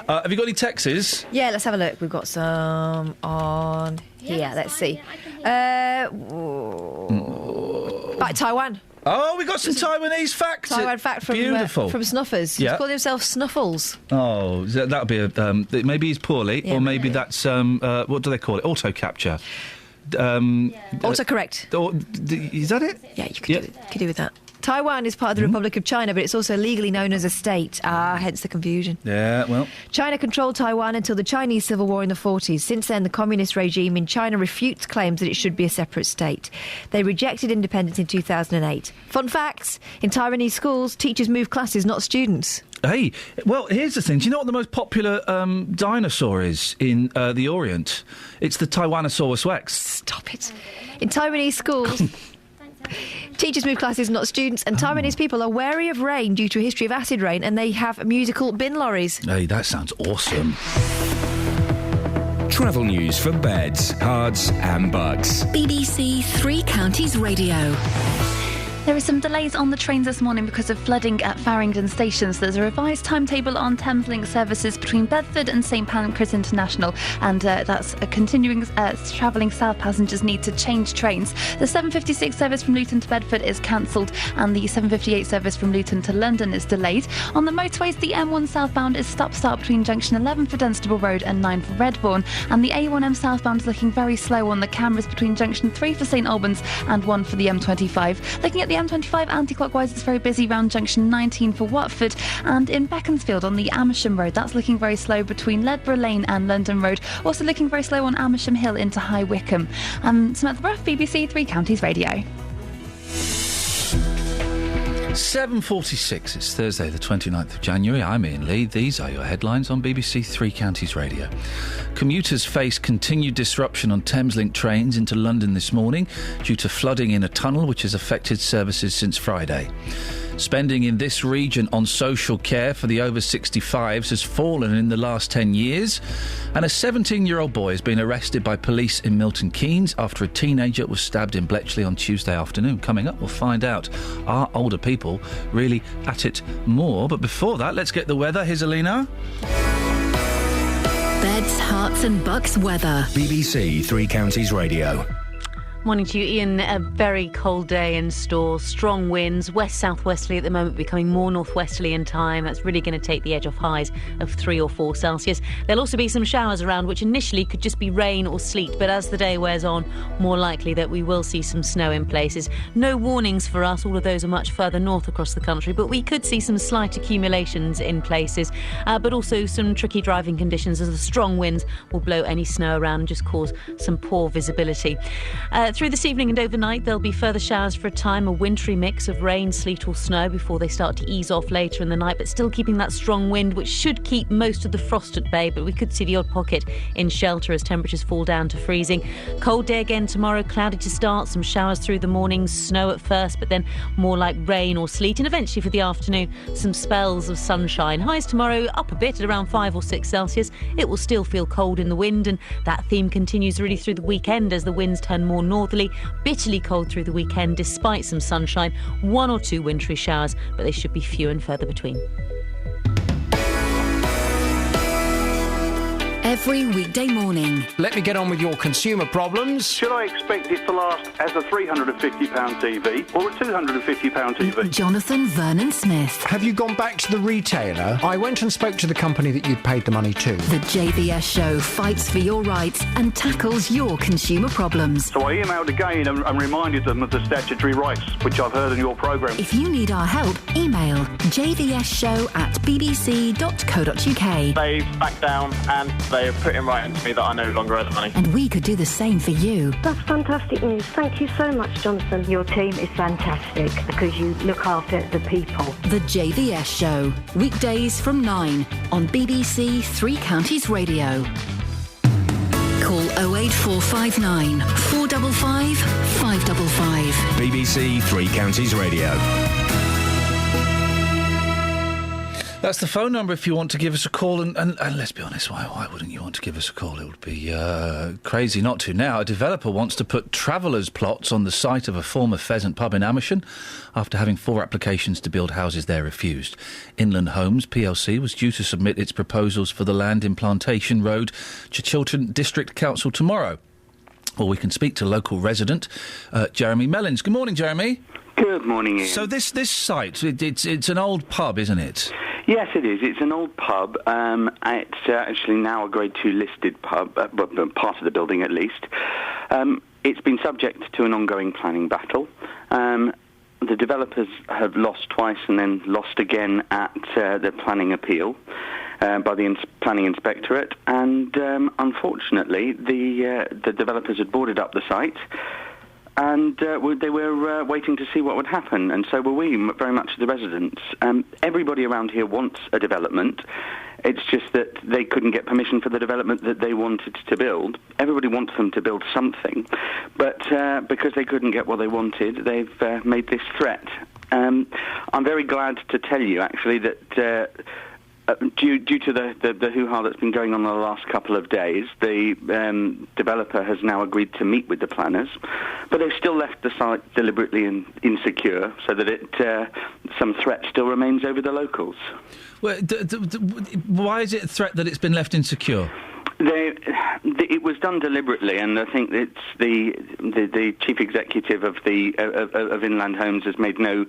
Speaker 6: Have you got any texts?
Speaker 9: Yeah, let's have a look. We've got some on here. Let's see. Back to Taiwan.
Speaker 6: Oh, we got some Taiwanese facts.
Speaker 9: Taiwan fact from
Speaker 6: beautiful
Speaker 9: from Snuffers.
Speaker 6: Yeah.
Speaker 9: He's called himself Snuffles.
Speaker 6: Oh, that'll be a maybe he's poorly, or maybe that's what do they call it? Auto capture.
Speaker 9: Autocorrect.
Speaker 6: Is that it?
Speaker 9: Yeah, you could do with that. Taiwan is part of the Republic of China, but it's also legally known as a state. Hence the confusion.
Speaker 6: Yeah, well.
Speaker 9: China controlled Taiwan until the Chinese Civil War in the 40s. Since then, the communist regime in China refutes claims that it should be a separate state. They rejected independence in 2008. Fun facts: in Taiwanese schools, teachers move classes, not students.
Speaker 6: Hey, well, here's the thing. Do you know what the most popular dinosaur is in the Orient? It's the Tyrannosaurus Rex.
Speaker 9: Stop it. In Taiwanese schools... Teachers move classes, not students, and Taiwanese people are wary of rain due to a history of acid rain, and they have musical bin lorries.
Speaker 6: Hey, that sounds awesome.
Speaker 8: Travel news for beds, cards and bugs.
Speaker 7: BBC Three Counties Radio.
Speaker 13: There are some delays on the trains this morning because of flooding at Farringdon stations. There's a revised timetable on Thameslink services between Bedford and St Pancras International, and that's continuing travelling south passengers need to change trains. The 7:56 service from Luton to Bedford is cancelled, and the 7:58 service from Luton to London is delayed. On the motorways, the M1 southbound is stop-start between junction 11 for Dunstable Road and 9 for Redbourne, and the A1M southbound is looking very slow on the cameras between junction 3 for St Albans and 1 for the M25. Looking at the M25 anti-clockwise, it's very busy round junction 19 for Watford, and in Beaconsfield on the Amersham Road, that's looking very slow between Ledborough Lane and London Road. Also looking very slow on Amersham Hill into High Wycombe. Samantha Bruff, BBC Three Counties Radio.
Speaker 6: 7:46. It's Thursday, the 29th of January. I'm Iain Lee. These are your headlines on BBC Three Counties Radio. Commuters face continued disruption on Thameslink trains into London this morning due to flooding in a tunnel which has affected services since Friday. Spending in this region on social care for the over 65s has fallen in the last 10 years, and a 17-year-old boy has been arrested by police in Milton Keynes after a teenager was stabbed in Bletchley on Tuesday afternoon. Coming up, we'll find out, are older people really at it more? But before that, let's get the weather. Here's Alina.
Speaker 7: Beds, hearts and bucks weather.
Speaker 8: BBC Three Counties Radio.
Speaker 16: Morning to you, Ian. A very cold day in store. Strong winds, west-southwesterly at the moment, becoming more northwesterly in time. That's really going to take the edge off highs of 3 or 4 Celsius. There'll also be some showers around, which initially could just be rain or sleet, but as the day wears on, more likely that we will see some snow in places. No warnings for us. All of those are much further north across the country, but we could see some slight accumulations in places, but also some tricky driving conditions as the strong winds will blow any snow around and just cause some poor visibility. Through this evening and overnight, there'll be further showers for a time, a wintry mix of rain, sleet or snow before they start to ease off later in the night, but still keeping that strong wind, which should keep most of the frost at bay, but we could see the odd pocket in shelter as temperatures fall down to freezing. Cold day again tomorrow, cloudy to start, some showers through the morning, snow at first, but then more like rain or sleet, and eventually for the afternoon, some spells of sunshine. Highs tomorrow up a bit at around 5 or 6 Celsius. It will still feel cold in the wind, and that theme continues really through the weekend as the winds turn more northerly. Bitterly cold through the weekend despite some sunshine. 1 or 2 wintry showers, but they should be few and further between.
Speaker 7: Every weekday morning.
Speaker 17: Let me get on with your consumer problems.
Speaker 23: Should I expect it to last as a £350 TV or a £250 TV?
Speaker 7: Jonathan Vernon Smith.
Speaker 17: Have you gone back to the retailer? I went and spoke to the company that you'd paid the money to.
Speaker 7: The JVS show fights for your rights and tackles your consumer problems.
Speaker 23: So I emailed again and reminded them of the statutory rights, which I've heard in your programme.
Speaker 7: If you need our help, email jvsshow@bbc.co.uk.
Speaker 24: They've backed down and they've put in writing to me that I no longer owe the money.
Speaker 7: And we could do the same for you.
Speaker 25: That's fantastic news. Thank you so much, Jonathan. Your team is fantastic because you look after the people.
Speaker 7: The JVS show, weekdays from 9 on BBC Three Counties Radio. Call 08459 455 555.
Speaker 8: BBC Three Counties Radio.
Speaker 6: That's the phone number if you want to give us a call. And let's be honest, why wouldn't you want to give us a call? It would be crazy not to. Now, a developer wants to put travellers' plots on the site of a former pheasant pub in Amersham after having 4 applications to build houses there refused. Inland Homes plc was due to submit its proposals for the land in Plantation Road to Chiltern District Council tomorrow. Well, we can speak to local resident Jeremy Mellins. Good morning, Jeremy.
Speaker 26: Good morning, Ian.
Speaker 6: So this site, it's an old pub, isn't it?
Speaker 26: Yes, it is. It's an old pub. It's actually now a Grade 2 listed pub, part of the building at least. It's been subject to an ongoing planning battle. The developers have lost twice and then lost again at the planning appeal by the planning inspectorate. And unfortunately, the developers had boarded up the site. And they were waiting to see what would happen, and so were we, very much the residents. Everybody around here wants a development. It's just that they couldn't get permission for the development that they wanted to build. Everybody wants them to build something, but because they couldn't get what they wanted, they've made this threat. I'm very glad to tell you, actually, that due to the hoo-ha that's been going on the last couple of days, the developer has now agreed to meet with the planners, but they've still left the site deliberately insecure so that some threat still remains over the locals.
Speaker 6: Well, why is it a threat that it's been left insecure?
Speaker 26: It was done deliberately, and I think it's the chief executive of Inland Homes has made no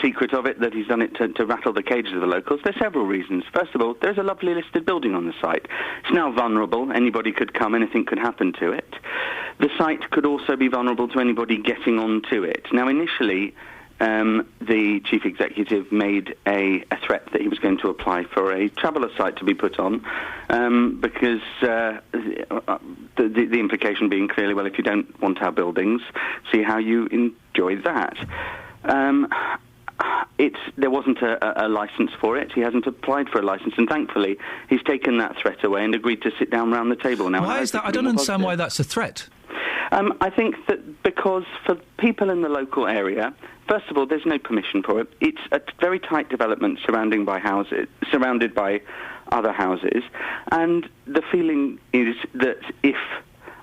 Speaker 26: secret of it, that he's done it to rattle the cages of the locals. There's several reasons. First of all, there's a lovely listed building on the site. It's now vulnerable. Anybody could come. Anything could happen to it. The site could also be vulnerable to anybody getting onto it. Now, initially, the chief executive made a threat that he was going to apply for a traveller site to be put on, because the implication being clearly, well, if you don't want our buildings, see how you enjoy that. There wasn't a licence for it. He hasn't applied for a licence, and thankfully he's taken that threat away and agreed to sit down round the table. Now,
Speaker 6: why is that? I don't understand why that's a threat.
Speaker 26: I think that because for people in the local area, first of all, there's no permission for it. It's a very tight development surrounded by other houses, and the feeling is that if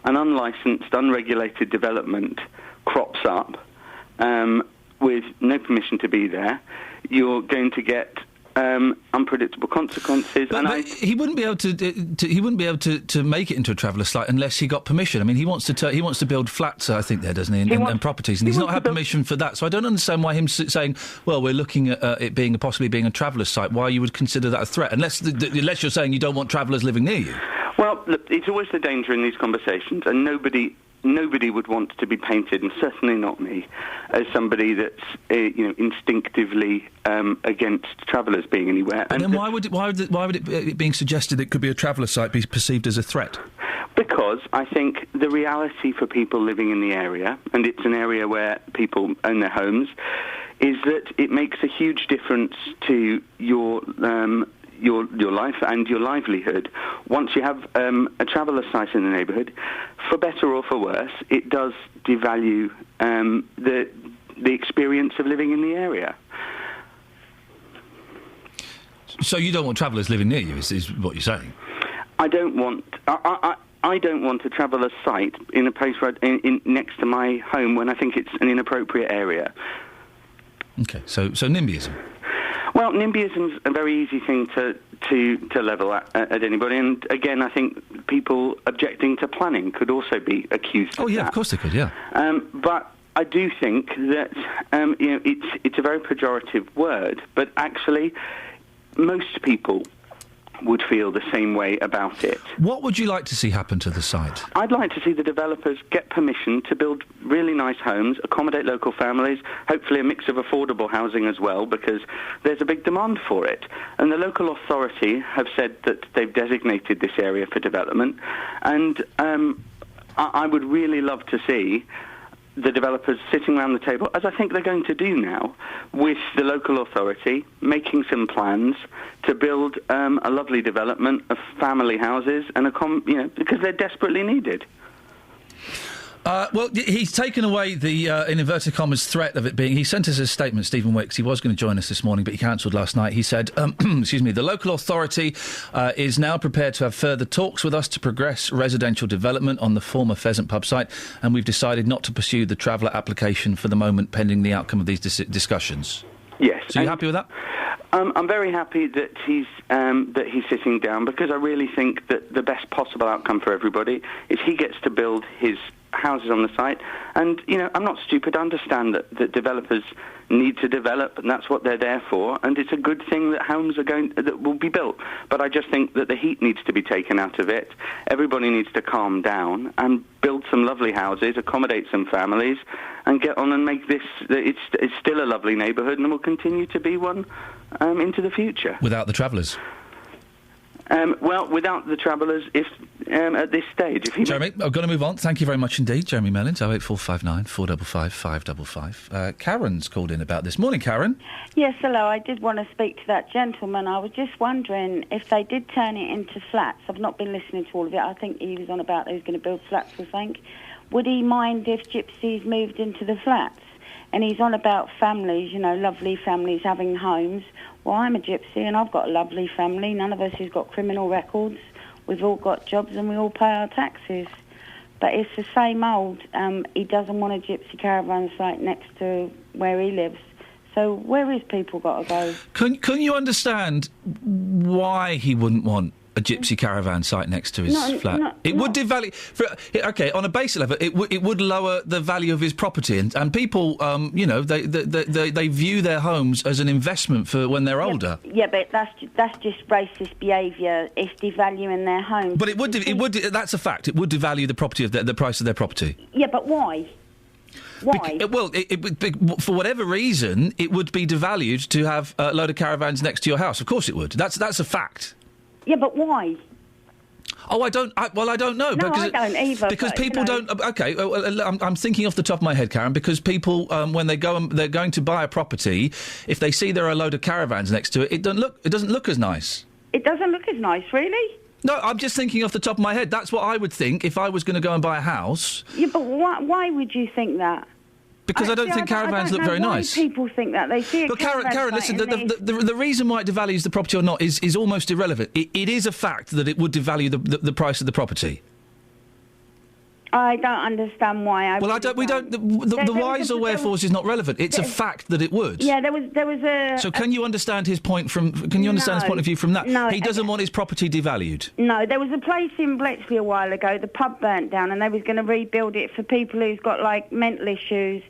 Speaker 26: an unlicensed, unregulated development crops up with no permission to be there, you're going to get unpredictable consequences.
Speaker 6: But he wouldn't be able to make it into a traveller's site unless he got permission. I mean, he wants to build flats, I think, there, doesn't he, and properties, and he's not had permission for that. So I don't understand why him saying, "Well, we're looking at it possibly being a traveller's site." Why you would consider that a threat, unless you're saying you don't want travellers living near you.
Speaker 26: Well, look, it's always the danger in these conversations, and nobody would want to be painted, and certainly not me, as somebody that's instinctively against travellers being anywhere.
Speaker 6: And then why would it being suggested it could be a traveller site be perceived as a threat?
Speaker 26: Because I think the reality for people living in the area, and it's an area where people own their homes, is that it makes a huge difference to your life and your livelihood. Once you have a traveller site in the neighbourhood, for better or for worse, it does devalue the experience of living in the area.
Speaker 6: So you don't want travellers living near you, is what you're saying?
Speaker 26: I don't want a traveller site in a place next to my home when I think it's an inappropriate area.
Speaker 6: Okay, so NIMBYism.
Speaker 26: Well, NIMBYism's a very easy thing to level at anybody, and again, I think people objecting to planning could also be accused of that.
Speaker 6: Oh, yeah, of course they could, yeah.
Speaker 26: But I do think that, it's a very pejorative word, but actually, most people would feel the same way about it.
Speaker 6: What would you like to see happen to the site?
Speaker 26: I'd like to see the developers get permission to build really nice homes, accommodate local families, hopefully a mix of affordable housing as well, because there's a big demand for it. And the local authority have said that they've designated this area for development, and I would really love to see the developers sitting around the table, as I think they're going to do now, with the local authority, making some plans to build a lovely development of family houses, and because they're desperately needed.
Speaker 6: Well, he's taken away the, in inverted commas, threat of it being... He sent us a statement, Stephen Wicks. He was going to join us this morning, but he cancelled last night. He said, excuse me, the local authority is now prepared to have further talks with us to progress residential development on the former Pheasant Pub site, and we've decided not to pursue the traveller application for the moment, pending the outcome of these discussions.
Speaker 26: Yes.
Speaker 6: So you happy with that?
Speaker 26: I'm very happy that he's sitting down, because I really think that the best possible outcome for everybody is he gets to build his houses on the site. And, I'm not stupid. I understand that developers need to develop, and that's what they're there for. And it's a good thing that homes that will be built. But I just think that the heat needs to be taken out of it. Everybody needs to calm down and build some lovely houses, accommodate some families, and get on and make this... It's still a lovely neighbourhood, and will continue to be one into the future.
Speaker 6: Without the travellers?
Speaker 26: Well, without the travellers, at this stage...
Speaker 6: Jeremy, I've got to move on. Thank you very much indeed. Jeremy Mellins, 08459 455 555. Karen's called in about this. Morning, Karen.
Speaker 2: Yes, hello. I did want to speak to that gentleman. I was just wondering if they did turn it into flats. I've not been listening to all of it. I think he was on about he was going to build flats or something. Would he mind if gypsies moved into the flats? And he's on about families, lovely families having homes. Well, I'm a gypsy and I've got a lovely family. None of us has got criminal records. We've all got jobs and we all pay our taxes. But it's the same old. He doesn't want a gypsy caravan site next to where he lives. So where is people got to go?
Speaker 6: Can you understand why he wouldn't want a gypsy caravan site next to his flat? It would devalue... OK, on a basic level, it would lower the value of his property. And people, they view their homes as an investment for when they're older.
Speaker 2: Yeah, but that's just racist behaviour. It's devaluing their homes.
Speaker 6: But it would that's a fact. It would devalue the property of the price of their property.
Speaker 2: Yeah, but why? Why?
Speaker 6: For whatever reason, it would be devalued to have a load of caravans next to your house. Of course it would. That's a fact.
Speaker 2: Yeah, but why?
Speaker 6: Oh, I don't know.
Speaker 2: No, I don't either.
Speaker 6: Because people don't... OK, I'm thinking off the top of my head, Karen, because people, when they're going to buy a property, if they see there are a load of caravans next to it, it doesn't look as nice.
Speaker 2: It doesn't look as nice, really?
Speaker 6: No, I'm just thinking off the top of my head. That's what I would think if I was going to go and buy a house.
Speaker 2: Yeah, but why would you think that?
Speaker 6: Because I don't think caravans look very nice.
Speaker 2: People think that they see a caravan.
Speaker 6: Karen, listen. The reason why it devalues the property or not is almost irrelevant. It is a fact that it would devalue the price of the property.
Speaker 2: I don't understand why.
Speaker 6: We don't. The whys or wherefores is not relevant. It's a fact that it would.
Speaker 2: Yeah, there was a.
Speaker 6: So can you understand his point from? Can you understand his point of view from that?
Speaker 2: No,
Speaker 6: he doesn't want his property devalued.
Speaker 2: No, there was a place in Bletchley a while ago. The pub burnt down, and they was going to rebuild it for people who's got like mental issues,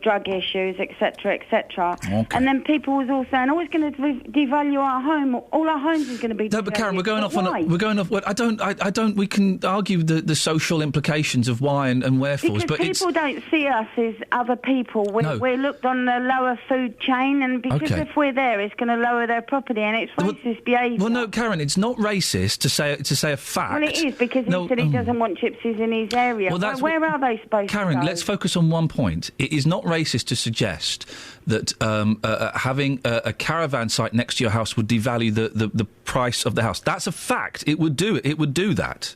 Speaker 2: drug issues, etc., etc.
Speaker 6: Okay.
Speaker 2: And then people was all saying, "Oh, it's going to devalue our home. All our homes is going to be."
Speaker 6: No, but Karen, we're going off on.
Speaker 2: Why?
Speaker 6: We're going off. I don't. We can argue the social implications of why and wherefores,
Speaker 2: because
Speaker 6: but
Speaker 2: people don't see us as other people. We're looked on the lower food chain, and because if we're there, it's going to lower their property, and it's racist behaviour.
Speaker 6: Well, no, Karen, it's not racist to say a fact.
Speaker 2: Well, it is, because he said he doesn't want gypsies in his area.
Speaker 6: Well,
Speaker 2: where are they supposed
Speaker 6: Karen,
Speaker 2: to go?
Speaker 6: let's focus on one point. It is not racist to suggest that having a caravan site next to your house would devalue the price of the house. That's a fact. It would do it. It would do that.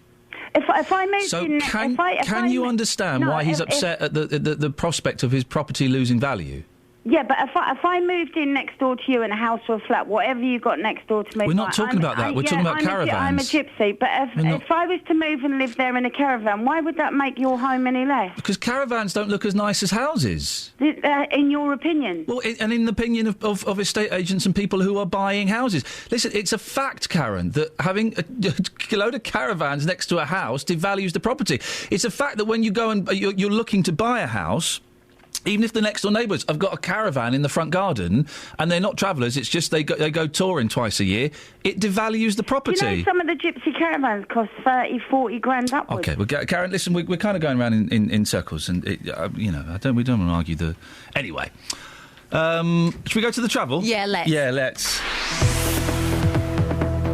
Speaker 2: If I moved
Speaker 6: so
Speaker 2: in...
Speaker 6: can you understand why he's upset at the prospect of his property losing value?
Speaker 2: Yeah, but if I moved in next door to you in a house or a flat, whatever you got next door to me...
Speaker 6: We're not talking about that. We're talking about caravans.
Speaker 2: I'm a gypsy, but if I was to move and live there in a caravan, why would that make your home any less?
Speaker 6: Because caravans don't look as nice as houses.
Speaker 2: In your opinion?
Speaker 6: Well, and in the opinion of estate agents and people who are buying houses. Listen, it's a fact, Karen, that having a load of caravans next to a house devalues the property. It's a fact that when you go and you're looking to buy a house... Even if the next door neighbours have got a caravan in the front garden and they're not travellers, it's just they go touring twice a year, it devalues the property.
Speaker 2: You know, some of the gypsy caravans cost 30, 40 grand upwards.
Speaker 6: OK, well, Karen, listen, we're kind of going around in circles, and we don't want to argue the. Anyway, should we go to the travel?
Speaker 9: Yeah, let's.
Speaker 6: Yeah, let's.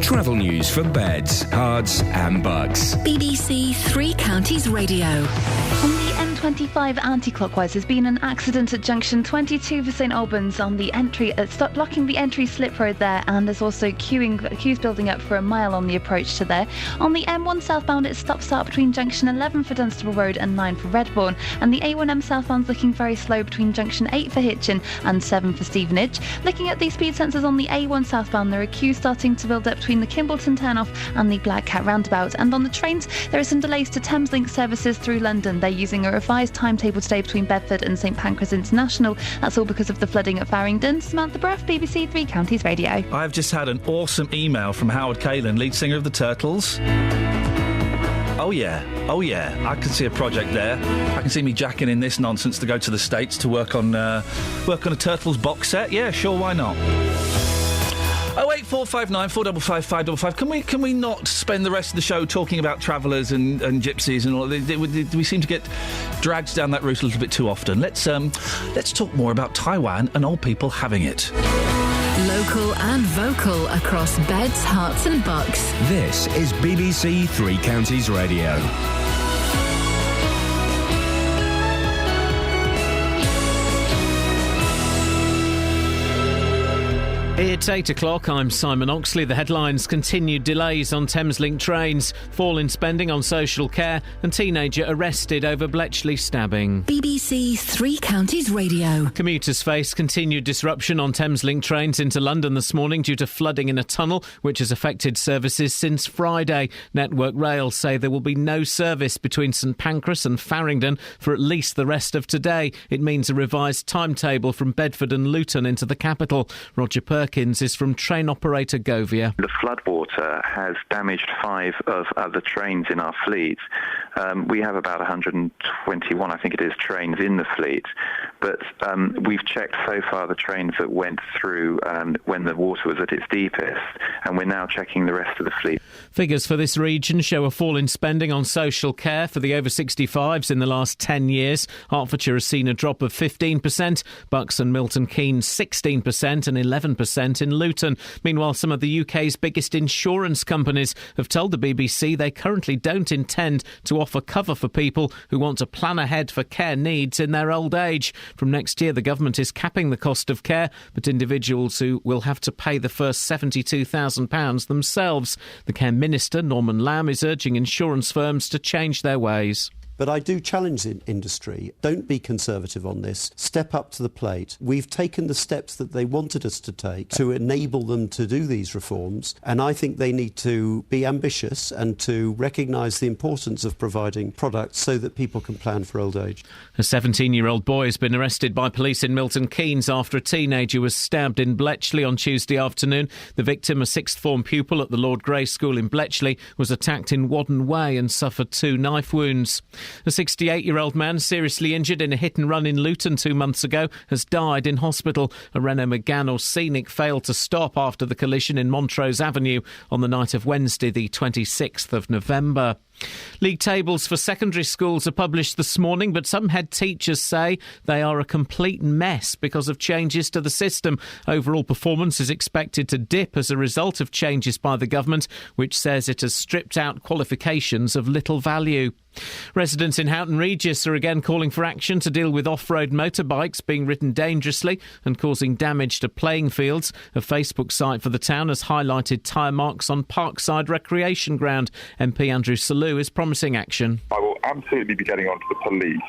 Speaker 8: Travel news for beds, cards and bugs.
Speaker 7: BBC Three Counties Radio.
Speaker 13: On the M25 anti-clockwise, there's been an accident at junction 22 for St Albans on the entry, blocking the entry slip road there, and there's also queues building up for a mile on the approach to there. On the M1 southbound, it's stop-start between junction 11 for Dunstable Road and 9 for Redbourne, and the A1M southbound's looking very slow between junction 8 for Hitchin and 7 for Stevenage. Looking at the speed sensors on the A1 southbound, there are queues starting to build up between the Kimbleton turnoff and the Black Cat roundabout, and on the trains, there are some delays to Thameslink services through London. They're using a revised timetable today between Bedford and St Pancras International. That's all because of the flooding at Farringdon. Samantha Bruff, BBC Three Counties Radio.
Speaker 6: I've just had an awesome email from Howard Kalin, lead singer of the Turtles. Oh yeah, I can see a project there. I can see me jacking in this nonsense to go to the States to work on a Turtles box set. Yeah, sure, why not? 08459 455 555. Can we not spend the rest of the show talking about travellers and gypsies and all? We seem to get dragged down that route a little bit too often. Let's talk more about Taiwan and old people having it.
Speaker 7: Local and vocal across beds, hearts and bucks.
Speaker 8: This is BBC Three Counties Radio.
Speaker 1: It's 8 o'clock. I'm Simon Oxley. The headlines: continued delays on Thameslink trains, fall in spending on social care, and teenager arrested over Bletchley stabbing.
Speaker 7: BBC Three Counties Radio.
Speaker 1: Commuters face continued disruption on Thameslink trains into London this morning due to flooding in a tunnel, which has affected services since Friday. Network Rail say there will be no service between St Pancras and Farringdon for at least the rest of today. It means a revised timetable from Bedford and Luton into the capital. Roger Perkins is from train operator Govia.
Speaker 3: The floodwater has damaged 5 of the trains in our fleet. We have about 121, I think it is, trains in the fleet. But we've checked so far the trains that went through when the water was at its deepest, and we're now checking the rest of the fleet.
Speaker 1: Figures for this region show a fall in spending on social care for the over 65s in the last 10 years. Hertfordshire has seen a drop of 15%, Bucks and Milton Keynes 16% and 11% in Luton. Meanwhile, some of the UK's biggest insurance companies have told the BBC they currently don't intend to offer cover for people who want to plan ahead for care needs in their old age. From next year, the government is capping the cost of care, but individuals who will have to pay the first £72,000 themselves. The Care Minister, Norman Lamb, is urging insurance firms to change their ways.
Speaker 4: But I do challenge the industry. Don't be conservative on this. Step up to the plate. We've taken the steps that they wanted us to take to enable them to do these reforms, and I think they need to be ambitious and to recognise the importance of providing products so that people can plan for old age.
Speaker 1: A 17-year-old boy has been arrested by police in Milton Keynes after a teenager was stabbed in Bletchley on Tuesday afternoon. The victim, a sixth form pupil at the Lord Grey School in Bletchley, was attacked in Wadden Way and suffered 2 knife wounds. A 68-year-old man seriously injured in a hit and run in Luton 2 months ago has died in hospital. A Renault Megane or Scenic failed to stop after the collision in Montrose Avenue on the night of Wednesday, the 26th of November. League tables for secondary schools are published this morning, but some head teachers say they are a complete mess because of changes to the system. Overall performance is expected to dip as a result of changes by the government, which says it has stripped out qualifications of little value. Residents in Houghton Regis are again calling for action to deal with off-road motorbikes being ridden dangerously and causing damage to playing fields. A Facebook site for the town has highlighted tyre marks on Parkside Recreation Ground. MP Andrew Selous is promising action.
Speaker 22: I will absolutely be getting onto the police,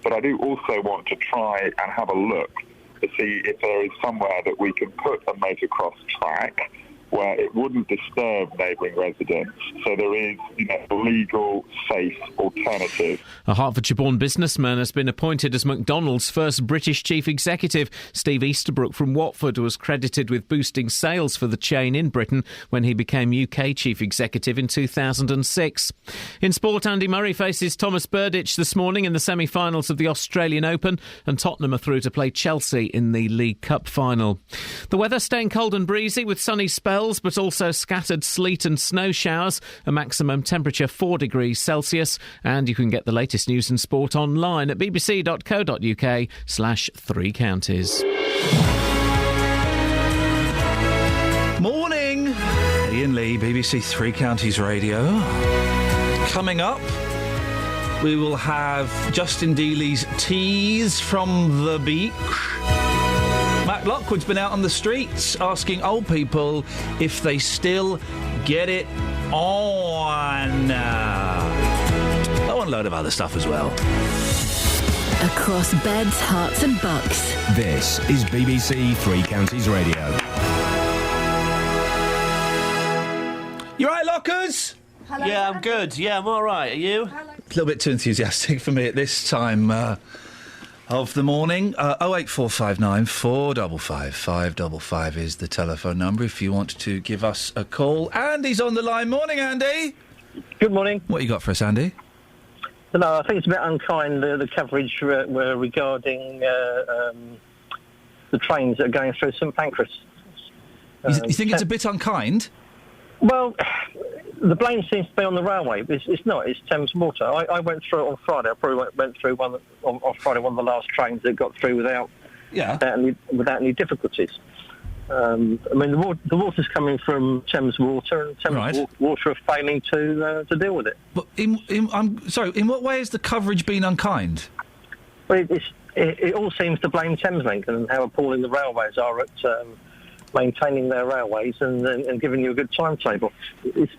Speaker 22: but I do also want to try and have a look to see if there is somewhere that we can put a motocross track where it wouldn't disturb neighbouring residents, so there is, a legal, safe alternative.
Speaker 1: A Hertfordshire-born businessman has been appointed as McDonald's first British chief executive. Steve Easterbrook from Watford was credited with boosting sales for the chain in Britain when he became UK chief executive in 2006. In sport, Andy Murray faces Thomas Burditch this morning in the semi-finals of the Australian Open, and Tottenham are through to play Chelsea in the League Cup final. The weather staying cold and breezy with sunny spells, but also scattered sleet and snow showers, a maximum temperature 4 degrees Celsius. And you can get the latest news and sport online at bbc.co.uk/3 counties.
Speaker 6: Morning! Iain Lee, BBC 3 Counties Radio. Coming up, we will have Justin Dealey's Teas from the Beach. Matt Lockwood's been out on the streets asking old people if they still get it on. Oh, and a load of other stuff as well.
Speaker 7: Across beds, hearts and bucks.
Speaker 8: This is BBC 3 Counties Radio.
Speaker 6: You right, Lockers?
Speaker 11: Hello. Yeah, I'm good. Yeah, I'm all right. Are you?
Speaker 6: A little bit too enthusiastic for me at this time of the morning. 08459 455 555 is the telephone number if you want to give us a call. Andy's on the line. Morning, Andy.
Speaker 12: Good morning.
Speaker 6: What you got for us, Andy?
Speaker 12: No, I think it's a bit unkind, the coverage regarding the trains that are going through St Pancras.
Speaker 6: You think it's a bit unkind?
Speaker 12: Well, the blame seems to be on the railway. It's not. It's Thames Water. I went through it on Friday. I probably went through one on Friday, one of the last trains that got through without any difficulties. I mean, the water's coming from Thames Water, and Thames Water are failing to deal with it.
Speaker 6: But I'm sorry. In what way has the coverage been unkind?
Speaker 12: Well, it all seems to blame Thameslink and how appalling the railways are at maintaining their railways and giving you a good timetable. It's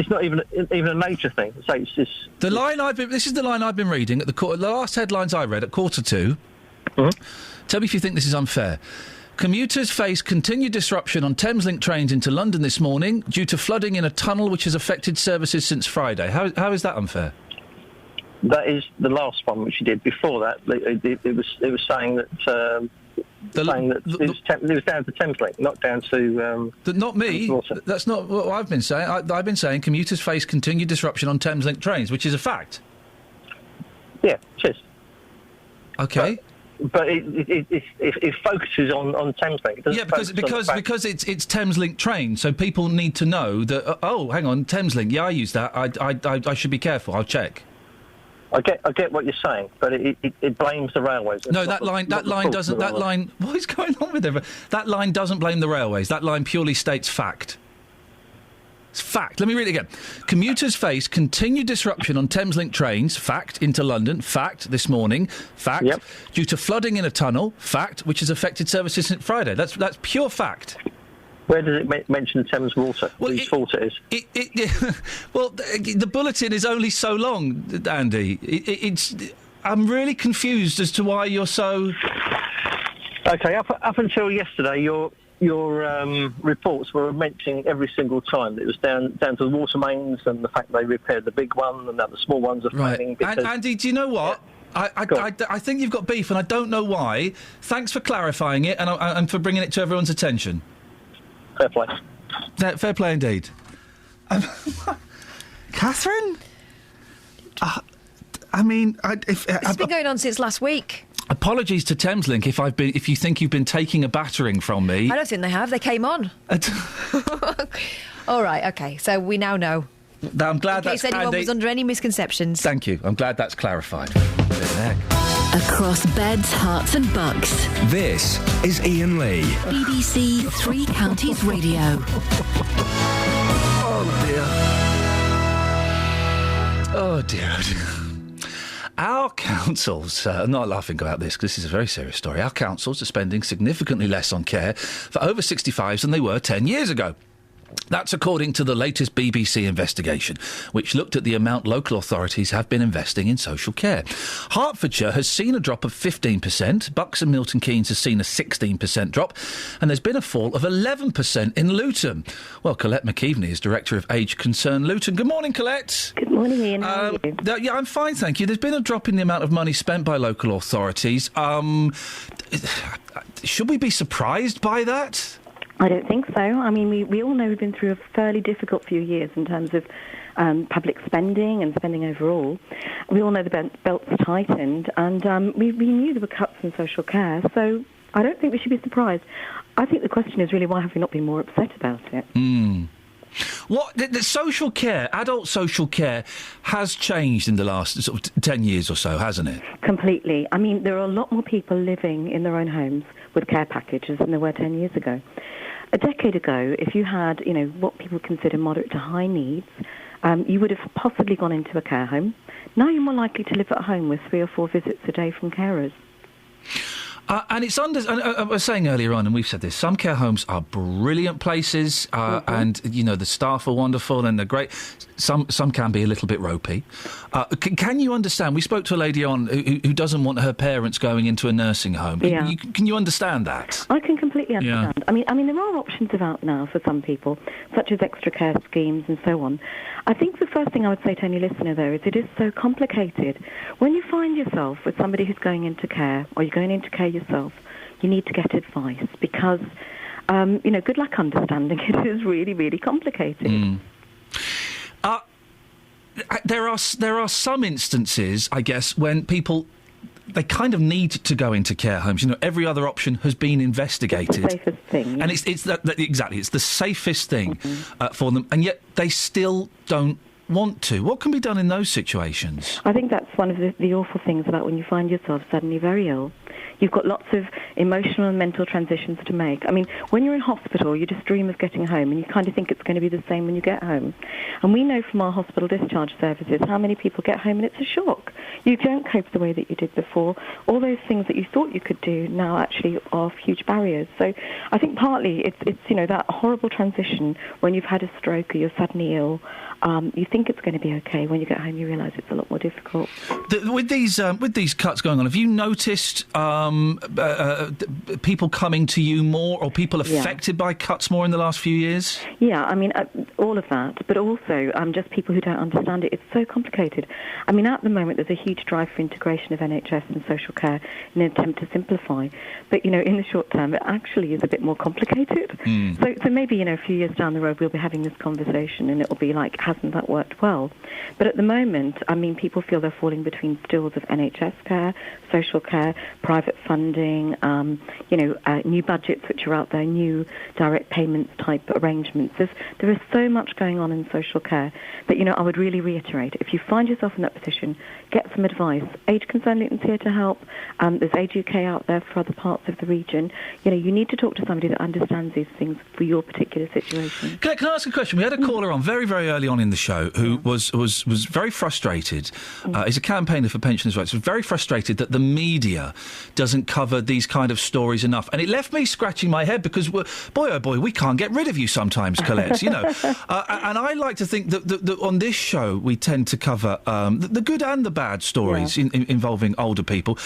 Speaker 12: not even a nature thing. So it's just
Speaker 6: this is the line I've been reading at the last headlines I read at 2:45.
Speaker 12: Mm-hmm.
Speaker 6: Tell me if you think this is unfair. Commuters face continued disruption on Thameslink trains into London this morning due to flooding in a tunnel which has affected services since Friday. How is that unfair?
Speaker 12: That is the last one which you did. Before that, it was saying that. It was down to Thameslink, not down to...
Speaker 6: not me. That's not what I've been saying. I've been saying commuters face continued disruption on Thameslink trains, which is a fact.
Speaker 12: Yeah, it is.
Speaker 6: Okay.
Speaker 12: But it focuses on Thameslink.
Speaker 6: Yeah, because it's Thameslink train, so people need to know that. Oh, hang on, Thameslink. Yeah, I use that. I should be careful. I'll check.
Speaker 12: I get what you're saying, but it blames the railways.
Speaker 6: No, that line doesn't. That line. What is going on with it? That line doesn't blame the railways. That line purely states fact. It's fact. Let me read it again. Commuters face continued disruption on Thameslink trains. Fact. Into London. Fact. This morning. Fact.
Speaker 12: Yep.
Speaker 6: Due to flooding in a tunnel. Fact. Which has affected services since Friday. That's pure fact.
Speaker 12: Where does it mention Thames Water? Whose fault it is?
Speaker 6: Well, the bulletin is only so long, Andy. I'm really confused as to why you're so...
Speaker 12: OK, up until yesterday, your reports were mentioning every single time that it was down to the water mains and the fact they repaired the big one and now the small ones are failing.
Speaker 6: Right. Andy, do you know what? I think you've got beef, and I don't know why. Thanks for clarifying it and for bringing it to everyone's attention.
Speaker 12: Fair play.
Speaker 6: Fair play indeed. Catherine?
Speaker 9: It's been going on since last week.
Speaker 6: Apologies to Thameslink if you think you've been taking a battering from me.
Speaker 9: I don't think they have. They came on. All right, OK, so we now know.
Speaker 6: I'm glad that's...
Speaker 9: In case anyone was under any misconceptions.
Speaker 6: Thank you. I'm glad that's clarified.
Speaker 7: Across beds, hearts and bucks.
Speaker 8: This is Iain Lee.
Speaker 7: BBC Three Counties Radio.
Speaker 6: Oh dear. Our councils, I'm not laughing about this because this is a very serious story. Our councils are spending significantly less on care for over 65s than they were 10 years ago. That's according to the latest BBC investigation, which looked at the amount local authorities have been investing in social care. Hertfordshire has seen a drop of 15%, Bucks and Milton Keynes has seen a 16% drop, and there's been a fall of 11% in Luton. Well, Colette McKeveney is Director of Age Concern Luton. Good morning, Colette.
Speaker 5: Good morning, Iain. How are you?
Speaker 6: Yeah, I'm fine, thank you. There's been a drop in the amount of money spent by local authorities. Should we be surprised by that?
Speaker 5: I don't think so. I mean, we all know we've been through a fairly difficult few years in terms of public spending and spending overall. We all know the belt's tightened, and we knew there were cuts in social care, so I don't think we should be surprised. I think the question is really, why have we not been more upset about it?
Speaker 6: What the social care, adult social care, has changed in the last sort of 10 years or so, hasn't it?
Speaker 5: Completely. I mean, there are a lot more people living in their own homes with care packages than there were 10 years ago. A decade ago, if you had, what people consider moderate to high needs, you would have possibly gone into a care home. Now you're more likely to live at home with 3 or 4 visits a day from carers.
Speaker 6: And it's I was saying earlier on, and we've said this, some care homes are brilliant places, and, the staff are wonderful and they're great. Some can be a little bit ropey. Can you understand? We spoke to a lady on who doesn't want her parents going into a nursing home. Can you understand that?
Speaker 5: I can completely understand. Yeah. I mean, there are options about now for some people, such as extra care schemes and so on. I think the first thing I would say to any listener, though, is it is so complicated. When you find yourself with somebody who's going into care, or you're going into care yourself, you need to get advice because, good luck understanding it is really, really complicated.
Speaker 6: There are some instances, I guess, when people... They kind of need to go into care homes. Every other option has been investigated.
Speaker 5: It's the safest thing. Yeah.
Speaker 6: And it's exactly, it's the safest thing for them, and yet they still don't want to. What can be done in those situations?
Speaker 5: I think that's one of the awful things about when you find yourself suddenly very ill. You've got lots of emotional and mental transitions to make. I mean, when you're in hospital, you just dream of getting home, and you kind of think it's going to be the same when you get home. And we know from our hospital discharge services how many people get home and it's a shock. You don't cope the way that you did before. All those things that you thought you could do now actually are huge barriers. So I think partly it's that horrible transition when you've had a stroke or you're suddenly ill. You think it's going to be okay. When you get home, you realise it's a lot more difficult.
Speaker 6: With these cuts going on, have you noticed people coming to you more, or people affected by cuts more in the last few years?
Speaker 5: Yeah, I mean, all of that, but also just people who don't understand it. It's so complicated. I mean, at the moment, there's a huge drive for integration of NHS and social care in an attempt to simplify. But, in the short term, it actually is a bit more complicated. So maybe, a few years down the road, we'll be having this conversation and it'll be like, hasn't that worked well? But at the moment, I mean, people feel they're falling between stools of NHS care, social care, private funding, new budgets which are out there, new direct payments type arrangements. There is so much going on in social care that, I would really reiterate, if you find yourself in that position, get some advice. Age Concern Luton's here to help. There's Age UK out there for other parts of the region. You need to talk to somebody that understands these things for your particular situation.
Speaker 6: Can I ask a question? We had a caller on very, very early on in the show who was very frustrated. He's a campaigner for pensioners' rights. Was very frustrated that the media doesn't cover these kind of stories enough, and it left me scratching my head because, boy oh boy, we can't get rid of you sometimes, Colette. And I like to think that on this show we tend to cover the good and the bad stories involving older people.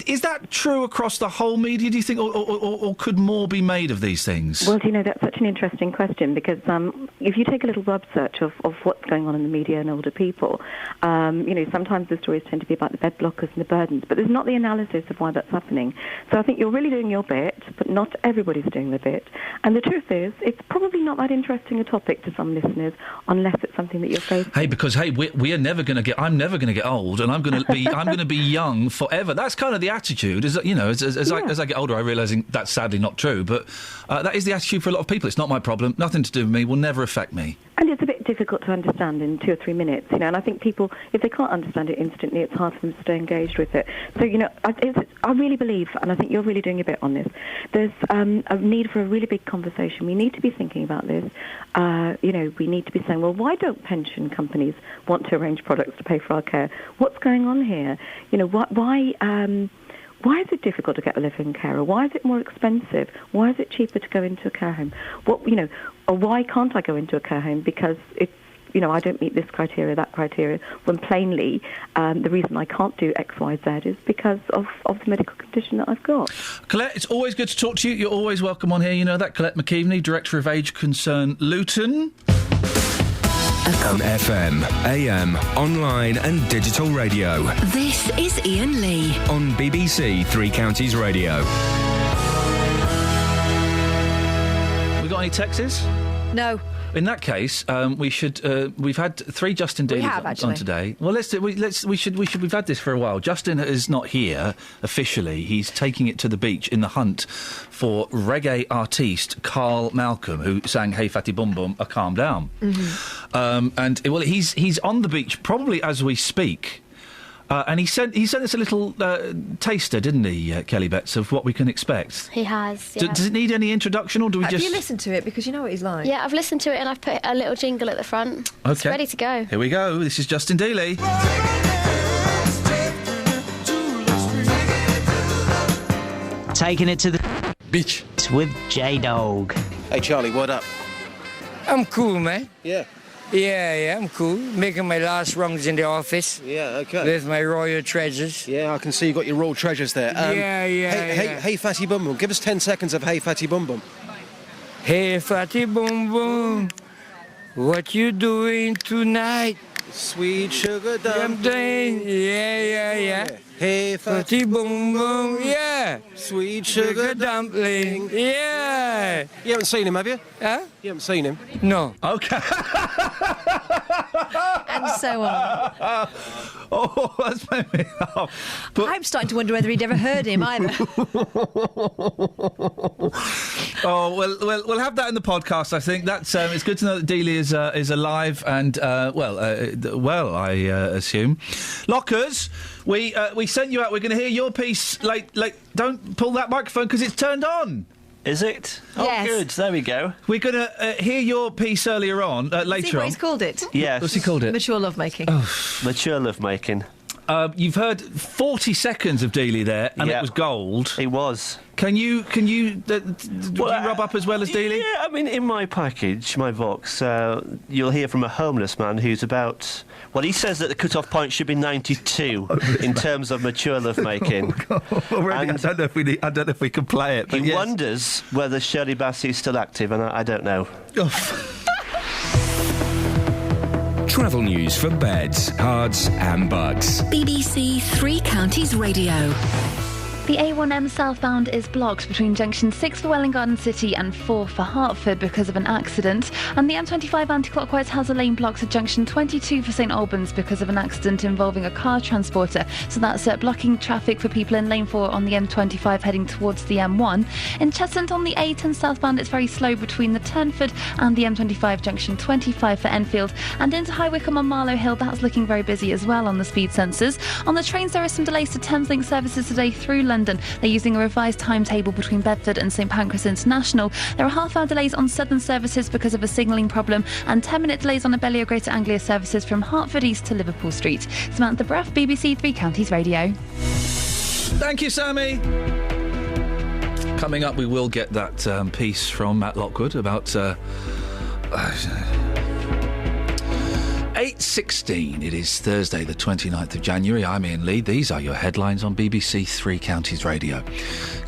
Speaker 6: Is that true across the whole media, do you think, or could more be made of these things?
Speaker 5: Well, that's such an interesting question because if you take a little web search of what's going on in the media and older people, sometimes the stories tend to be about the bed blockers and the burdens, but there's not the analysis of why that's happening. So I think you're really doing your bit, but not everybody's doing their bit. And the truth is, it's probably not that interesting a topic to some listeners unless it's something that you're facing.
Speaker 6: Hey, because we are never going to get. I'm never going to get old, and I'm going to be young forever. That's kind of the attitude. As I get older, I realise that's sadly not true. But that is the attitude for a lot of people. It's not my problem. Nothing to do with me. Will never affect me.
Speaker 5: And it's a bit difficult to understand in 2 or 3 minutes, and I think people, if they can't understand it instantly, it's hard for them to stay engaged with it. So, I really believe, and I think you're really doing a bit on this, there's a need for a really big conversation. We need to be thinking about this. We need to be saying, well, why don't pension companies want to arrange products to pay for our care? What's going on here? Why is it difficult to get a living carer? Why is it more expensive? Why is it cheaper to go into a care home? Or why can't I go into a care home because it's, I don't meet this criteria, that criteria, when plainly the reason I can't do X, Y, Z is because of the medical condition that I've got.
Speaker 6: Colette, it's always good to talk to you. You're always welcome on here. You know that. Colette McKeveney, Director of Age Concern Luton.
Speaker 8: On FM, AM, online and digital radio.
Speaker 7: This is Iain Lee.
Speaker 8: On BBC Three Counties Radio.
Speaker 6: We got any texts?
Speaker 9: No.
Speaker 6: In that case, we should. We've had 3 Justin Dealers on today. Well, we've had this for a while. Justin is not here officially. He's taking it to the beach in the hunt for reggae artiste Carl Malcolm, who sang "Hey Fatty Bum Bum, Calm Down." Mm-hmm. He's on the beach probably as we speak. And he sent us a little taster, didn't he, Kelly Betts, of what we can expect?
Speaker 10: He has, yeah.
Speaker 6: Does it need any introduction, or do we
Speaker 9: Have you listened to it? Because you know what he's like.
Speaker 10: Yeah, I've listened to it and I've put a little jingle at the front.
Speaker 6: Okay.
Speaker 10: It's ready to go.
Speaker 6: Here we go. This is Justin Dealey.
Speaker 14: Taking it to the beach with J-Dog.
Speaker 15: Hey, Charlie, what up?
Speaker 18: I'm cool, man.
Speaker 15: Yeah.
Speaker 18: Yeah, I'm cool. Making my last runs in the office.
Speaker 15: Yeah, okay.
Speaker 18: With my royal treasures.
Speaker 15: Yeah, I can see you got your royal treasures there. Hey, Fatty Bum Bum. Give us 10 seconds of Hey Fatty Bum Bum.
Speaker 18: Hey Fatty Bum Bum, what you doing tonight?
Speaker 15: Sweet sugar dumpling.
Speaker 18: Yeah.
Speaker 15: Hey
Speaker 18: Fatty Bum Bum, yeah.
Speaker 15: Sweet sugar dumpling.
Speaker 18: Yeah.
Speaker 15: You haven't seen him, have you?
Speaker 18: Huh?
Speaker 15: You haven't seen him?
Speaker 18: No.
Speaker 6: Okay.
Speaker 9: And so on.
Speaker 6: Oh, that's made me laugh. But
Speaker 9: I'm starting to wonder whether he'd ever heard him either.
Speaker 6: Oh, well, we'll have that in the podcast, I think. That's it's good to know that Dealey is alive and, I assume. Lockers, we sent you out. We're going to hear your piece late. Don't pull that microphone because it's turned on.
Speaker 11: Is it?
Speaker 9: Yes.
Speaker 11: Oh, good. There we go.
Speaker 6: We're going to hear your piece earlier on, later
Speaker 9: See what
Speaker 6: on.
Speaker 9: he's called it?
Speaker 11: Yes.
Speaker 6: What's he called it?
Speaker 9: Mature lovemaking.
Speaker 6: Oh.
Speaker 11: Mature lovemaking.
Speaker 6: You've heard 40 seconds of Dealey there, and it was gold.
Speaker 11: It was.
Speaker 6: Can you rub up as well as Dealey?
Speaker 11: Yeah, I mean, in my package, my box, you'll hear from a homeless man who's about... Well, he says that the cut-off point should be 92 in terms of mature lovemaking.
Speaker 6: Already, I don't know if we can play it. But
Speaker 11: he wonders whether Shirley Bassey is still active, and I don't know.
Speaker 8: Travel news for beds, cards and bugs.
Speaker 7: BBC Three Counties Radio.
Speaker 13: The A1M southbound is blocked between junction 6 for Welwyn Garden City and 4 for Hertford because of an accident. And the M25 anti-clockwise has a lane blocked at junction 22 for St Albans because of an accident involving a car transporter. So that's blocking traffic for people in lane 4 on the M25 heading towards the M1. In Cheshunt on the A10 southbound, it's very slow between the Turnford and the M25 junction 25 for Enfield. And into High Wycombe on Marlow Hill, that's looking very busy as well on the speed sensors. On the trains, there are some delays to Thameslink services today through London London. They're using a revised timetable between Bedford and St Pancras International. There are half-hour delays on Southern services because of a signalling problem and 10-minute delays on Abellio Greater Anglia services from Hertford East to Liverpool Street. Samantha Bruff, BBC Three Counties Radio.
Speaker 6: Thank you, Sammy. Coming up, we will get that piece from Matt Lockwood about 8:16. It is Thursday, the 29th of January. I'm Iain Lee. These are your headlines on BBC Three Counties Radio.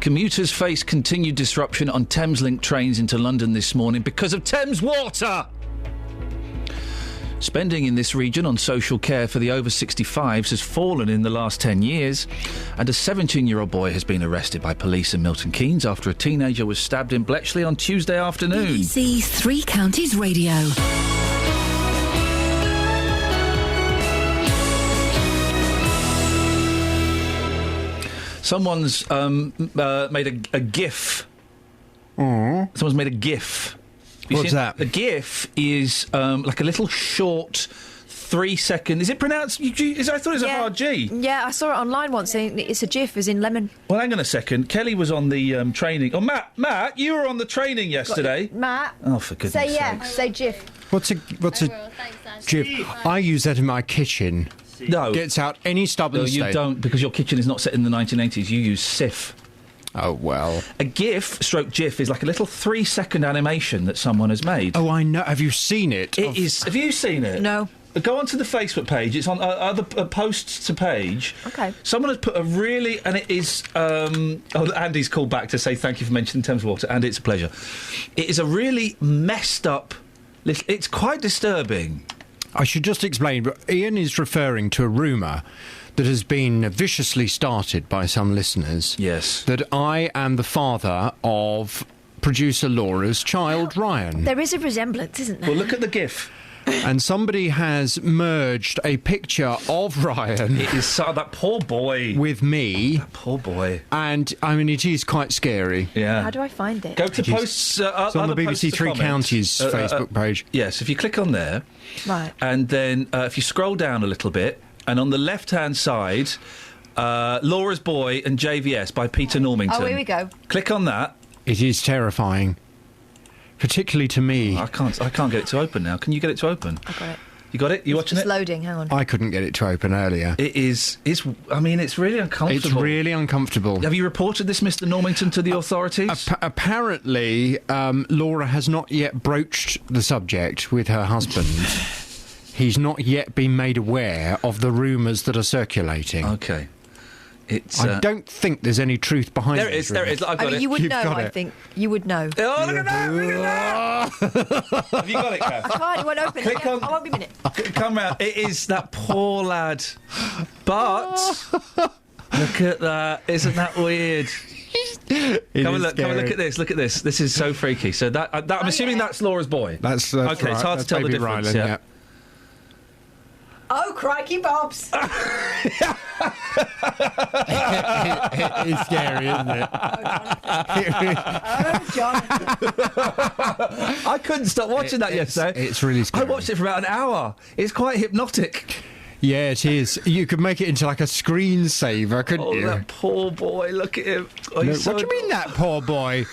Speaker 6: Commuters face continued disruption on Thameslink trains into London this morning because of Thames water. Spending in this region on social care for the over 65s has fallen in the last 10 years, and a 17-year-old boy has been arrested by police in Milton Keynes after a teenager was stabbed in Bletchley on Tuesday afternoon.
Speaker 7: BBC Three Counties Radio.
Speaker 6: Someone's made a GIF. Someone's made a GIF.
Speaker 16: What's that?
Speaker 6: A GIF is like a little short 3-second. Is it pronounced? I thought it was a hard G.
Speaker 9: Yeah, I saw it online once. And it's a GIF, as in lemon.
Speaker 6: Well, hang on a second. Kelly was on the training. Oh, Matt, you were on the training yesterday.
Speaker 9: Matt.
Speaker 6: Oh, for goodness'
Speaker 9: Say yeah.
Speaker 6: sakes.
Speaker 9: Say GIF.
Speaker 16: What's a GIF? I use that in my kitchen.
Speaker 6: No.
Speaker 16: Gets out any stubborn
Speaker 6: No, you
Speaker 16: state.
Speaker 6: don't, because your kitchen is not set in the 1980s. You use SIF.
Speaker 16: Oh, well.
Speaker 6: A GIF, stroke GIF, is like a little 3-second animation that someone has made.
Speaker 16: Oh, I know. Have you seen it?
Speaker 6: It is. Have you seen it?
Speaker 9: No.
Speaker 6: Go onto the Facebook page. It's on other posts to page.
Speaker 9: Okay.
Speaker 6: Someone has put a really... And it is... Andy's called back to say thank you for mentioning Thames Water. Andy, it's a pleasure. It is a really messed up... It's quite disturbing.
Speaker 16: I should just explain. Iain is referring to a rumour that has been viciously started by some listeners.
Speaker 6: Yes.
Speaker 16: That I am the father of producer Laura's child, Ryan.
Speaker 9: There is a resemblance, isn't there?
Speaker 6: Well, look at the GIF.
Speaker 16: And somebody has merged a picture of Ryan.
Speaker 6: It is that poor boy.
Speaker 16: With me.
Speaker 6: That poor boy.
Speaker 16: And, I mean, it is quite scary.
Speaker 6: Yeah.
Speaker 9: How do I find it?
Speaker 6: Go to posts...
Speaker 16: it's on the BBC Three Counties Facebook page.
Speaker 6: Yes, if you click on there...
Speaker 9: Right.
Speaker 6: And then if you scroll down a little bit, and on the left-hand side, Laura's Boy and JVS by Peter Normington.
Speaker 9: Oh, here we go.
Speaker 6: Click on that.
Speaker 16: It is terrifying. Particularly to me.
Speaker 6: I can't get it to open now. Can you get it to open?
Speaker 9: I got it.
Speaker 6: You got it? You watching
Speaker 9: it's
Speaker 6: it?
Speaker 9: Loading, hang on.
Speaker 16: I couldn't get it to open earlier.
Speaker 6: It's really uncomfortable.
Speaker 16: It's really uncomfortable.
Speaker 6: Have you reported this, Mr. Normington, to the authorities?
Speaker 16: Apparently, Laura has not yet broached the subject with her husband. He's not yet been made aware of the rumours that are circulating.
Speaker 6: Okay.
Speaker 16: I don't think there's any truth behind
Speaker 6: there. There is. I've got it.
Speaker 9: You would know, I think. You would know.
Speaker 6: Oh, look at that! Look at that! Have you got it, Kath?
Speaker 9: I can't. It won't open.
Speaker 6: Click on.
Speaker 9: I won't be a minute.
Speaker 6: Come round. It is that poor lad. But look at that. Isn't that weird? Come and look at this. Look at this. This is so freaky. So I'm assuming that's Laura's boy.
Speaker 16: That's
Speaker 6: okay.
Speaker 16: Right.
Speaker 6: It's hard to tell the difference.
Speaker 16: Ryland, yeah.
Speaker 9: Oh, crikey, Bobs!
Speaker 16: It's scary, isn't it?
Speaker 9: Oh, Jonathan.
Speaker 6: I couldn't stop watching that yesterday.
Speaker 16: It's really scary.
Speaker 6: I watched it for about an hour. It's quite hypnotic.
Speaker 16: Yeah, it is. You could make it into like a screensaver, couldn't you?
Speaker 6: Oh, that poor boy. Look at him. Oh,
Speaker 16: no, what do you mean, that poor boy?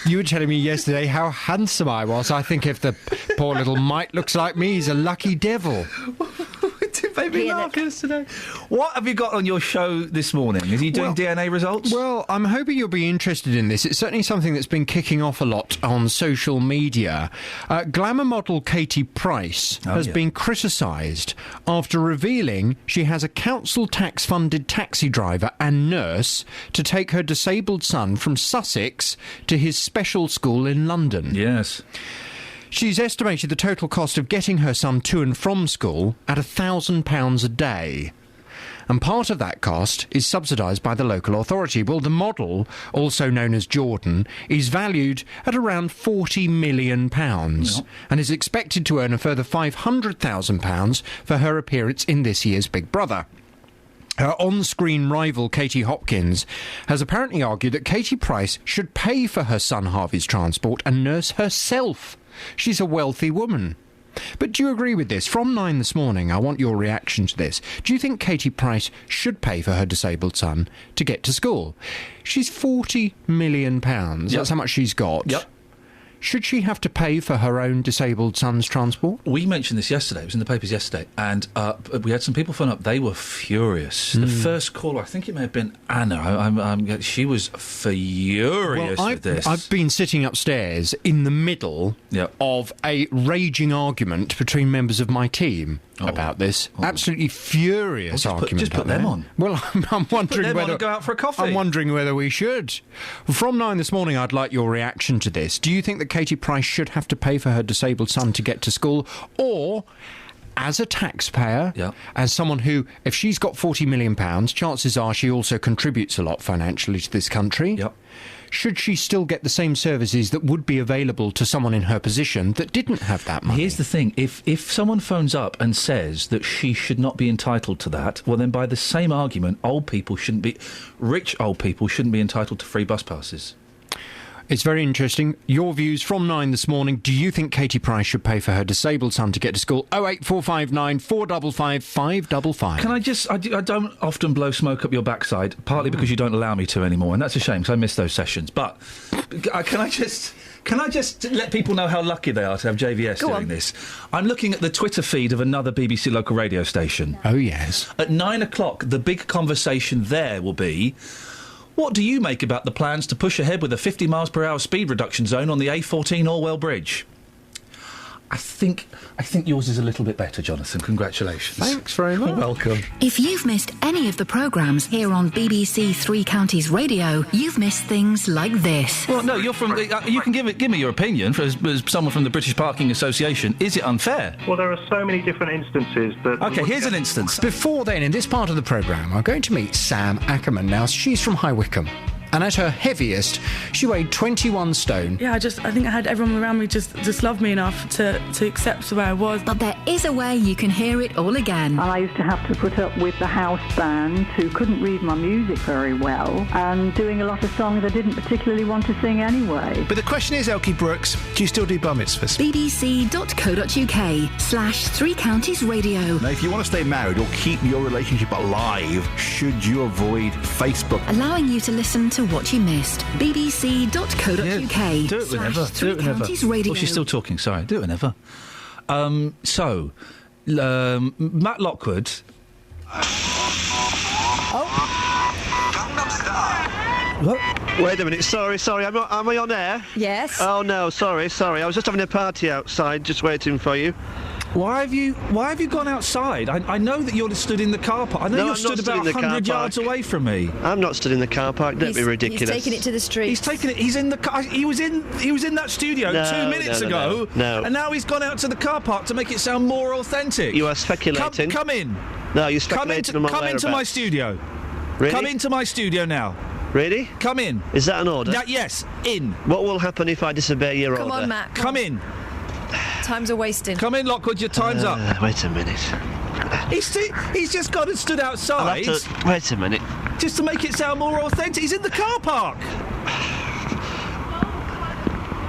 Speaker 16: You were telling me yesterday how handsome I was. I think if the poor little mite looks like me, he's a lucky devil.
Speaker 6: It made me laugh yesterday. What have you got on your show this morning? Is he doing DNA results?
Speaker 16: Well, I'm hoping you'll be interested in this. It's certainly something that's been kicking off a lot on social media. Glamour model Katie Price has been criticised after revealing she has a council tax-funded taxi driver and nurse to take her disabled son from Sussex to his special school in London.
Speaker 6: Yes.
Speaker 16: She's estimated the total cost of getting her son to and from school at £1,000 a day. And part of that cost is subsidised by the local authority. Well, the model, also known as Jordan, is valued at around £40 million and is expected to earn a further £500,000 for her appearance in this year's Big Brother. Her on-screen rival, Katie Hopkins, has apparently argued that Katie Price should pay for her son Harvey's transport and nurse herself. She's a wealthy woman. But do you agree with this? From 9 this morning, I want your reaction to this. Do you think Katie Price should pay for her disabled son to get to school? She's £40 million. Yep. That's how much she's got.
Speaker 6: Yep.
Speaker 16: Should she have to pay for her own disabled son's transport?
Speaker 6: We mentioned this yesterday. It was in the papers yesterday. And we had some people phone up. They were furious. The first caller, I think it may have been Anna. She was furious with this.
Speaker 16: I've been sitting upstairs in the middle of a raging argument between members of my team about this. Absolutely furious argument.
Speaker 6: Just put them on.
Speaker 16: Well, I'm wondering whether...
Speaker 6: on, go out for a coffee.
Speaker 16: I'm wondering whether we should. From 9 this morning, I'd like your reaction to this. Do you think that Katie Price should have to pay for her disabled son to get to school, or as a taxpayer, as someone who, if she's got £40 million, chances are she also contributes a lot financially to this country, should she still get the same services that would be available to someone in her position that didn't have that money?
Speaker 6: Here's the thing. If someone phones up and says that she should not be entitled to that, well, then by the same argument, rich old people shouldn't be entitled to free bus passes.
Speaker 16: It's very interesting. Your views from 9 this morning. Do you think Katie Price should pay for her disabled son to get to school? 08459 455 555.
Speaker 6: Can I just... I don't often blow smoke up your backside, partly because you don't allow me to anymore, and that's a shame, because I miss those sessions. But can I just let people know how lucky they are to have JVS doing this? I'm looking at the Twitter feed of another BBC local radio station.
Speaker 16: Oh, yes.
Speaker 6: At 9 o'clock, the big conversation there will be... What do you make about the plans to push ahead with a 50 miles per hour speed reduction zone on the A14 Orwell Bridge? I think yours is a little bit better, Jonathan. Congratulations.
Speaker 16: Thanks very much.
Speaker 6: You're welcome.
Speaker 7: If you've missed any of the programmes here on BBC Three Counties Radio, you've missed things like this.
Speaker 6: Well, no, you're from... you can give me your opinion as someone from the British Parking Association. Is it unfair?
Speaker 12: Well, there are so many different instances that...
Speaker 6: OK, here's an instance.
Speaker 16: Before then, in this part of the programme, I'm going to meet Sam Ackerman. Now, she's from High Wycombe. And at her heaviest, she weighed 21 stone.
Speaker 17: Yeah, I think I had everyone around me just love me enough to accept where I was.
Speaker 7: But there is a way you can hear it all again.
Speaker 19: I used to have to put up with the house band who couldn't read my music very well and doing a lot of songs I didn't particularly want to sing anyway.
Speaker 20: But the question is, Elkie Brooks, do you still do bar mitzvahs?
Speaker 7: bbc.co.uk/Three Counties Radio.
Speaker 20: Now, if you want to stay married or keep your relationship alive, should you avoid Facebook?
Speaker 7: Allowing you to listen to what you missed. bbc.co.uk.
Speaker 6: Do it whenever.
Speaker 7: Three Counties Radio.
Speaker 6: Oh, she's still talking. Sorry. Do it whenever. Matt Lockwood.
Speaker 15: What? Wait a minute. Sorry. Am I on air?
Speaker 9: Yes.
Speaker 15: Oh no. Sorry. I was just having a party outside, just waiting for you.
Speaker 6: Why have you gone outside? I know that you're stood in the car park. I know you're stood about 100 yards away from me.
Speaker 15: I'm not stood in the car park. Don't be ridiculous.
Speaker 9: He's taking it to the street.
Speaker 6: He's taking it. He's in the car. He was in that studio 2 minutes ago.
Speaker 15: No.
Speaker 6: And now he's gone out to the car park to make it sound more authentic.
Speaker 15: You are speculating.
Speaker 6: Come in.
Speaker 15: No, you're speculating.
Speaker 6: Come into my studio.
Speaker 15: Really?
Speaker 6: Come into my studio now.
Speaker 15: Really?
Speaker 6: Come in.
Speaker 15: Is that an order?
Speaker 6: Yes. In.
Speaker 15: What will happen if I disobey your order?
Speaker 9: Come on, Matt.
Speaker 6: Come in.
Speaker 9: Time's are wasting.
Speaker 6: Come in, Lockwood, your time's up.
Speaker 15: Wait a minute.
Speaker 6: He's just gone and stood outside.
Speaker 15: Wait a minute.
Speaker 6: Just to make it sound more authentic. He's in the car park.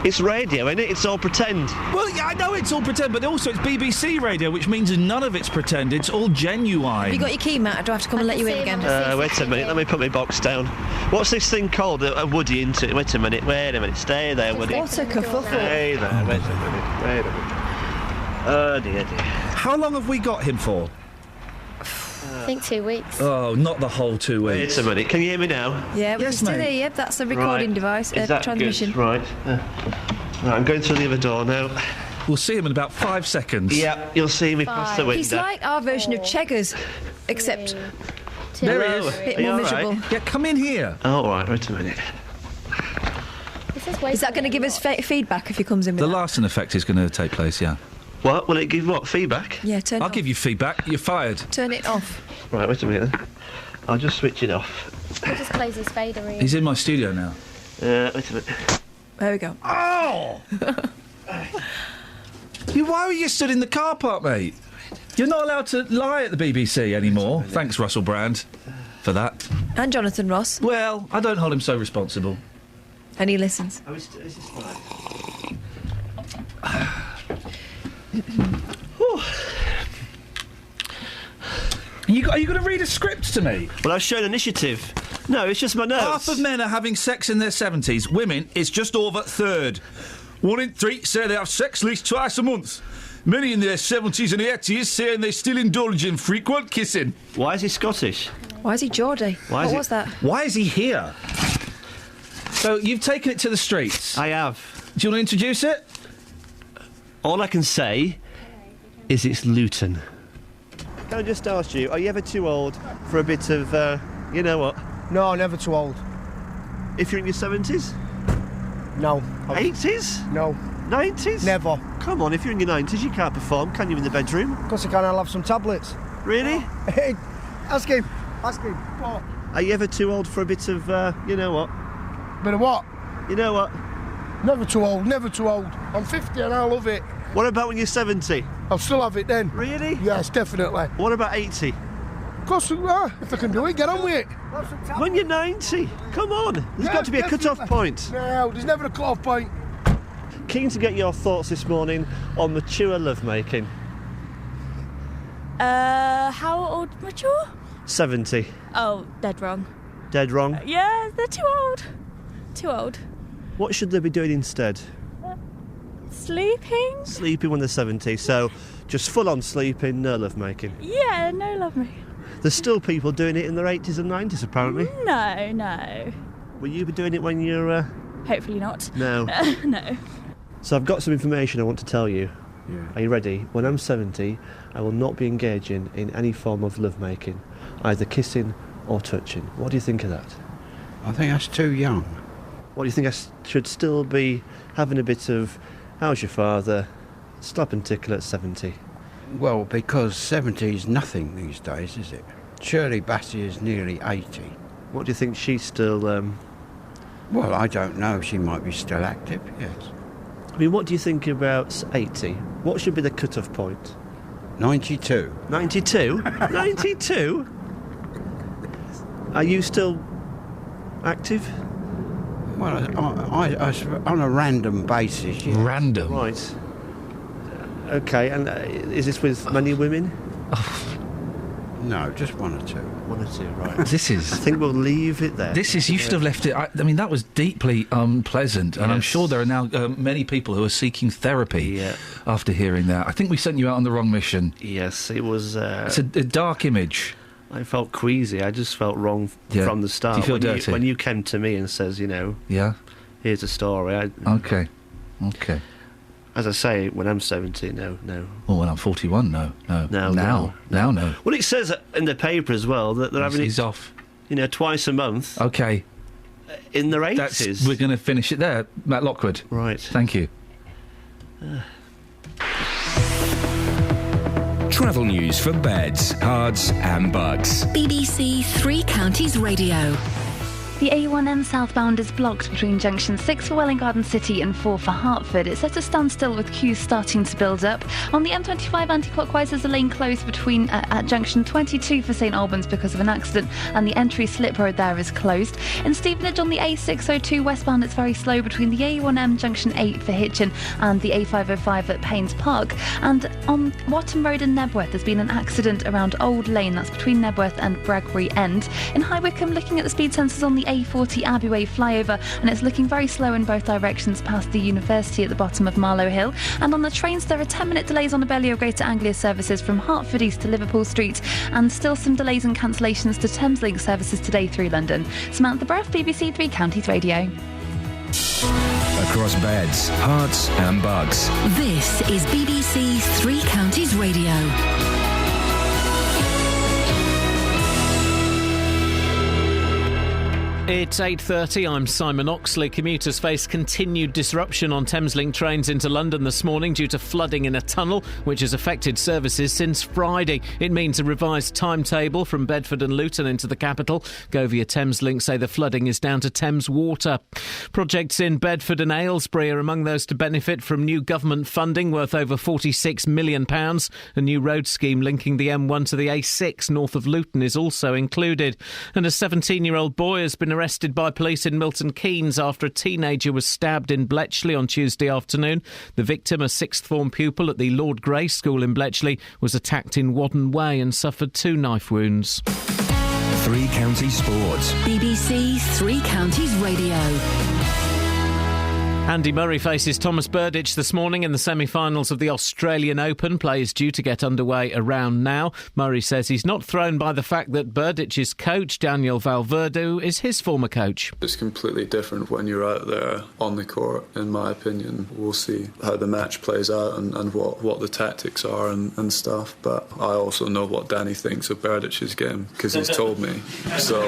Speaker 15: It's radio, isn't it? It's all pretend.
Speaker 6: Well, yeah, I know it's all pretend, but also it's BBC radio, which means none of it's pretend. It's all genuine.
Speaker 9: Have you got your key, Matt? Or do I have to come and let you in again?
Speaker 15: Wait a minute. Let me put my box down. What's this thing called? A Woody, isn't it? Wait a minute. Stay there, Woody.
Speaker 9: What a kerfuffle.
Speaker 15: Stay there. Wait a minute. Oh, dear.
Speaker 6: How long have we got him for?
Speaker 10: I think 2 weeks.
Speaker 6: Oh, not the whole 2 weeks.
Speaker 15: Wait a minute. Can you hear me now?
Speaker 9: Yeah, we can still hear you. That's the recording device.
Speaker 15: Is that
Speaker 9: transmission.
Speaker 15: Good? Right. I'm going through the other door now.
Speaker 6: We'll see him in about 5 seconds.
Speaker 15: Yeah, you'll see me past the window.
Speaker 9: He's like our version of Cheggers, except
Speaker 6: there he is.
Speaker 9: A bit more miserable.
Speaker 6: Right? Yeah, come in here.
Speaker 15: Oh, all right. Wait a minute.
Speaker 9: Is that going to give us feedback if he comes in with
Speaker 6: The Larson effect is going to take place, yeah.
Speaker 15: What? Will it give what? Feedback?
Speaker 9: Yeah, turn it
Speaker 6: I'll
Speaker 9: off.
Speaker 6: give you feedback. You're fired.
Speaker 9: Turn it off.
Speaker 15: Right, wait a minute then. I'll just switch it off.
Speaker 10: We'll just close his fader in.
Speaker 6: He's in my studio now.
Speaker 15: Wait a minute.
Speaker 9: There we go.
Speaker 6: Oh! Why were you stood in the car park, mate? You're not allowed to lie at the BBC anymore. Thanks, Russell Brand, for that.
Speaker 9: And Jonathan Ross.
Speaker 6: Well, I don't hold him so responsible.
Speaker 9: And he listens.
Speaker 15: Is this fine?
Speaker 6: Are you going to read a script to me?
Speaker 11: Well, I've shown initiative. No, it's just my notes.
Speaker 6: Half of men are having sex in their 70s. Women, it's just over a third. 1 in 3 say they have sex at least twice a month. Many in their 70s and 80s saying they still indulge in frequent kissing.
Speaker 11: Why is he Scottish?
Speaker 9: Why is he Geordie? What was that?
Speaker 6: Why is he here? So, you've taken it to the streets.
Speaker 11: I have.
Speaker 6: Do you want to introduce it?
Speaker 11: All I can say is it's Luton. Can I just ask you, are you ever too old for a bit of, you know what?
Speaker 2: No, never too old.
Speaker 11: If you're in your 70s?
Speaker 2: No.
Speaker 11: 80s?
Speaker 2: No.
Speaker 11: 90s?
Speaker 2: Never.
Speaker 11: Come on, if you're in your 90s, you can't perform, can you, in the bedroom?
Speaker 2: Of course I can, I'll have some tablets.
Speaker 11: Really?
Speaker 2: Ask him. What?
Speaker 11: Are you ever too old for a bit of, you know what?
Speaker 2: Bit of what?
Speaker 11: You know what?
Speaker 2: Never too old, never too old. I'm 50 and I love it.
Speaker 11: What about when you're 70?
Speaker 2: I'll still have it then.
Speaker 11: Really?
Speaker 2: Yes, definitely.
Speaker 11: What about 80?
Speaker 2: Of course, if I can do it, get on with it.
Speaker 11: When you're 90? Come on. There's got to be a cut-off point.
Speaker 2: No, there's never a cut-off point.
Speaker 11: Keen to get your thoughts this morning on mature lovemaking.
Speaker 21: How old mature?
Speaker 11: 70.
Speaker 21: Oh, dead wrong.
Speaker 11: Dead wrong?
Speaker 21: Yeah, they're too old. Too old.
Speaker 11: What should they be doing instead?
Speaker 21: Sleeping?
Speaker 11: Sleeping when they're 70, so just full-on sleeping, no lovemaking.
Speaker 21: Yeah, no lovemaking.
Speaker 11: There's still people doing it in their 80s and 90s, apparently.
Speaker 21: No.
Speaker 11: Will you be doing it when you're...
Speaker 21: Hopefully not.
Speaker 11: No.
Speaker 21: No.
Speaker 11: So I've got some information I want to tell you.
Speaker 23: Yeah.
Speaker 11: Are you ready? When I'm 70, I will not be engaging in any form of lovemaking, either kissing or touching. What do you think of that?
Speaker 23: I think that's too young.
Speaker 11: What do you think I should still be having a bit of, how's your father, slap and tickle at 70?
Speaker 23: Well, because 70 is nothing these days, is it? Shirley Bassey is nearly 80.
Speaker 11: What do you think she's still...
Speaker 23: Well, I don't know. She might be still active, yes.
Speaker 11: I mean, what do you think about 80? What should be the cut-off point?
Speaker 23: 92.
Speaker 11: 92? 92? Are you still active?
Speaker 23: Well, I on a random basis, yeah.
Speaker 6: Random?
Speaker 11: Right. OK, and is this with many women?
Speaker 23: No, just one or two.
Speaker 11: One or two, right.
Speaker 6: This is...
Speaker 11: I think we'll leave it there.
Speaker 6: This is... You should have left it... I mean, that was deeply unpleasant, and I'm sure there are now many people who are seeking therapy after hearing that. I think we sent you out on the wrong mission.
Speaker 11: Yes, it was...
Speaker 6: It's a dark image.
Speaker 11: I felt queasy. I just felt wrong from the start.
Speaker 6: Do you feel dirty?
Speaker 11: When you came to me and says, you know...
Speaker 6: Yeah?
Speaker 11: Here's a story.
Speaker 6: OK.
Speaker 11: As I say, when I'm 70, no.
Speaker 6: Well, when I'm 41, no. Now.
Speaker 11: Well, it says in the paper as well that they're having
Speaker 6: it off.
Speaker 11: You know, twice a month.
Speaker 6: OK.
Speaker 11: In their 80s.
Speaker 6: We're going to finish it there, Matt Lockwood.
Speaker 11: Right.
Speaker 6: Thank you.
Speaker 8: Travel news for beds, cards and bugs.
Speaker 7: BBC Three Counties Radio.
Speaker 13: The A1M southbound is blocked between junction 6 for Welwyn Garden City and 4 for Hertford. It's at a standstill with queues starting to build up. On the M25 anti-clockwise, there's a lane closed between at junction 22 for St Albans because of an accident, and the entry slip road there is closed. In Stevenage on the A602 westbound, it's very slow between the A1M junction 8 for Hitchin and the A505 at Paynes Park. And on Watton Road in Nebworth, there's been an accident around Old Lane, that's between Nebworth and Bregbury End. In High Wycombe, looking at the speed sensors on the A40 Abbey Way flyover, and it's looking very slow in both directions past the university at the bottom of Marlow Hill. And on the trains, there are 10-minute delays on Abellio Greater Anglia services from Hertford East to Liverpool Street, and still some delays and cancellations to Thameslink services today through London. Samantha Bruff, BBC Three Counties Radio.
Speaker 8: Across beds, hearts and bugs.
Speaker 7: This is BBC Three Counties Radio.
Speaker 1: It's 8:30. I'm Simon Oxley. Commuters face continued disruption on Thameslink trains into London this morning due to flooding in a tunnel, which has affected services since Friday. It means a revised timetable from Bedford and Luton into the capital. Go via Thameslink say the flooding is down to Thames Water. Projects in Bedford and Aylesbury are among those to benefit from new government funding worth over £46 million. A new road scheme linking the M1 to the A6 north of Luton is also included. And a 17-year-old boy has been arrested by police in Milton Keynes after a teenager was stabbed in Bletchley on Tuesday afternoon. The victim, a sixth form pupil at the Lord Grey School in Bletchley, was attacked in Wadden Way and suffered 2 knife wounds.
Speaker 8: Three Counties Sports.
Speaker 7: BBC Three Counties Radio.
Speaker 1: Andy Murray faces Thomas Burditch this morning in the semi-finals of the Australian Open. Play is due to get underway around now. Murray says he's not thrown by the fact that Burditch's coach, Daniel Valverde, is his former coach.
Speaker 3: It's completely different when you're out there on the court, in my opinion. We'll see how the match plays out and what the tactics are and stuff. But I also know what Danny thinks of Burditch's game because he's told me. So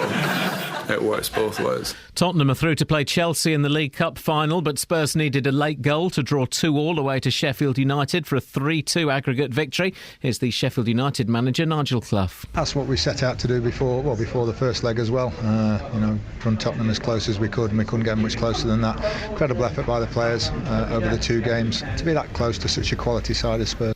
Speaker 3: it works both ways.
Speaker 1: Tottenham are through to play Chelsea in the League Cup final, but Spurs needed a late goal to draw 2-2 away to Sheffield United for a 3-2 aggregate victory. Here's the Sheffield United manager, Nigel Clough.
Speaker 4: That's what we set out to do before the first leg as well. Run Tottenham as close as we could, and we couldn't get much closer than that. Incredible effort by the players over the 2 games to be that close to such a quality side as Spurs.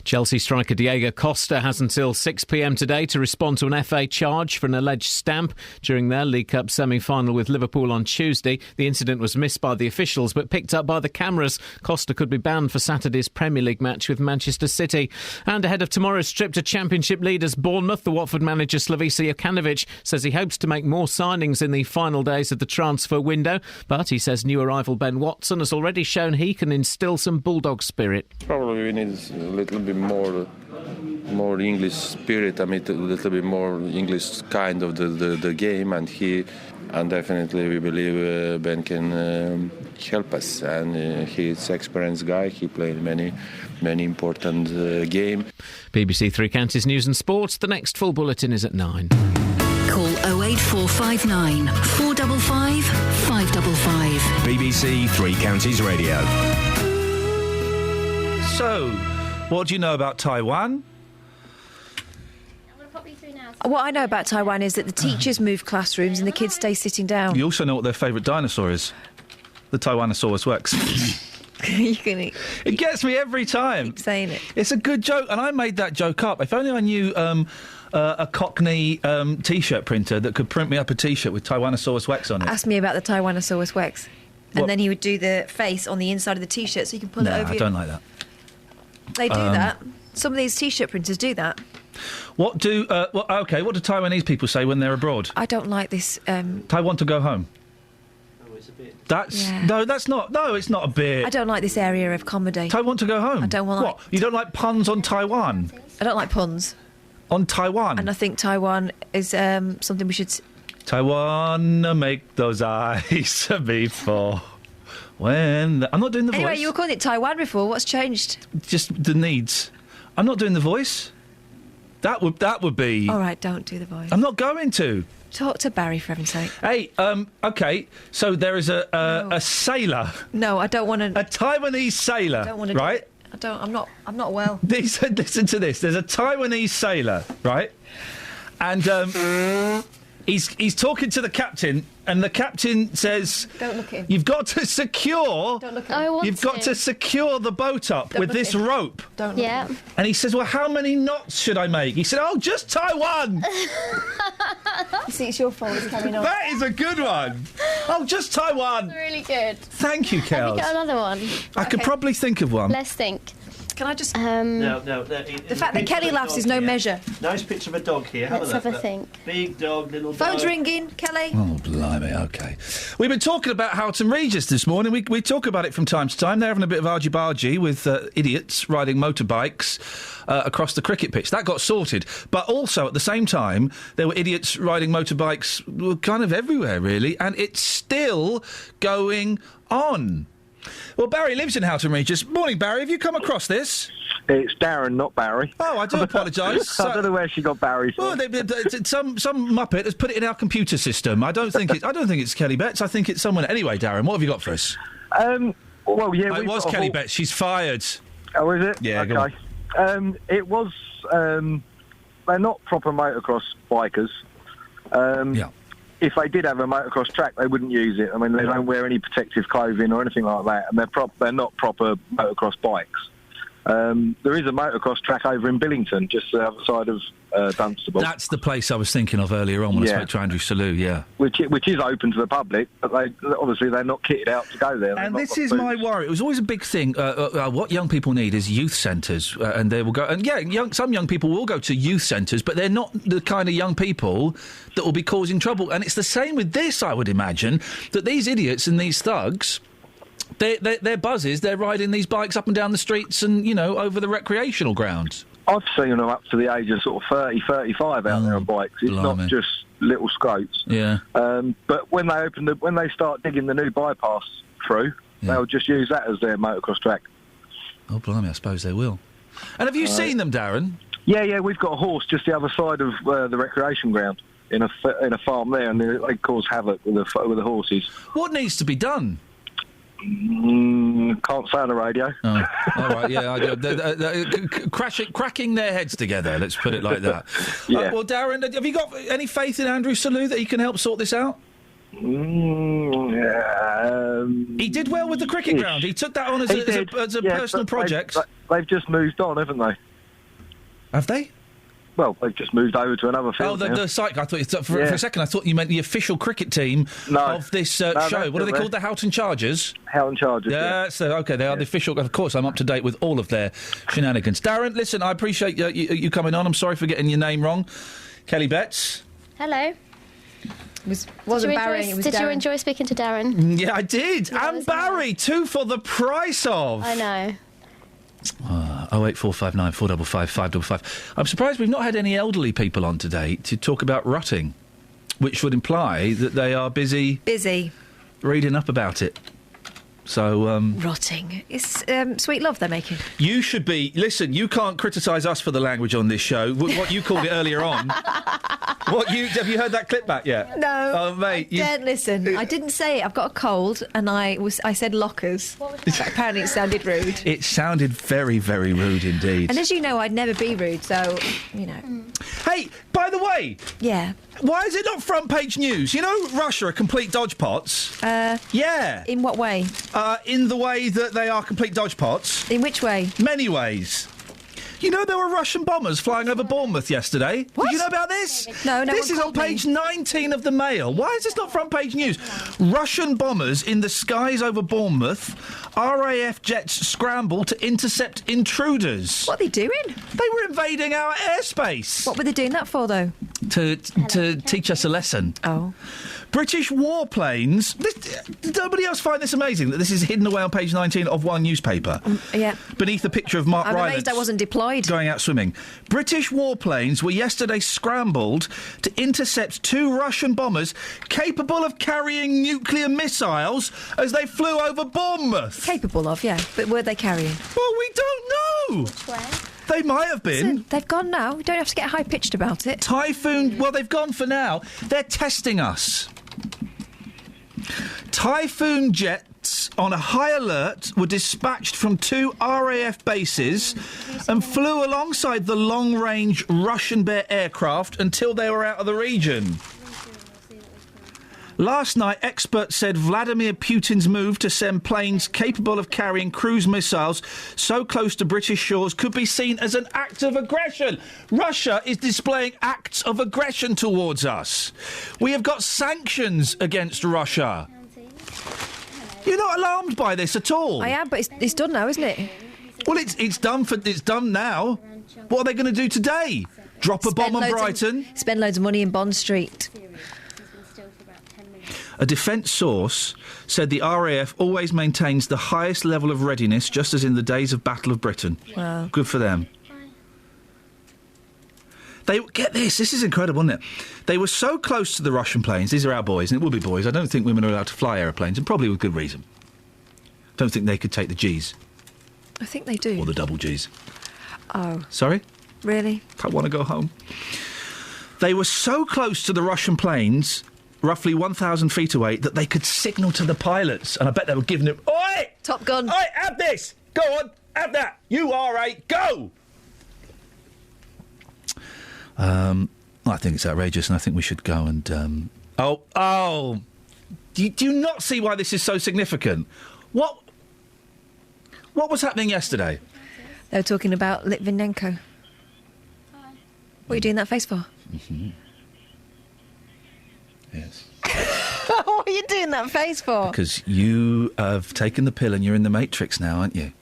Speaker 1: Chelsea striker Diego Costa has until 6 p.m. today to respond to an FA charge for an alleged stamp during their League Cup semi-final with Liverpool on Tuesday. The incident was missed by the officials but picked up by the cameras. Costa could be banned for Saturday's Premier League match with Manchester City. And ahead of tomorrow's trip to Championship leaders Bournemouth, the Watford manager Slavisa Jokanovic says he hopes to make more signings in the final days of the transfer window. But he says new arrival Ben Watson has already shown he can instil some bulldog spirit.
Speaker 22: Probably we need a little bit more English spirit. I mean, a little bit more English kind of the game, and definitely we believe Ben can help us. And he's an experienced guy. He played many important game.
Speaker 1: BBC Three Counties News and Sports. The next full bulletin is at 9.
Speaker 7: Call 08459 455 555.
Speaker 8: BBC Three Counties Radio.
Speaker 6: So, what do you know about Taiwan?
Speaker 9: What I know about Taiwan is that the teachers move classrooms and the kids stay sitting down.
Speaker 6: You also know what their favourite dinosaur is. The Tyrannosaurus Rex. It gets me every time.
Speaker 9: Keep saying it.
Speaker 6: It's a good joke, and I made that joke up. If only I knew a Cockney T-shirt printer that could print me up a T-shirt with Tyrannosaurus Rex on it.
Speaker 9: Ask me about the Tyrannosaurus Rex. And
Speaker 6: What?
Speaker 9: then he would do the face on the inside of the T-shirt so you can pull it over
Speaker 6: I don't like that.
Speaker 9: They do that. Some of these T-shirt printers do that.
Speaker 6: What do Taiwanese people say when they're abroad?
Speaker 9: I don't like this.
Speaker 6: Taiwan to go home. That's
Speaker 9: Yeah.
Speaker 6: no, that's not. No, it's not a bit.
Speaker 9: I don't like this area of comedy.
Speaker 6: Taiwan to go home.
Speaker 9: I don't want.
Speaker 6: What? You don't like puns on Taiwan?
Speaker 9: I don't like puns.
Speaker 6: On Taiwan.
Speaker 9: And I think Taiwan is something we should.
Speaker 6: Taiwan, make those eyes before. When I'm not doing the
Speaker 9: Anyway,
Speaker 6: voice.
Speaker 9: you were calling it Taiwan before. What's changed?
Speaker 6: Just the needs. I'm not doing the voice. That would be.
Speaker 9: All right, don't do the voice.
Speaker 6: I'm not going to.
Speaker 9: Talk to Barry, for heaven's sake.
Speaker 6: Hey, okay. So there is a sailor.
Speaker 9: No, I don't want to.
Speaker 6: A Taiwanese sailor.
Speaker 9: I don't want to.
Speaker 6: Right.
Speaker 9: I don't. I'm not well.
Speaker 6: Listen to this. There's a Taiwanese sailor, right? And he's talking to the captain, and the captain says,
Speaker 9: "Don't look at him.
Speaker 6: You've got to secure.
Speaker 9: Don't look at him.
Speaker 6: You've got to secure the boat up with this rope."
Speaker 9: Don't look at him.
Speaker 6: And he says, "Well, how many knots should I make?" He said, "Oh, just tie one."
Speaker 9: You see, it's your fault. It's coming on.
Speaker 6: That is a good one. Oh, just tie one.
Speaker 10: Really good.
Speaker 6: Thank you,
Speaker 10: Have you
Speaker 6: Kels.
Speaker 10: got another one?
Speaker 6: I could probably think of one.
Speaker 10: Let's think.
Speaker 9: Can I just?
Speaker 11: No.
Speaker 9: The fact that Kelly laughs is no measure.
Speaker 11: Nice picture of a dog here.
Speaker 10: Let's have a think.
Speaker 11: Big dog, little dog.
Speaker 9: Phone's ringing, Kelly.
Speaker 6: Oh, blimey, OK. We've been talking about Houghton Regis this morning. We talk about it from time to time. They're having a bit of argy-bargy with idiots riding motorbikes across the cricket pitch. That got sorted. But also, at the same time, there were idiots riding motorbikes kind of everywhere, really, and it's still going on. Well, Barry lives in Houghton Regis. Morning, Barry. Have you come across this?
Speaker 12: It's Darren, not Barry.
Speaker 6: Oh, I do apologise.
Speaker 12: I don't know where she got Barry from.
Speaker 6: Well, some muppet has put it in our computer system. I don't think it's Kelly Betts. I think it's someone. Anyway, Darren, what have you got for us?
Speaker 12: Well, yeah,
Speaker 6: it was Kelly Betts. She's fired.
Speaker 12: Oh, is it?
Speaker 6: Yeah.
Speaker 12: Okay.
Speaker 6: Go on.
Speaker 12: It was. They're not proper motocross bikers.
Speaker 6: Yeah.
Speaker 12: If they did have a motocross track, they wouldn't use it. I mean, they don't wear any protective clothing or anything like that, and they're not proper motocross bikes. There is a motocross track over in Billington, just the other side of Dunstable.
Speaker 6: That's the place I was thinking of earlier on when I spoke to Andrew Selous, yeah.
Speaker 12: Which is open to the public, but they're not kitted out to go there.
Speaker 6: And this is my worry. It was always a big thing. What young people need is youth centres, and they will go. And some young people will go to youth centres, but they're not the kind of young people that will be causing trouble. And it's the same with this, I would imagine, that these idiots and these thugs. They're buzzes. They're riding these bikes up and down the streets and, over the recreational grounds.
Speaker 12: I've seen them up to the age of sort of 30, 35 out there on bikes. It's not just little scroats.
Speaker 6: Yeah.
Speaker 12: But when they start digging the new bypass through, they'll just use that as their motocross track.
Speaker 6: Oh, blimey, I suppose they will. And have you seen them, Darren?
Speaker 12: Yeah, we've got a horse just the other side of the recreation ground in a farm there, and they cause havoc with the horses.
Speaker 6: What needs to be done?
Speaker 12: Can't say on the radio.
Speaker 6: Oh, all right, yeah. Cracking their heads together, let's put it like that.
Speaker 12: Yeah.
Speaker 6: Well, Darren, have you got any faith in Andrew Selous that he can help sort this out? He did well with the cricket ground. He took that on as a personal project.
Speaker 12: They've just moved on, haven't they?
Speaker 6: Have they?
Speaker 12: Well, they've just moved over to another field.
Speaker 6: Oh, the site. I thought for a second I thought you meant the official cricket team of this show. What are they called? The Houghton Chargers?
Speaker 12: Houghton Chargers,
Speaker 6: yeah. So, okay, they are the official. Of course, I'm up to date with all of their shenanigans. Darren, listen, I appreciate you coming on. I'm sorry for getting your name wrong. Kelly Betts.
Speaker 10: Hello.
Speaker 9: Did you
Speaker 10: enjoy speaking to Darren?
Speaker 6: Yeah, I did. Yeah, and Barry, 2 for the price of.
Speaker 10: I know.
Speaker 6: 08459 455 555. I'm surprised we've not had any elderly people on today to talk about rutting, which would imply that they are busy reading up about it. So,
Speaker 9: rotting. It's sweet love they're making.
Speaker 6: You should be... Listen, you can't criticise us for the language on this show. What you called it earlier on. Have you heard that clip back yet?
Speaker 9: No.
Speaker 6: Oh, mate.
Speaker 9: Don't listen. I didn't say it. I've got a cold, and I said lockers. Apparently it sounded rude.
Speaker 6: It sounded very, very rude indeed.
Speaker 9: And as you know, I'd never be rude, so,
Speaker 6: Hey, by the way...
Speaker 9: Yeah.
Speaker 6: Why is it not front page news? You know Russia are complete dodgepots? Yeah.
Speaker 9: In what way?
Speaker 6: In the way that they are complete dodgepots.
Speaker 9: In which way?
Speaker 6: Many ways. You know there were Russian bombers flying over Bournemouth yesterday?
Speaker 9: What?
Speaker 6: Did you know about this?
Speaker 9: No,
Speaker 6: This is on page 19 of the Mail. Why is this not front page news? Russian bombers in the skies over Bournemouth. RAF jets scramble to intercept intruders.
Speaker 9: What are they doing?
Speaker 6: They were invading our airspace.
Speaker 9: What were they doing that for, though?
Speaker 6: To teach us a lesson.
Speaker 9: Oh.
Speaker 6: British warplanes... Did nobody else find this amazing, that this is hidden away on page 19 of one newspaper?
Speaker 9: Yeah.
Speaker 6: Beneath a picture of Mark
Speaker 9: I'm
Speaker 6: Rylance
Speaker 9: amazed I wasn't deployed.
Speaker 6: going out swimming. British warplanes were yesterday scrambled to intercept 2 Russian bombers capable of carrying nuclear missiles as they flew over Bournemouth.
Speaker 9: Capable of, yeah. But were they carrying?
Speaker 6: Well, we don't know.
Speaker 10: Which way?
Speaker 6: They might have been.
Speaker 9: Listen, they've gone now. We don't have to get high-pitched about it.
Speaker 6: Typhoon... Well, they've gone for now. They're testing us. Typhoon jets on a high alert were dispatched from 2 RAF bases and flew alongside the long-range Russian Bear aircraft until they were out of the region. Last night, experts said Vladimir Putin's move to send planes capable of carrying cruise missiles so close to British shores could be seen as an act of aggression. Russia is displaying acts of aggression towards us. We have got sanctions against Russia. You're not alarmed by this at all?
Speaker 9: I am, but it's done now, isn't it?
Speaker 6: Well, it's done now. What are they going to do today? Drop a bomb on Brighton?
Speaker 9: Spend loads of money in Bond Street.
Speaker 6: A defence source said the RAF always maintains the highest level of readiness, just as in the days of Battle of Britain.
Speaker 9: Wow.
Speaker 6: Good for them. Get this is incredible, isn't it? They were so close to the Russian planes. These are our boys, and it will be boys. I don't think women are allowed to fly aeroplanes, and probably with good reason. Don't think they could take the Gs.
Speaker 9: I think they do.
Speaker 6: Or the double Gs.
Speaker 9: Oh.
Speaker 6: Sorry?
Speaker 9: Really?
Speaker 6: I want to go home. They were so close to the Russian planes, roughly 1,000 feet away, that they could signal to the pilots, and I bet they were giving them, "Oi!
Speaker 9: Top Gun.
Speaker 6: Oi, have this! Go on, have that! You RA, go!" I think it's outrageous, and I think we should go and... Do you not see why this is so significant? What was happening yesterday?
Speaker 9: They were talking about Litvinenko. What are you doing that face for?
Speaker 6: Mm-hmm. Yes.
Speaker 9: What are you doing that face for?
Speaker 6: Because you have taken the pill and you're in the Matrix now, aren't you?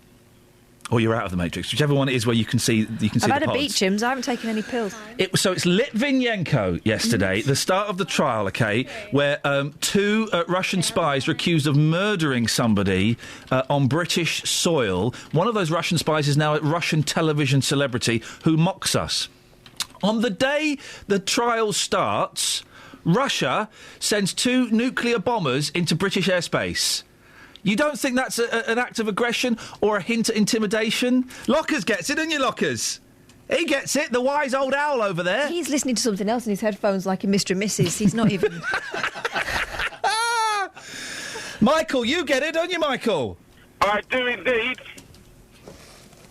Speaker 6: Or you're out of the Matrix, whichever one it is where you can see
Speaker 9: I've
Speaker 6: the
Speaker 9: had a
Speaker 6: pods.
Speaker 9: Beecham's. I haven't taken any pills.
Speaker 6: So it's Litvinenko yesterday, the start of the trial, OK, where 2 Russian spies were accused of murdering somebody on British soil. One of those Russian spies is now a Russian television celebrity who mocks us. On the day the trial starts, Russia sends 2 nuclear bombers into British airspace. You don't think that's an act of aggression or a hint at intimidation? Lockers gets it, don't you, Lockers? He gets it, the wise old owl over there.
Speaker 9: He's listening to something else in his headphones like a Mr. and Mrs. He's not even...
Speaker 6: Michael, you get it, don't you, Michael?
Speaker 5: I do indeed.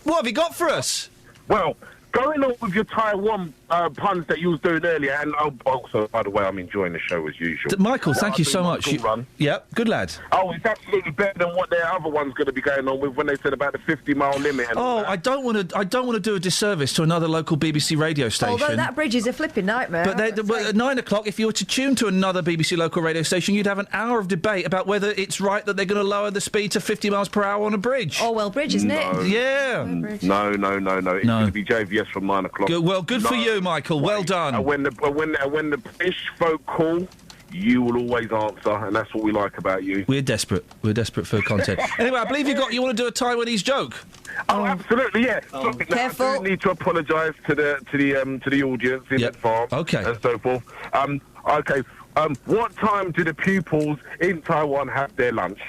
Speaker 6: What have you got for us?
Speaker 5: Well, going on with your Taiwan puns that you was doing earlier, and also, by the way, I'm enjoying the show as usual.
Speaker 6: Michael, thank you so much. Yeah, good lad.
Speaker 5: Oh, it's absolutely better than what their other one's going to be going on with when they said about the 50-mile limit. And
Speaker 6: I don't want to do a disservice to another local BBC radio station.
Speaker 9: Although that bridge is a flipping nightmare.
Speaker 6: But at 9 o'clock, if you were to tune to another BBC local radio station, you'd have an hour of debate about whether it's right that they're going to lower the speed to 50 miles per hour on a bridge.
Speaker 9: Orwell Bridge, isn't it?
Speaker 6: Yeah.
Speaker 5: No. It's going to be JVS from 9 o'clock.
Speaker 6: Good for you, Michael. Well done.
Speaker 5: And when the British folk call, you will always answer, and that's what we like about you.
Speaker 6: We're desperate. We're desperate for content. Anyway, I believe you want to do a Taiwanese joke.
Speaker 5: Oh, absolutely, yeah.
Speaker 9: Careful.
Speaker 5: I do need to apologise to the audience in advance.
Speaker 6: Okay.
Speaker 5: And so forth. Okay. What time do the pupils in Taiwan have their lunch?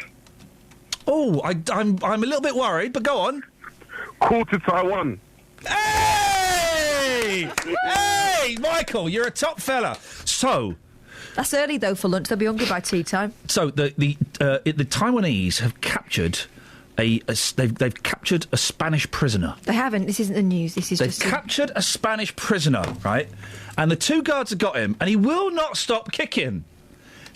Speaker 6: Oh, I'm a little bit worried, but go on.
Speaker 5: Quarter Taiwan.
Speaker 6: Hey! Hey, Michael, you're a top fella. So.
Speaker 9: That's early though for lunch. They'll be hungry by tea time.
Speaker 6: So the Taiwanese have captured they've captured a Spanish prisoner.
Speaker 9: They haven't. This isn't the news.
Speaker 6: They've captured a Spanish prisoner, right? And the 2 guards have got him, and he will not stop kicking.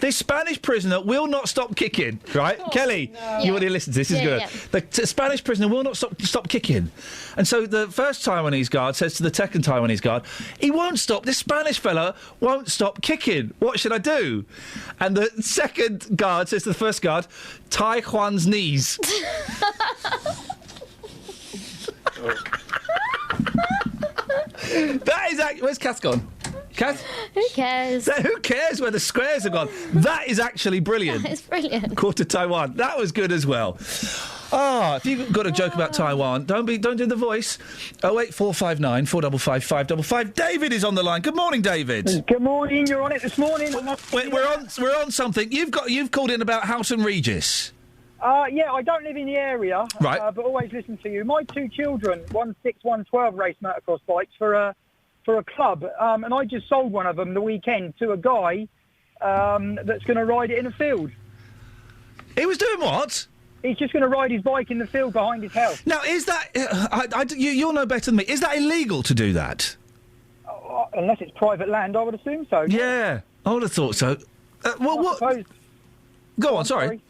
Speaker 6: This Spanish prisoner will not stop kicking, right? Kelly, you want to listen to this? This is good. Yeah. The Spanish prisoner will not stop kicking. And so the first Taiwanese guard says to the second Taiwanese guard, he won't stop, this Spanish fella won't stop kicking. What should I do? And the second guard says to the first guard, tie Juan's knees. That is actually... Where's Kath gone? Kath?
Speaker 10: Who cares?
Speaker 6: Who cares where the squares have gone? That is actually brilliant.
Speaker 10: It's brilliant.
Speaker 6: Quarter Taiwan. That was good as well. If you've got a joke about Taiwan, don't do the voice. 08459 455 555. David is on the line. Good morning, David.
Speaker 14: Good morning. You're on it this morning.
Speaker 6: We're on something. You've called in about Houghton Regis.
Speaker 14: Yeah, I don't live in the area,
Speaker 6: right.
Speaker 14: But always listen to you. My 2 children, 1 6, 1 12, race motocross bikes for a club, and I just sold one of them the weekend to a guy that's going to ride it in a field.
Speaker 6: He was doing what?
Speaker 14: He's just going to ride his bike in the field behind his house.
Speaker 6: Now, is that... you'll know better than me. Is that illegal to do that?
Speaker 14: Unless it's private land, I would assume so.
Speaker 6: Yeah, I would have thought so. What? Go on, sorry.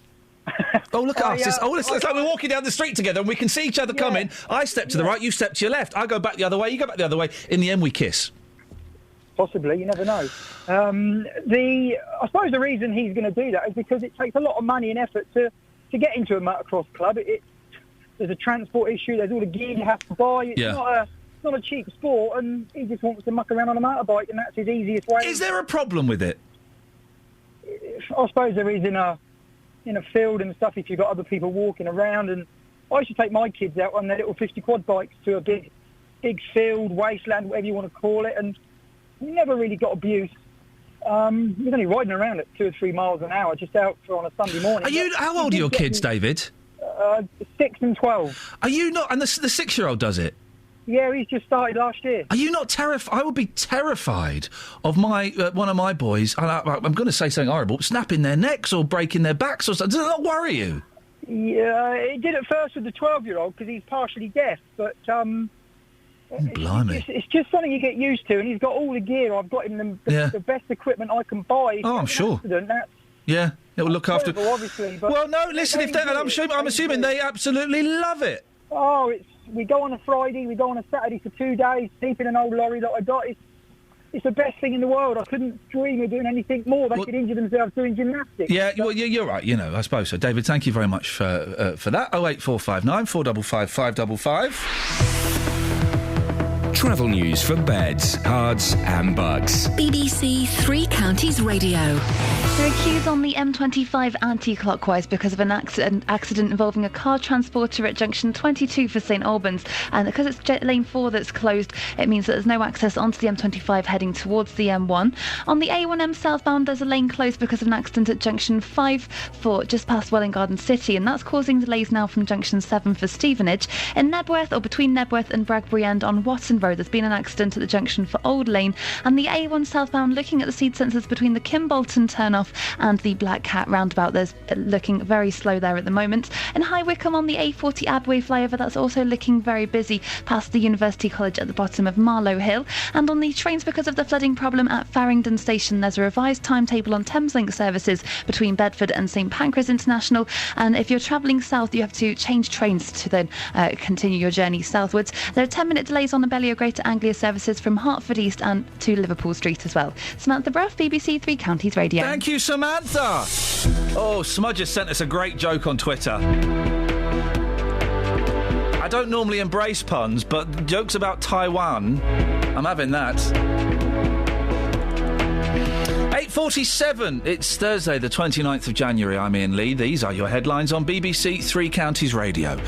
Speaker 6: Oh, look at us. It's like we're walking down the street together and we can see each other coming. I step to the right, you step to your left. I go back the other way, you go back the other way. In the end, we kiss.
Speaker 14: Possibly, you never know. I suppose the reason he's going to do that is because it takes a lot of money and effort to get into a motocross club. There's a transport issue, there's all the gear you have to buy. It's not a cheap sport, and he just wants to muck around on a motorbike, and that's his easiest way.
Speaker 6: Is there a problem with it?
Speaker 14: I suppose there is in a field and stuff, if you've got other people walking around. And I used to take my kids out on their little 50 quad bikes to a big field, wasteland, whatever you want to call it, and we never really got abuse. He was only riding around at 2 or 3 miles an hour just out on a Sunday morning.
Speaker 6: How old are your kids, David?
Speaker 14: 6 and 12.
Speaker 6: Are you not? And the 6-year-old does it?
Speaker 14: Yeah, he's just started last year.
Speaker 6: Are you not terrified? I would be terrified of my one of my boys, and I'm going to say something horrible, snapping their necks or breaking their backs or something. Does it not worry you?
Speaker 14: Yeah, it did at first with the 12-year-old because he's partially deaf, but
Speaker 6: blimey.
Speaker 14: It's just something you get used to, and he's got all the gear. I've got him the best equipment I can buy.
Speaker 6: Oh, I'm sure. Yeah, it will look after.
Speaker 14: Obviously, but
Speaker 6: well, no, listen. I'm assuming they absolutely love it.
Speaker 14: Oh, We go on a Friday, we go on a Saturday for 2 days, sleep in an old lorry that I got. It's the best thing in the world. I couldn't dream of doing anything more. They could injure themselves doing gymnastics.
Speaker 6: Yeah, well, you're right. I suppose so. David, thank you very much for that. 08459 455 555.
Speaker 8: Travel news for beds, cards and bugs.
Speaker 7: BBC Three Counties Radio.
Speaker 13: There are queues on the M25 anti-clockwise because of an accident involving a car transporter at junction 22 for St Albans, and because it's lane 4 that's closed, it means that there's no access onto the M25 heading towards the M1. On the A1M southbound, there's a lane closed because of an accident at junction 5 for just past Welwyn Garden City, and that's causing delays now from junction 7 for Stevenage. In Nebworth, or between Nebworth and Bradbury End on Watton Road, there's been an accident at the junction for Old Lane, and the A1 southbound, looking at the speed sensors between the Kimbolton turnoff and the Black Cat roundabout, there's looking very slow there at the moment. In High Wycombe on the A40 Adway flyover, that's also looking very busy past the University College at the bottom of Marlow Hill. And on the trains, because of the flooding problem at Farringdon Station, there's a revised timetable on Thameslink services between Bedford and St Pancras International, and if you're travelling south, you have to change trains to then continue your journey southwards. There are 10-minute delays on Abellio Greater Anglia services from Hertford East and to Liverpool Street as well. Samantha Brough, BBC Three Counties Radio.
Speaker 6: Thank you, Samantha. Oh, Smudge sent us a great joke on Twitter. I don't normally embrace puns, but jokes about Taiwan, I'm having that. 8:47. It's Thursday, the 29th of January. I'm Iain Lee. These are your headlines on BBC Three Counties Radio.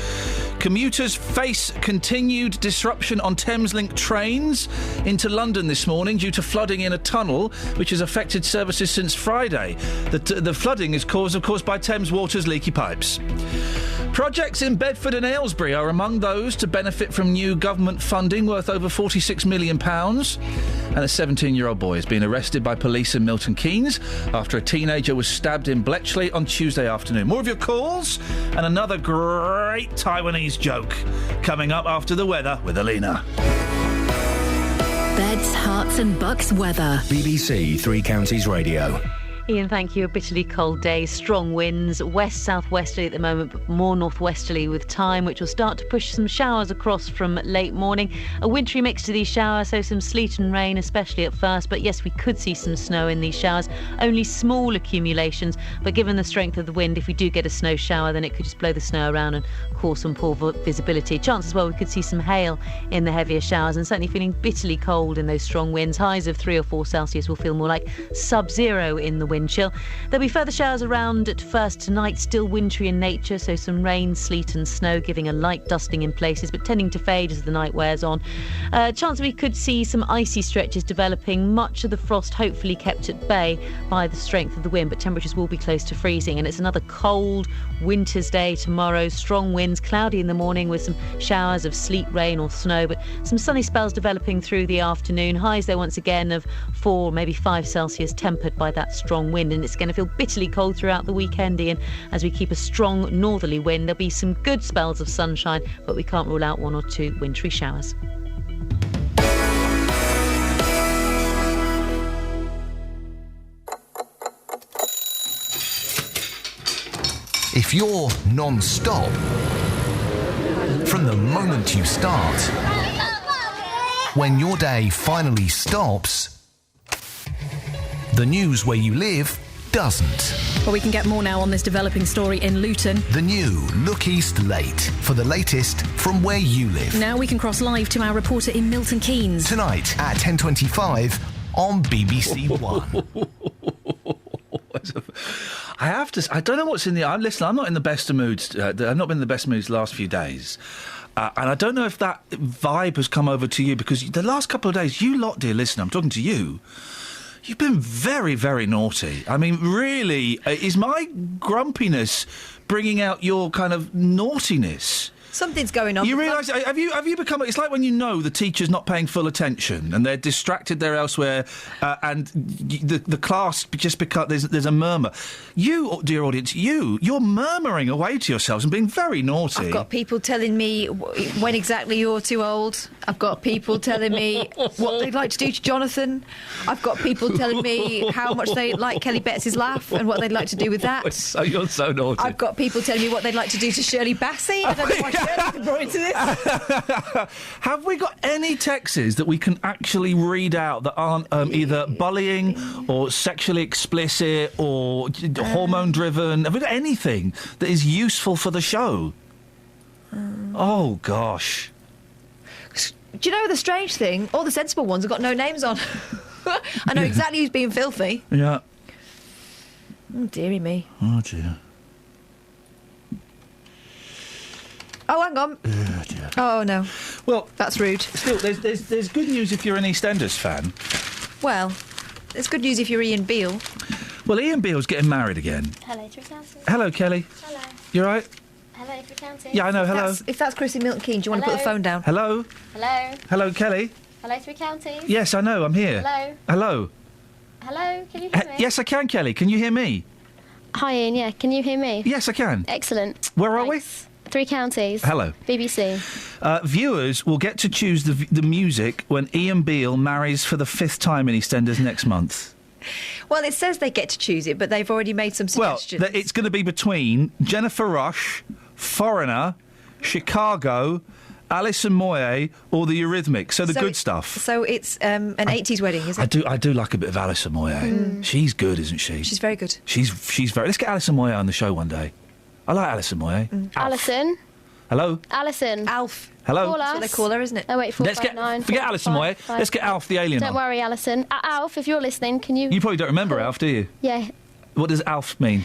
Speaker 6: Commuters face continued disruption on Thameslink trains into London this morning due to flooding in a tunnel, which has affected services since Friday. The flooding is caused, of course, by Thames Water's leaky pipes. Projects in Bedford and Aylesbury are among those to benefit from new government funding worth over £46 million. And a 17-year-old boy has been arrested by police in Milton Keynes after a teenager was stabbed in Bletchley on Tuesday afternoon. More of your calls and another great Taiwanese joke coming up after the weather with Alina.
Speaker 7: Beds, Herts and Bucks weather.
Speaker 8: BBC Three Counties Radio.
Speaker 16: Ian, thank you. A bitterly cold day, strong winds, west-southwesterly at the moment, but more northwesterly with time, which will start to push some showers across from late morning. A wintry mix to these showers, so some sleet and rain, especially at first. But yes, we could see some snow in these showers. Only small accumulations, but given the strength of the wind, if we do get a snow shower, then it could just blow the snow around and cause some poor visibility. Chances well we could see some hail in the heavier showers, and certainly feeling bitterly cold in those strong winds. Highs of 3 or 4 Celsius will feel more like sub-zero in the wind chill. There'll be further showers around at first tonight, still wintry in nature, so some rain, sleet and snow giving a light dusting in places, but tending to fade as the night wears on. Chance we could see some icy stretches developing, much of the frost hopefully kept at bay by the strength of the wind, but temperatures will be close to freezing. And it's another cold winter's day tomorrow. Strong winds, cloudy in the morning with some showers of sleet, rain or snow, but some sunny spells developing through the afternoon. Highs there once again of 4, maybe 5 Celsius, tempered by that strong wind, and it's going to feel bitterly cold throughout the weekend, Ian, as we keep a strong northerly wind. There'll be some good spells of sunshine, but we can't rule out 1 or 2 wintry showers.
Speaker 17: If you're non-stop, from the moment you start, when your day finally stops, the news where you live doesn't.
Speaker 18: Well, we can get more now on this developing story in Luton.
Speaker 17: The new Look East Late, for the latest from where you live.
Speaker 18: Now we can cross live to our reporter in Milton Keynes.
Speaker 17: Tonight at 10:25 on BBC One.
Speaker 6: I have to. I don't know what's in the. Listen, I'm not in the best of moods. I've not been in the best moods the last few days, and I don't know if that vibe has come over to you, because the last couple of days, you lot, dear listener, I'm talking to you. You've been very, very naughty. I mean, really, is my grumpiness bringing out your kind of naughtiness?
Speaker 9: Something's going on.
Speaker 6: You realise, have you become... It's like when you know the teacher's not paying full attention and they're distracted, they're elsewhere, and the class just becomes... There's a murmur. You, dear audience, you're murmuring away to yourselves and being very naughty.
Speaker 9: I've got people telling me when exactly you're too old. I've got people telling me what they'd like to do to Jonathan. I've got people telling me how much they like Kelly Betts' laugh and what they'd like to do with that.
Speaker 6: You're so naughty.
Speaker 9: I've got people telling me what they'd like to do to Shirley Bassey. I don't know why she's brought into this.
Speaker 6: Have we got any texts that we can actually read out that aren't either bullying or sexually explicit or hormone-driven? Have we got anything that is useful for the show? Oh, gosh.
Speaker 9: Do you know the strange thing? All the sensible ones have got no names on. I know exactly who's being filthy.
Speaker 6: Yeah.
Speaker 9: Oh, dearie me.
Speaker 6: Oh, dear.
Speaker 9: Oh, hang on.
Speaker 6: Oh, dear.
Speaker 9: Oh, no.
Speaker 6: Well,
Speaker 9: that's rude.
Speaker 6: Still, there's good news if you're an EastEnders fan.
Speaker 9: Well, it's good news if you're Ian Beale.
Speaker 6: Well, Ian Beale's getting married again.
Speaker 10: Hello, Three Counties.
Speaker 6: Hello, Kelly.
Speaker 10: Hello.
Speaker 6: You all right?
Speaker 10: Hello, Three Counties.
Speaker 6: Yeah, I know, hello.
Speaker 9: If that's Chrissy Milton Keynes, do you want to put the phone down?
Speaker 6: Hello?
Speaker 10: Hello.
Speaker 6: Hello, Kelly?
Speaker 10: Hello, Three Counties.
Speaker 6: Yes, I know, I'm here.
Speaker 10: Hello.
Speaker 6: Hello?
Speaker 10: Hello, can you hear me?
Speaker 6: Yes, I can, Kelly. Can you hear me?
Speaker 10: Hi, Ian, yeah, can you hear me?
Speaker 6: Yes, I can.
Speaker 10: Excellent.
Speaker 6: Where are we?
Speaker 10: Three Counties.
Speaker 6: Hello.
Speaker 10: BBC.
Speaker 6: Viewers will get to choose the music when Ian Beale marries for the 5th time in EastEnders next month.
Speaker 9: Well, it says they get to choose it, but they've already made some suggestions.
Speaker 6: Well, it's going to be between Jennifer Rush, Foreigner, Chicago, Alison Moyet, or the Eurythmics. So the good stuff.
Speaker 9: So it's an 80s wedding, is it?
Speaker 6: I do like a bit of Alison Moyet. She's good, isn't she?
Speaker 9: She's very good.
Speaker 6: She's very... Let's get Alison Moyet on the show one day. I like Alison Moyet.
Speaker 10: Alison.
Speaker 6: Hello?
Speaker 10: Alison.
Speaker 9: Alf.
Speaker 6: Hello?
Speaker 10: Call
Speaker 9: That's
Speaker 10: us.
Speaker 9: what they call her, isn't it?
Speaker 10: Oh, wait, 459.
Speaker 6: Forget Alison Moyet. Let's get Alf the alien
Speaker 10: Don't
Speaker 6: on.
Speaker 10: worry, Alison. Alf, if you're listening, can you...
Speaker 6: You probably don't remember Alf, do you?
Speaker 10: Yeah.
Speaker 6: What does Alf mean?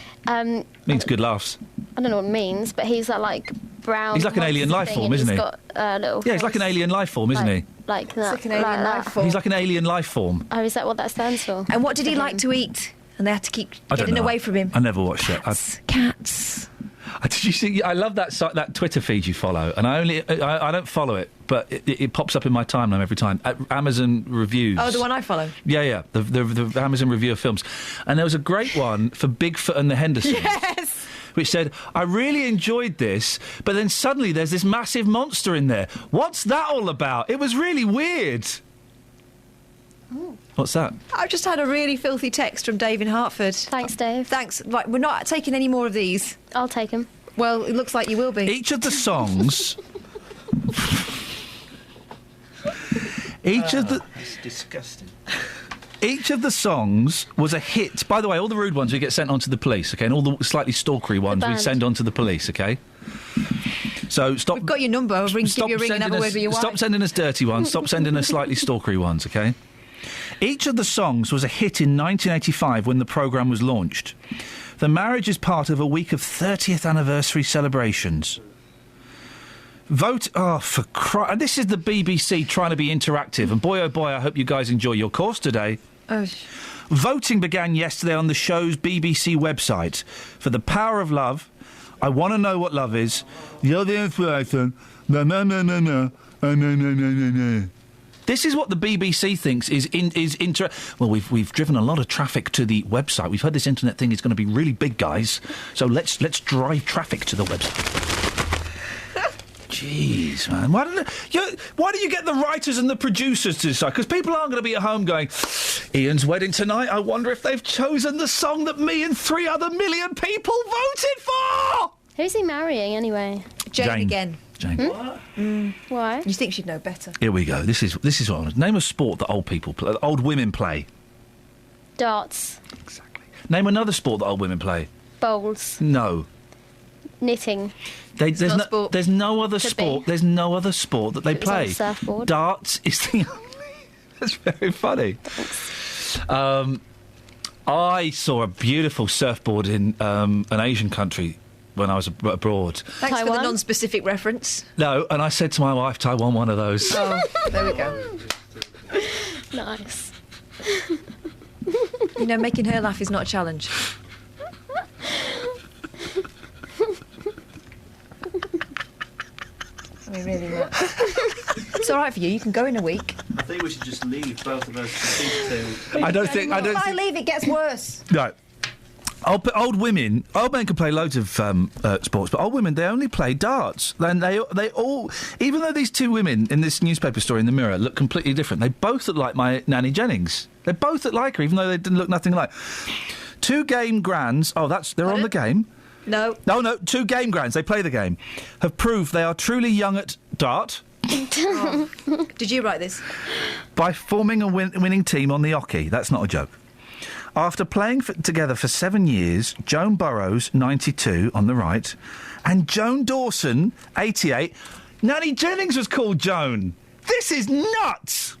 Speaker 6: Means good laughs.
Speaker 10: I don't know what it means, but he's that, like, brown...
Speaker 6: He's like an alien life
Speaker 10: thing,
Speaker 6: form,
Speaker 10: and
Speaker 6: isn't he?
Speaker 10: He's got little...
Speaker 6: Yeah, he's like an alien life form, isn't he?
Speaker 10: Like that.
Speaker 9: It's like an alien life form.
Speaker 6: He's like an alien life form.
Speaker 10: Oh, is that what that stands for?
Speaker 9: And what did he like to eat? And they had to keep
Speaker 6: I don't
Speaker 9: getting
Speaker 6: know.
Speaker 9: away from him.
Speaker 6: I never watched it.
Speaker 9: Cats.
Speaker 6: Did you see? I love that Twitter feed you follow, and I don't follow it, but it pops up in my timeline every time. Amazon reviews.
Speaker 9: Oh, the one I follow.
Speaker 6: Yeah. The Amazon review of films, and there was a great one for Bigfoot and the Hendersons.
Speaker 9: Yes.
Speaker 6: Which said, I really enjoyed this, but then suddenly there's this massive monster in there. What's that all about? It was really weird.
Speaker 9: Ooh.
Speaker 6: What's that?
Speaker 9: I've just had a really filthy text from Dave in Hartford.
Speaker 10: Thanks, Dave.
Speaker 9: Thanks. Right, we're not taking any more of these.
Speaker 10: I'll take them.
Speaker 9: Well, it looks like you will be.
Speaker 6: Each of the songs...
Speaker 15: That's disgusting.
Speaker 6: Each of the songs was a hit. By the way, all the rude ones we get sent on to the police, OK? And all the slightly stalkery ones we send on to the police, OK? So stop...
Speaker 9: We've got your number. I'll give you a ring and have a word with your wife.
Speaker 6: Stop sending us dirty ones. Stop sending us slightly stalkery ones, OK? Each of the songs was a hit in 1985 when the programme was launched. The marriage is part of a week of 30th anniversary celebrations. Vote... Oh, for Christ... And this is the BBC trying to be interactive. And boy, oh boy, I hope you guys enjoy your course today.
Speaker 9: Oh.
Speaker 6: Voting began yesterday on the show's BBC website for The Power of Love, I Want to Know What Love Is, You're the Inspiration, No, no, no, no, no, no, no, no, no, no. This is what the BBC thinks is Well, we've driven a lot of traffic to the website. We've heard this internet thing is going to be really big, guys. So let's drive traffic to the website. Jeez, man. Why don't you get the writers and the producers to decide? Because people aren't going to be at home going, Ian's wedding tonight, I wonder if they've chosen the song that me and 3 other million people voted for!
Speaker 10: Who's he marrying, anyway?
Speaker 9: Jane again.
Speaker 6: Jane.
Speaker 10: What? Why?
Speaker 9: You think she'd know better.
Speaker 6: Here we go. This is what I want. Name a sport that old people play, old women play.
Speaker 10: Darts.
Speaker 6: Exactly. Name another sport that old women play.
Speaker 10: Bowls.
Speaker 6: No.
Speaker 10: Knitting.
Speaker 6: There's no other
Speaker 10: Could
Speaker 6: sport.
Speaker 10: be.
Speaker 6: There's no other sport that they
Speaker 10: It was on
Speaker 6: play.
Speaker 10: a surfboard.
Speaker 6: Darts is the only. That's very funny. I saw a beautiful surfboard in an Asian country when I was abroad.
Speaker 9: Thanks for the non-specific reference.
Speaker 6: No, and I said to my wife, I want one of those.
Speaker 9: Oh, there we go.
Speaker 10: Nice.
Speaker 9: You know, making her laugh is not a challenge. I mean, really not. It's all right for you. You can go in a week.
Speaker 15: I think we should just leave both of us to speak to.
Speaker 6: I don't think.
Speaker 9: If I leave, it gets worse.
Speaker 6: No. Old men can play loads of sports, but old women, they only play darts. And they all, even though these 2 women in this newspaper story in the Mirror look completely different, they both look like my Nanny Jennings. They both look like her, even though they didn't look nothing alike. 2 game grands. Oh, they're on the game.
Speaker 9: No.
Speaker 6: No, 2 game grounds, they play the game, have proved they are truly young at dart
Speaker 9: Did you write this?
Speaker 6: by forming a winning team on the hockey. That's not a joke. After playing together for 7 years, Joan Burrows, 92, on the right, and Joan Dawson, 88. Nanny Jennings was called Joan. This is nuts!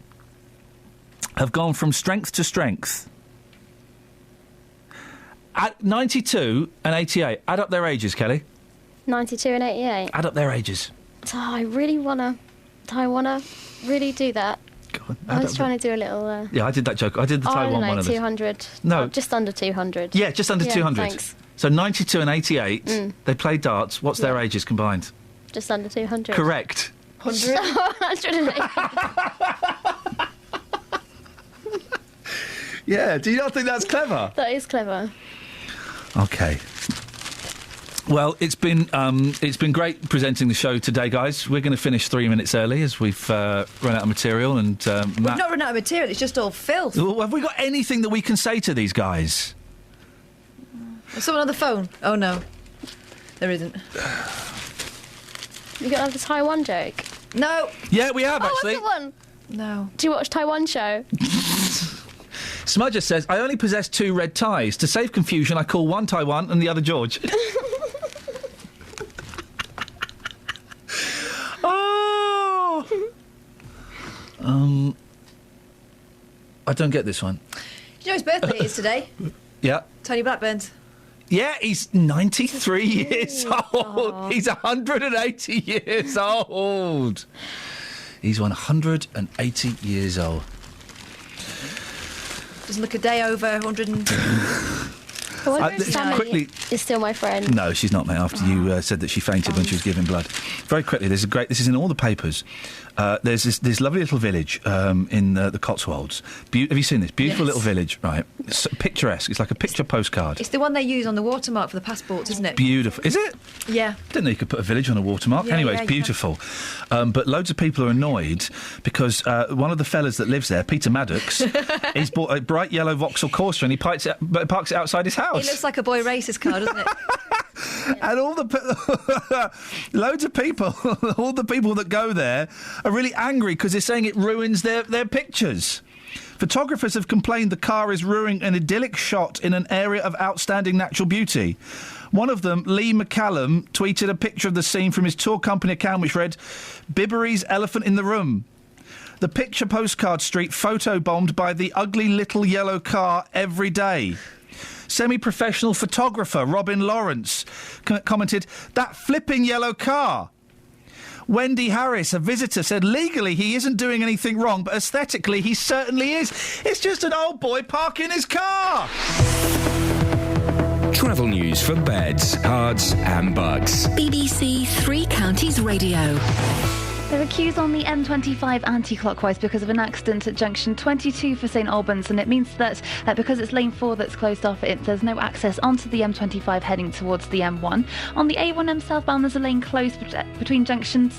Speaker 6: Have gone from strength to strength. At 92 and 88, add up their ages, Kelly.
Speaker 10: 92 and 88.
Speaker 6: Add up their ages.
Speaker 10: Oh, I really wanna really do that. I was trying to do a little...
Speaker 6: Yeah, I did that joke. I did the Taiwan one of this.
Speaker 10: 200.
Speaker 6: No.
Speaker 10: Oh, just under 200.
Speaker 6: Yeah, just under 200.
Speaker 10: Thanks.
Speaker 6: So 92 and 88, they play darts. What's their ages combined?
Speaker 10: Just under 200.
Speaker 6: Correct.
Speaker 10: 100. 180.
Speaker 6: Yeah, do you not think that's clever?
Speaker 10: That is clever.
Speaker 6: OK. Well, it's been great presenting the show today, guys. We're going to finish 3 minutes early as we've run out of material. And
Speaker 9: We've not run out of material, it's just all filth.
Speaker 6: Well, have we got anything that we can say to these guys?
Speaker 9: Is someone on the phone? Oh, no. There isn't.
Speaker 10: You got another Taiwan joke?
Speaker 9: No.
Speaker 6: Yeah, we have, actually.
Speaker 10: What's the one?
Speaker 9: No.
Speaker 10: Do you watch Taiwan show?
Speaker 6: Smudger says, I only possess 2 red ties. To save confusion, I call one Taiwan and the other George. Oh! I don't get this one.
Speaker 9: Do you know his birthday is today?
Speaker 6: Yeah.
Speaker 9: Tony Blackburn's.
Speaker 6: Yeah, he's 93 years old.
Speaker 9: Aww.
Speaker 6: He's 180 years old. He's 180 years old.
Speaker 9: Doesn't look a day over 100 and...
Speaker 10: I wonder if Sammy is still my friend.
Speaker 6: No, she's not, mate, after you said that she fainted when she was giving blood. Very quickly, this is in all the papers. There's this lovely little village in the Cotswolds. Have you seen this? Beautiful little village, right? It's picturesque. It's like a picture postcard.
Speaker 9: It's the one they use on the watermark for the passports, isn't it?
Speaker 6: Beautiful. Is it?
Speaker 9: Yeah.
Speaker 6: Didn't know you could put a village on a watermark.
Speaker 9: Yeah,
Speaker 6: anyway,
Speaker 9: yeah,
Speaker 6: it's beautiful. But loads of people are annoyed because one of the fellas that lives there, Peter Maddox, he's bought a bright yellow Vauxhall Corsa and he parks it outside his house.
Speaker 9: It looks like a boy racist car, doesn't it?
Speaker 6: And all the loads of people, all the people that go there are really angry because they're saying it ruins their pictures. Photographers have complained the car is ruining an idyllic shot in an area of outstanding natural beauty. One of them, Lee McCallum, tweeted a picture of the scene from his tour company account which read, Bibbery's Elephant in the Room. The picture postcard street photobombed by the ugly little yellow car every day. Semi-professional photographer Robin Lawrence commented, that flipping yellow car. Wendy Harris, a visitor, said legally he isn't doing anything wrong, but aesthetically he certainly is. It's just an old boy parking his car.
Speaker 8: Travel news for beds, cards and bugs.
Speaker 7: BBC Three Counties Radio.
Speaker 13: There are queues on the M25 anti-clockwise because of an accident at junction 22 for St Albans, and it means that because it's lane 4 that's closed off, there's no access onto the M25 heading towards the M1. On the A1M southbound, there's a lane closed between junctions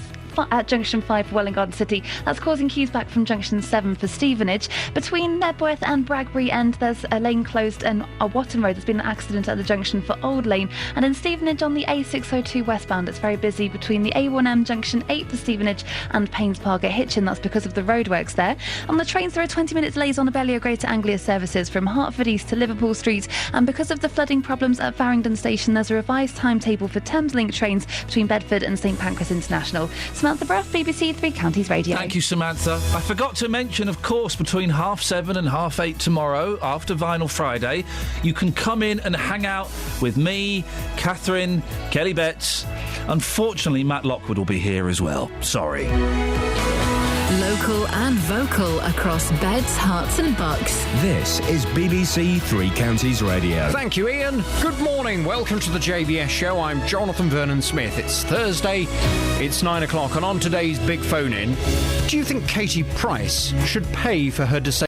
Speaker 13: at junction 5 for Welwyn Garden City. That's causing queues back from junction 7 for Stevenage. Between Nebworth and Bradbury End, there's a lane closed, and on Watton Road there's been an accident at the junction for Old Lane. And in Stevenage on the A602 westbound, it's very busy between the A1M junction 8 for Stevenage and Paynes Park at Hitchin. That's because of the roadworks there. On the trains, there are 20 minutes delays on Abellio Greater Anglia services from Hertford East to Liverpool Street. And because of the flooding problems at Farringdon Station, there's a revised timetable for Thameslink trains between Bedford and St Pancras International. Samantha Bruff, BBC Three Counties Radio.
Speaker 6: Thank you, Samantha. I forgot to mention, of course, between 7:30 and 8:30 tomorrow, after Vinyl Friday, you can come in and hang out with me, Catherine, Kelly Betts. Unfortunately, Matt Lockwood will be here as well. Sorry.
Speaker 7: Local and vocal across beds, hearts and bucks.
Speaker 8: This is BBC Three Counties Radio.
Speaker 2: Thank you, Iain. Good morning. Welcome to the JVS show. I'm Jonathan Vernon-Smith. It's Thursday. It's 9 o'clock, and on today's Big Phone In, do you think Katie Price should pay for her disabled